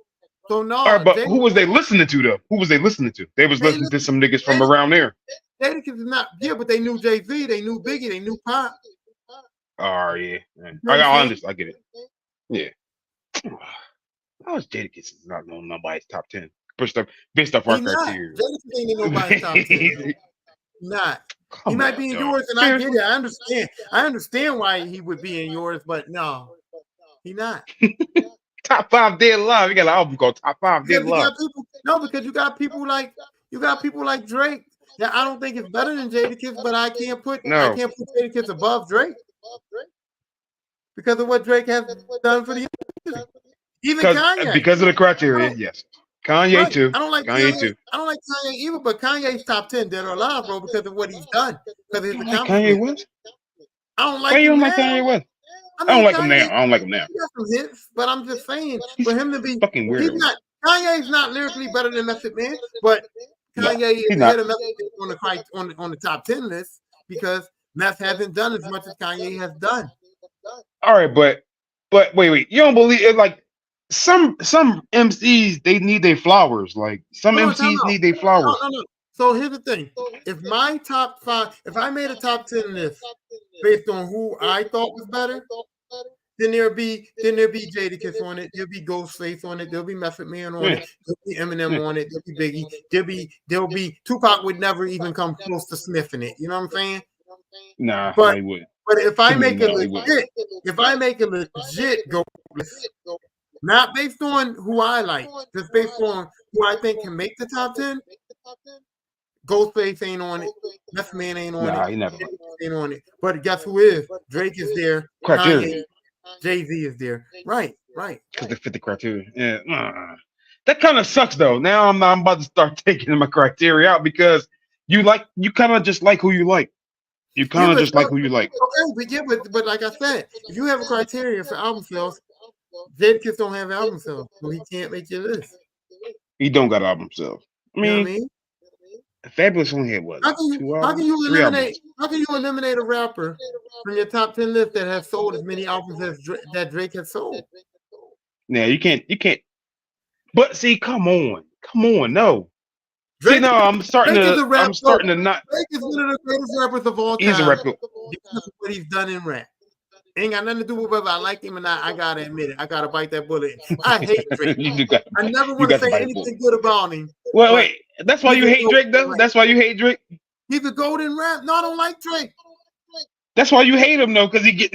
So no. All right, but who was they listening to though? Who was they listening to? They was listening to some niggas from around there. Jadakiss is not, but they knew Jay-Z, they knew Biggie, they knew Pop. Oh yeah, I get it. Yeah. How is Jadakiss not on nobody's top 10? Based off our criteria. Jadakiss ain't in nobody's top 10. Not. He might be in yours, and I get it. I understand why he would be in yours, but no, he not. Top 5 Dead Love. You got an album called Top 5 Dead Love. Because you got people like Drake that I don't think is better than Jadakiss, but I can't put Jadakiss above Drake because of what Drake has done for the industry. Even Kanye. Because of the criteria, yes. Kanye too. I don't like Kanye too. I don't like Kanye either, but Kanye's top 10 dead or alive, bro, because of what he's done. Because of his Kanye West? I don't like him now. Kanye West? I don't like him now. I don't like him now. He got some hits, but I'm just saying, for him to be fucking weird. Kanye's not lyrically better than Method Man, but Kanye is ahead of Method Man on the top 10 list because Meth hasn't done as much as Kanye has done. All right, but wait. You don't believe it? Like some MCs, they need their flowers. Like some MCs need their flowers. No. So here's the thing: if my top 5, if I made a top 10 list based on who I thought was better, then there'll be Jadakiss on it. There'll be Ghostface on it. There'll be Method Man on it. There'll be Eminem on it. There'll be Biggie. There'll be Tupac would never even come close to sniffing it. You know what I'm saying? Nah, but he wouldn't. But if I make a legit go list, not based on who I like, just based on who I think can make the top 10, Ghostface ain't on it. Meth Man ain't on Nah, it. he never. Ain't on it. But guess who is? Drake is there. Criteria. Kanye, Jay-Z is there. Right. Because they fit the criteria. Yeah. That kind of sucks though. Now I'm about to start taking my criteria out because you kind of just like who you like. You Yeah, kind of just like who you like. but like I said, if you have a criteria for album sales, Jadakiss don't have album sales, so he can't make your list. He don't got album sales. I You know mean, what I mean? Fabulous only had what? How can you eliminate a rapper from your top 10 list that has sold as many albums as that Drake has sold? Yeah, you can't. But see, come on, no. Drake, See, no, I'm starting Drake is to. a rap. I'm starting to not. Drake is one of the greatest rappers of all time. He's a rapper. Because of what he's done in rap. Ain't got nothing to do with whether I like him or not. I gotta admit it. I gotta bite that bullet. I hate Drake. I never want to say anything good about him. Well, wait. That's why you hate Drake, though. That's why you hate Drake. He's a golden rap. No, I don't like Drake. That's why you hate him, though, because he get.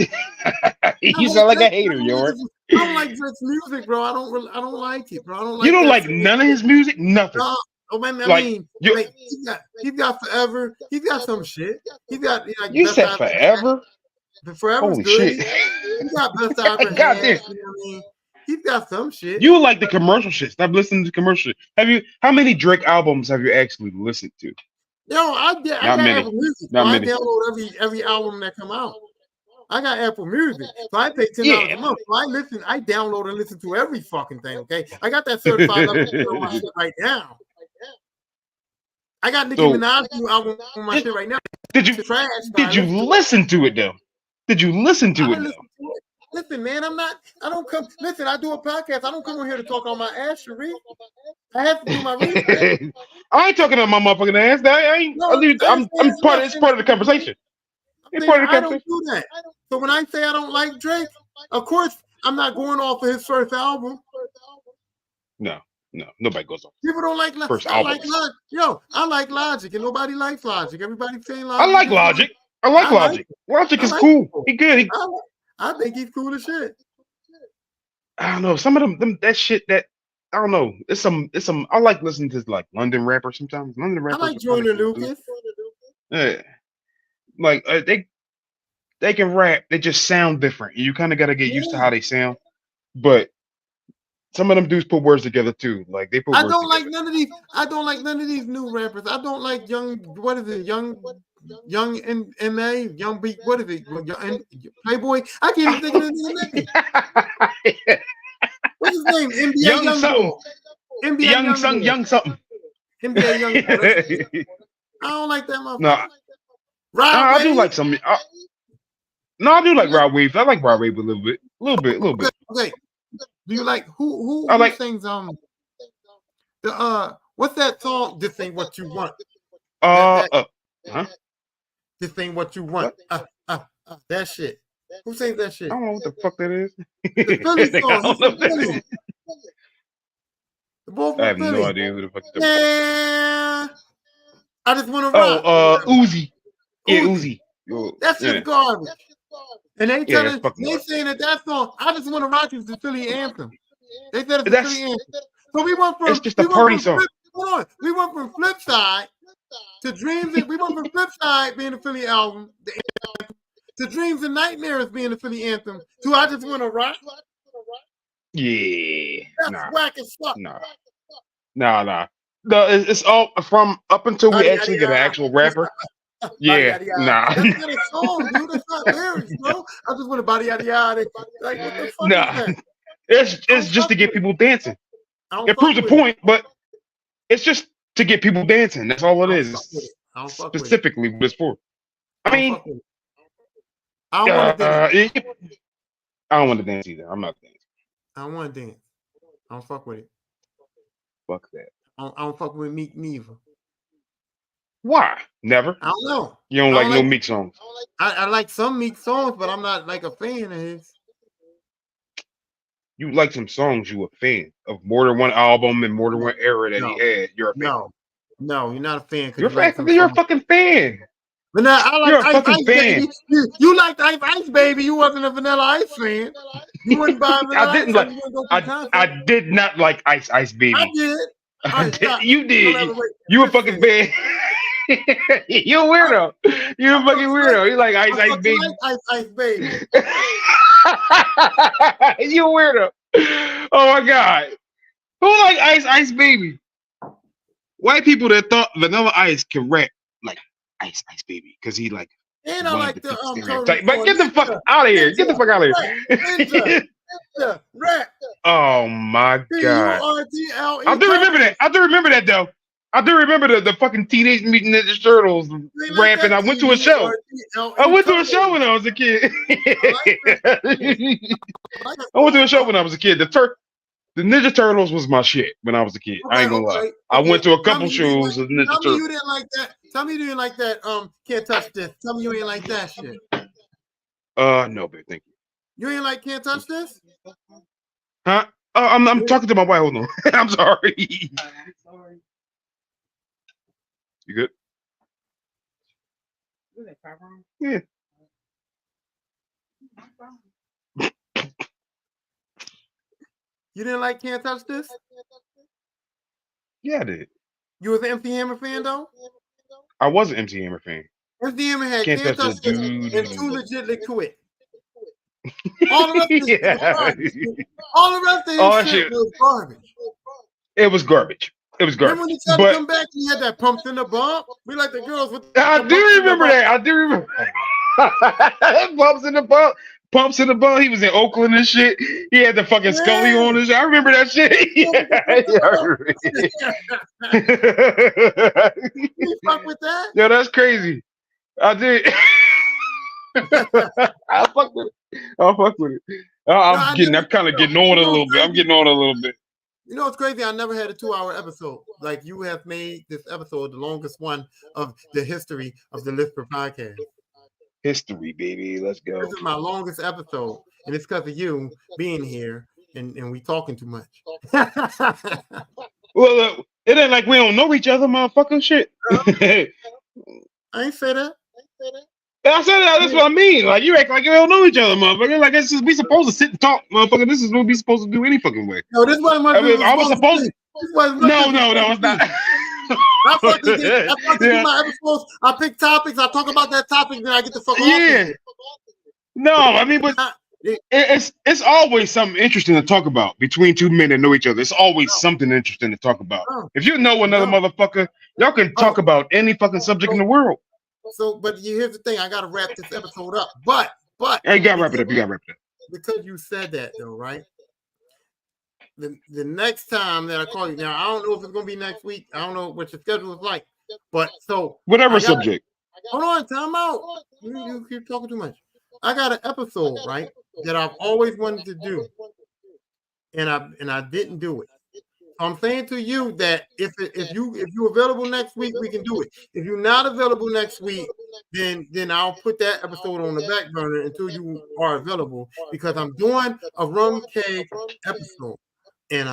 You sound like a hater, yo. I don't like Drake's music, bro. I don't like it, bro. I don't like. You don't like none of his music? Nothing. He's got Forever. He's got some shit. He's got like. You said Forever. Forever's Holy good. shit! He's got Best I Ever Had. You know what I mean? He's got some shit. You like the commercial shit. Stop listening to commercial shit. How many Drake albums have you actually listened to? Yo, I got Apple Music. So I download every album that come out. I got Apple Music. So I pay $10 a month. So I download and listen to every fucking thing, okay? I got that certified level on my shit right now. I got Nicki Minaj album on my shit right now. Did you listen to it though? Did you listen to it though? Listen, man, I don't come. Listen, I do a podcast. I don't come on here to talk on my ass, Sheree. I have to do my research. I ain't talking on my motherfucking ass. I'm part. It's part of the conversation. It's part of the conversation. I don't do that. So when I say I don't like Drake, of course I'm not going off of his first album. No, nobody goes off. People don't like first album. I like Logic, and nobody likes Logic. Everybody's saying Logic. I like Logic. Logic. Logic is cool. He good. I think he's cool as shit. I don't know. Some of them that shit that I don't know. It's some. I like listening to like London rappers sometimes. London rappers. I like Joyner Lucas. Yeah, like they can rap. They just sound different. You kind of got to get used to how they sound. But some of them dudes put words together too. Like they put. I don't like none of these. I don't like none of these new rappers. I don't like young. What is it? Young MA, Young Beat, what is it? Playboy? I can't even think of his name. What's his name? NBA Young something. NBA Young something. NBA Young. I don't like that motherfucker. No, I do like some. I do like Rod Wave. I like Rod Wave a little bit. Okay. Do you like who sings what's that song? This Ain't What You Want. Huh? This Ain't What You Want. That shit. Who sings that shit? I don't know what the fuck that is. The Philly song. I have no idea who the fuck that is. Yeah. I just want to rock. Uzi. Yeah, Uzi. That shit's garbage. And they saying that song, I Just Want to Rock is the Philly anthem. They said it's the Philly anthem. So we went from it's just a party song. We went from Flipside to Dreams. We went from Flipside being the Philly album, to Dreams and Nightmares being the Philly anthem, to I Just Want to Rock. Yeah. That's whack as fuck. Nah. No, it's all from up until we actually get an actual rapper. Yeah, nah. That's not a song, dude. That's not lyrics, bro. I just want to body yada yada. Like, what the fuck is that? It's just to get people dancing. It proves a point, but it's just to get people dancing. That's all it is. Specifically what it's for. I mean, I don't want to dance. I don't want to dance either. I'm not dancing. I don't want to dance. I don't fuck with it. Fuck that. I don't fuck with Meek neither. Why? Never. I don't know. You don't like no Meek songs. I like some Meek songs, but I'm not like a fan of his. You like some songs you a fan of more than one album and more than one era that he had. You're a fan. No, you're not a fan. You're a fucking fan. But now I like you're a fucking fan. Baby. You liked Ice Baby. You wasn't a Vanilla Ice fan. You wouldn't buy Vanilla I didn't Ice. I did not like Ice Baby. I did. You did. You a fucking fan. You a weirdo. You a fucking weirdo. You like I Ice Ice fucking Baby. like Ice Baby. You a weirdo. Oh my god. Who like Ice Ice Baby? White people that thought Vanilla Ice can rap like Ice Ice Baby because he like And I wanted like to the fit the Turtles stereotype. But going get the fuck ninja, out of here. Get the ninja, fuck out of rap, ninja, here. ninja, rap. Oh my god. I Turtle. do remember that. I do remember that though. I do remember the fucking Teenage Mutant Ninja Turtles You ain't like rapping. that I went to a show. I Turtle. went to a show when I was a kid. I like that. I like that I went to a song, show bro. when I was a kid. The Ninja Turtles was my shit when I was a kid. I Okay, ain't gonna lie. okay, I okay. went to a Tell couple me you didn't like. shows of Ninja Tell me Turtles. you didn't like that. Tell me you didn't like that. Can't touch this. Tell me you ain't like that shit. No, babe, thank you. You ain't like can't touch this. Huh? Oh, I'm talking to my wife. Hold on. I'm sorry. You good? Yeah. You didn't like can't touch this. Yeah, I did. You was an MC Hammer fan though. I was an MC Hammer fan. MC Hammer had Can't can't touch touch this this dude. and Too Legitly Quit. All the rest of this shit was Yeah. garbage. All the rest of All this that shit shit. was garbage. It was garbage. It was Remember when garbage. he tried to But come back and he had that pumps in the bump? We like the girls with I the do pumps in the remember bump. that. I do remember. Bumps in the bump. Pumps in the bump. He was in Oakland and shit. He had the fucking Scully Yeah. on and shit. I remember that shit. Yeah, I remember it. You fuck with that? Yo, that's crazy. I did. I fuck with it. I fuck with it. I'm kind of getting on a little bit. I'm getting on a little bit. You know what's crazy? I never had a 2-hour episode. Like you have made this episode the longest one of the history of the Lisper podcast. History, baby. Let's go. This is my longest episode, and it's because of you being here and we talking too much. Well, it ain't like we don't know each other, motherfucking shit. I ain't say that. I said that. That's what I mean. Like you act like you don't know each other, motherfucker. Like it's just we supposed to sit and talk, motherfucker. This is what we supposed to do any fucking way. No, this wasn't what I was supposed to. No, it's not. I fucking do my episodes. I pick topics. I talk about that topic, then I get the fuck off. Yeah. No, I mean, but it's always something interesting to talk about between two men that know each other. It's always something interesting to talk about. If you know another motherfucker, y'all can talk about any fucking subject in the world. So, but here's the thing: I gotta wrap this episode up. But you gotta wrap it up. You gotta wrap it up because you said that, though, right? The next time that I call you, now I don't know if it's gonna be next week. I don't know what your schedule is like, but so whatever subject. Hold on, time out. You keep talking too much. I got an episode, right, that I've always wanted to do, and I didn't do it. I'm saying to you that if you're available next week, we can do it. If you're not available next week, then I'll put that episode on the back burner until you are available because I'm doing a rum cake episode, and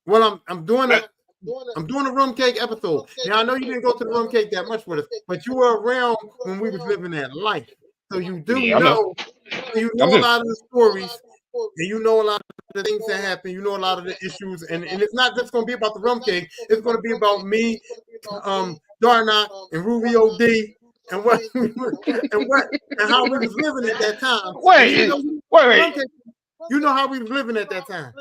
well I'm doing a rum cake episode. Now I know you didn't go to the rum cake that much with us, but you were around when we was living that life, so you do know a lot of the stories. And you know a lot of the things that happen. You know a lot of the issues, and it's not just going to be about the rum cake. It's going to be about me, Darnok, and Ruby OD, and what and how we was living at that time. Wait. You know how we was living at that time.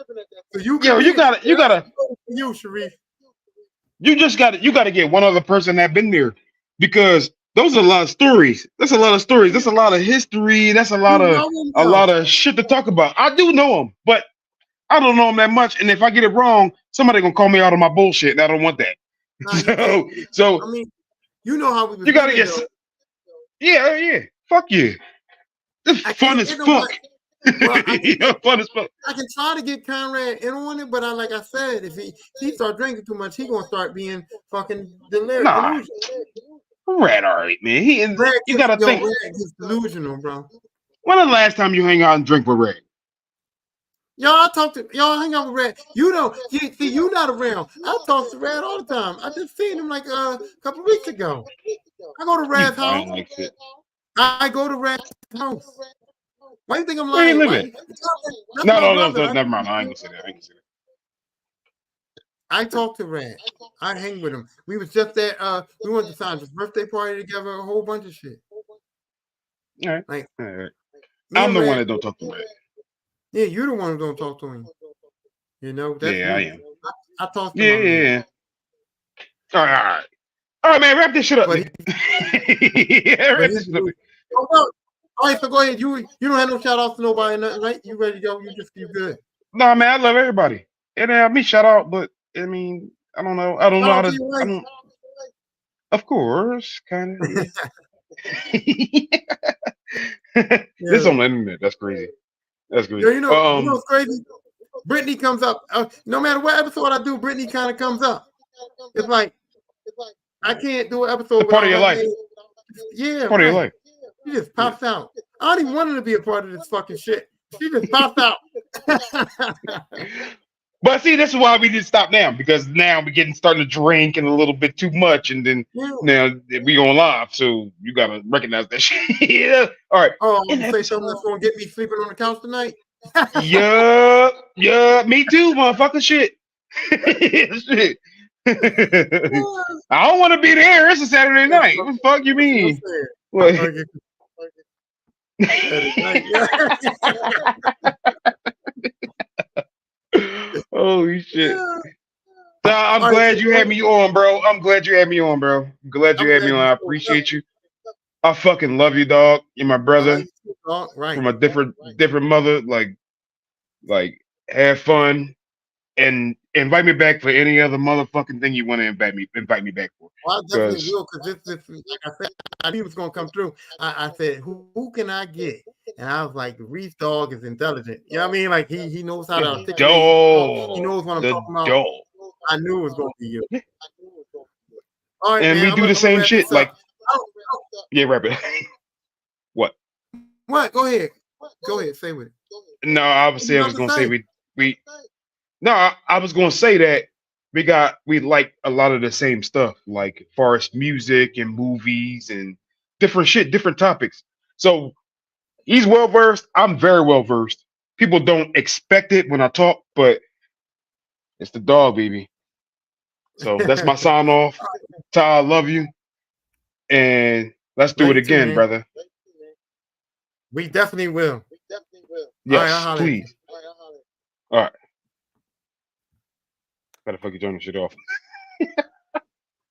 So you gotta you, Sharif. You gotta get one other person that been there because those are a lot of stories. That's a lot of stories. That's a lot of history. That's a lot of shit to talk about. I do know him, but I don't know him that much. And if I get it wrong, somebody gonna call me out on my bullshit, and I don't want that. So I mean, you know how we was. You gotta get. Yeah. Fuck yeah. This is fun as fuck. Well, fun as fuck. I can try to get Conrad in on it, but like I said, if he start drinking too much, he gonna start being fucking delusional. Red, all right, man. You gotta think. Red is delusional, bro. When the last time you hang out and drink with Red? Y'all hang out with Red. You know, you not around. I talk to Red all the time. I just seen him like a couple weeks ago. I go to Red's house. I go to Red's house. Why do you think I'm lying? Where you living? No, never mind. I ain't gonna say that. I talked to Rad. I hang with him. We was just at we went to Sandra's birthday party together, a whole bunch of shit. All right. Like All right. me I'm and the one Rad, that don't talk to Red. yeah, you're the one who don't talk to him. You know, that's Yeah, I me. am. I talk to Yeah, my yeah, man. yeah. All right, all right. All right, man. Wrap this shit up, But he, nigga. Yeah, but wrap he this shit up, do. nigga. Oh, no. All right, so go ahead. You don't have no shout outs to nobody, nothing, right? You ready to go? You good. No, man, I love everybody. And me shout out, but I mean, I don't know. I don't Shout know how out to to. your I wife. don't. Of course, kind of. Yeah. This Yeah. on the internet. That's crazy. That's Yo, crazy. you know what's crazy? Brittany comes up. No matter what episode I do, Brittany kind of comes up. It's like I can't do an The episode part of without your her life. name. Yeah, Part of your right. life. She just Yeah. pops out. I don't even want her to be a part of this fucking shit. She just pops out. But see, this is why we didn't stop now, because now we're getting starting to drink and a little bit too much, and then Yeah. now we going live, so you gotta recognize that shit. Yeah. All right. Oh, In I'm the gonna say episode. something that's gonna get me sleeping on the couch tonight. Yeah, yeah, me too, motherfucker. Shit. Shit. I don't want to be there. It's a Saturday That's night. What the fuck you what I'm mean? saying. What? Okay. Saturday night. Holy shit. Yeah. So I'm All right, glad so you had me on, bro. I'm glad you had me on, bro. I'm glad you I'm had me glad on. you I showed up. appreciate you. I fucking love you, dog. You're my brother You too, dog. Right. from a different mother. Like, have fun and invite me back for any other motherfucking thing you want to invite me back for. Well, I definitely Because will, because this, like I said, I knew it was gonna come through. I said, who can I get? And I was like, Reese dog is intelligent. You know what I mean? Like he knows how to the articulate himself. He dog, knows what I'm the talking about. dog, I knew it was gonna be you. All right, and man. we I'm do gonna, the I'm gonna same wrap shit. this up. Like, yeah, wrap it. What? What? Go ahead. Go ahead. Say what. No, I What you was about to gonna say say? we. No, I was gonna say that we like a lot of the same stuff, like forest music and movies and different shit, different topics. So he's well versed. I'm very well versed. People don't expect it when I talk, but it's the dog, baby. So that's my sign off. Ty, I love you, and let's do Love it you too, again, man. brother. We definitely will. All right, I'll Yes, holler at you. please. All right. Better fucking turn the shit off.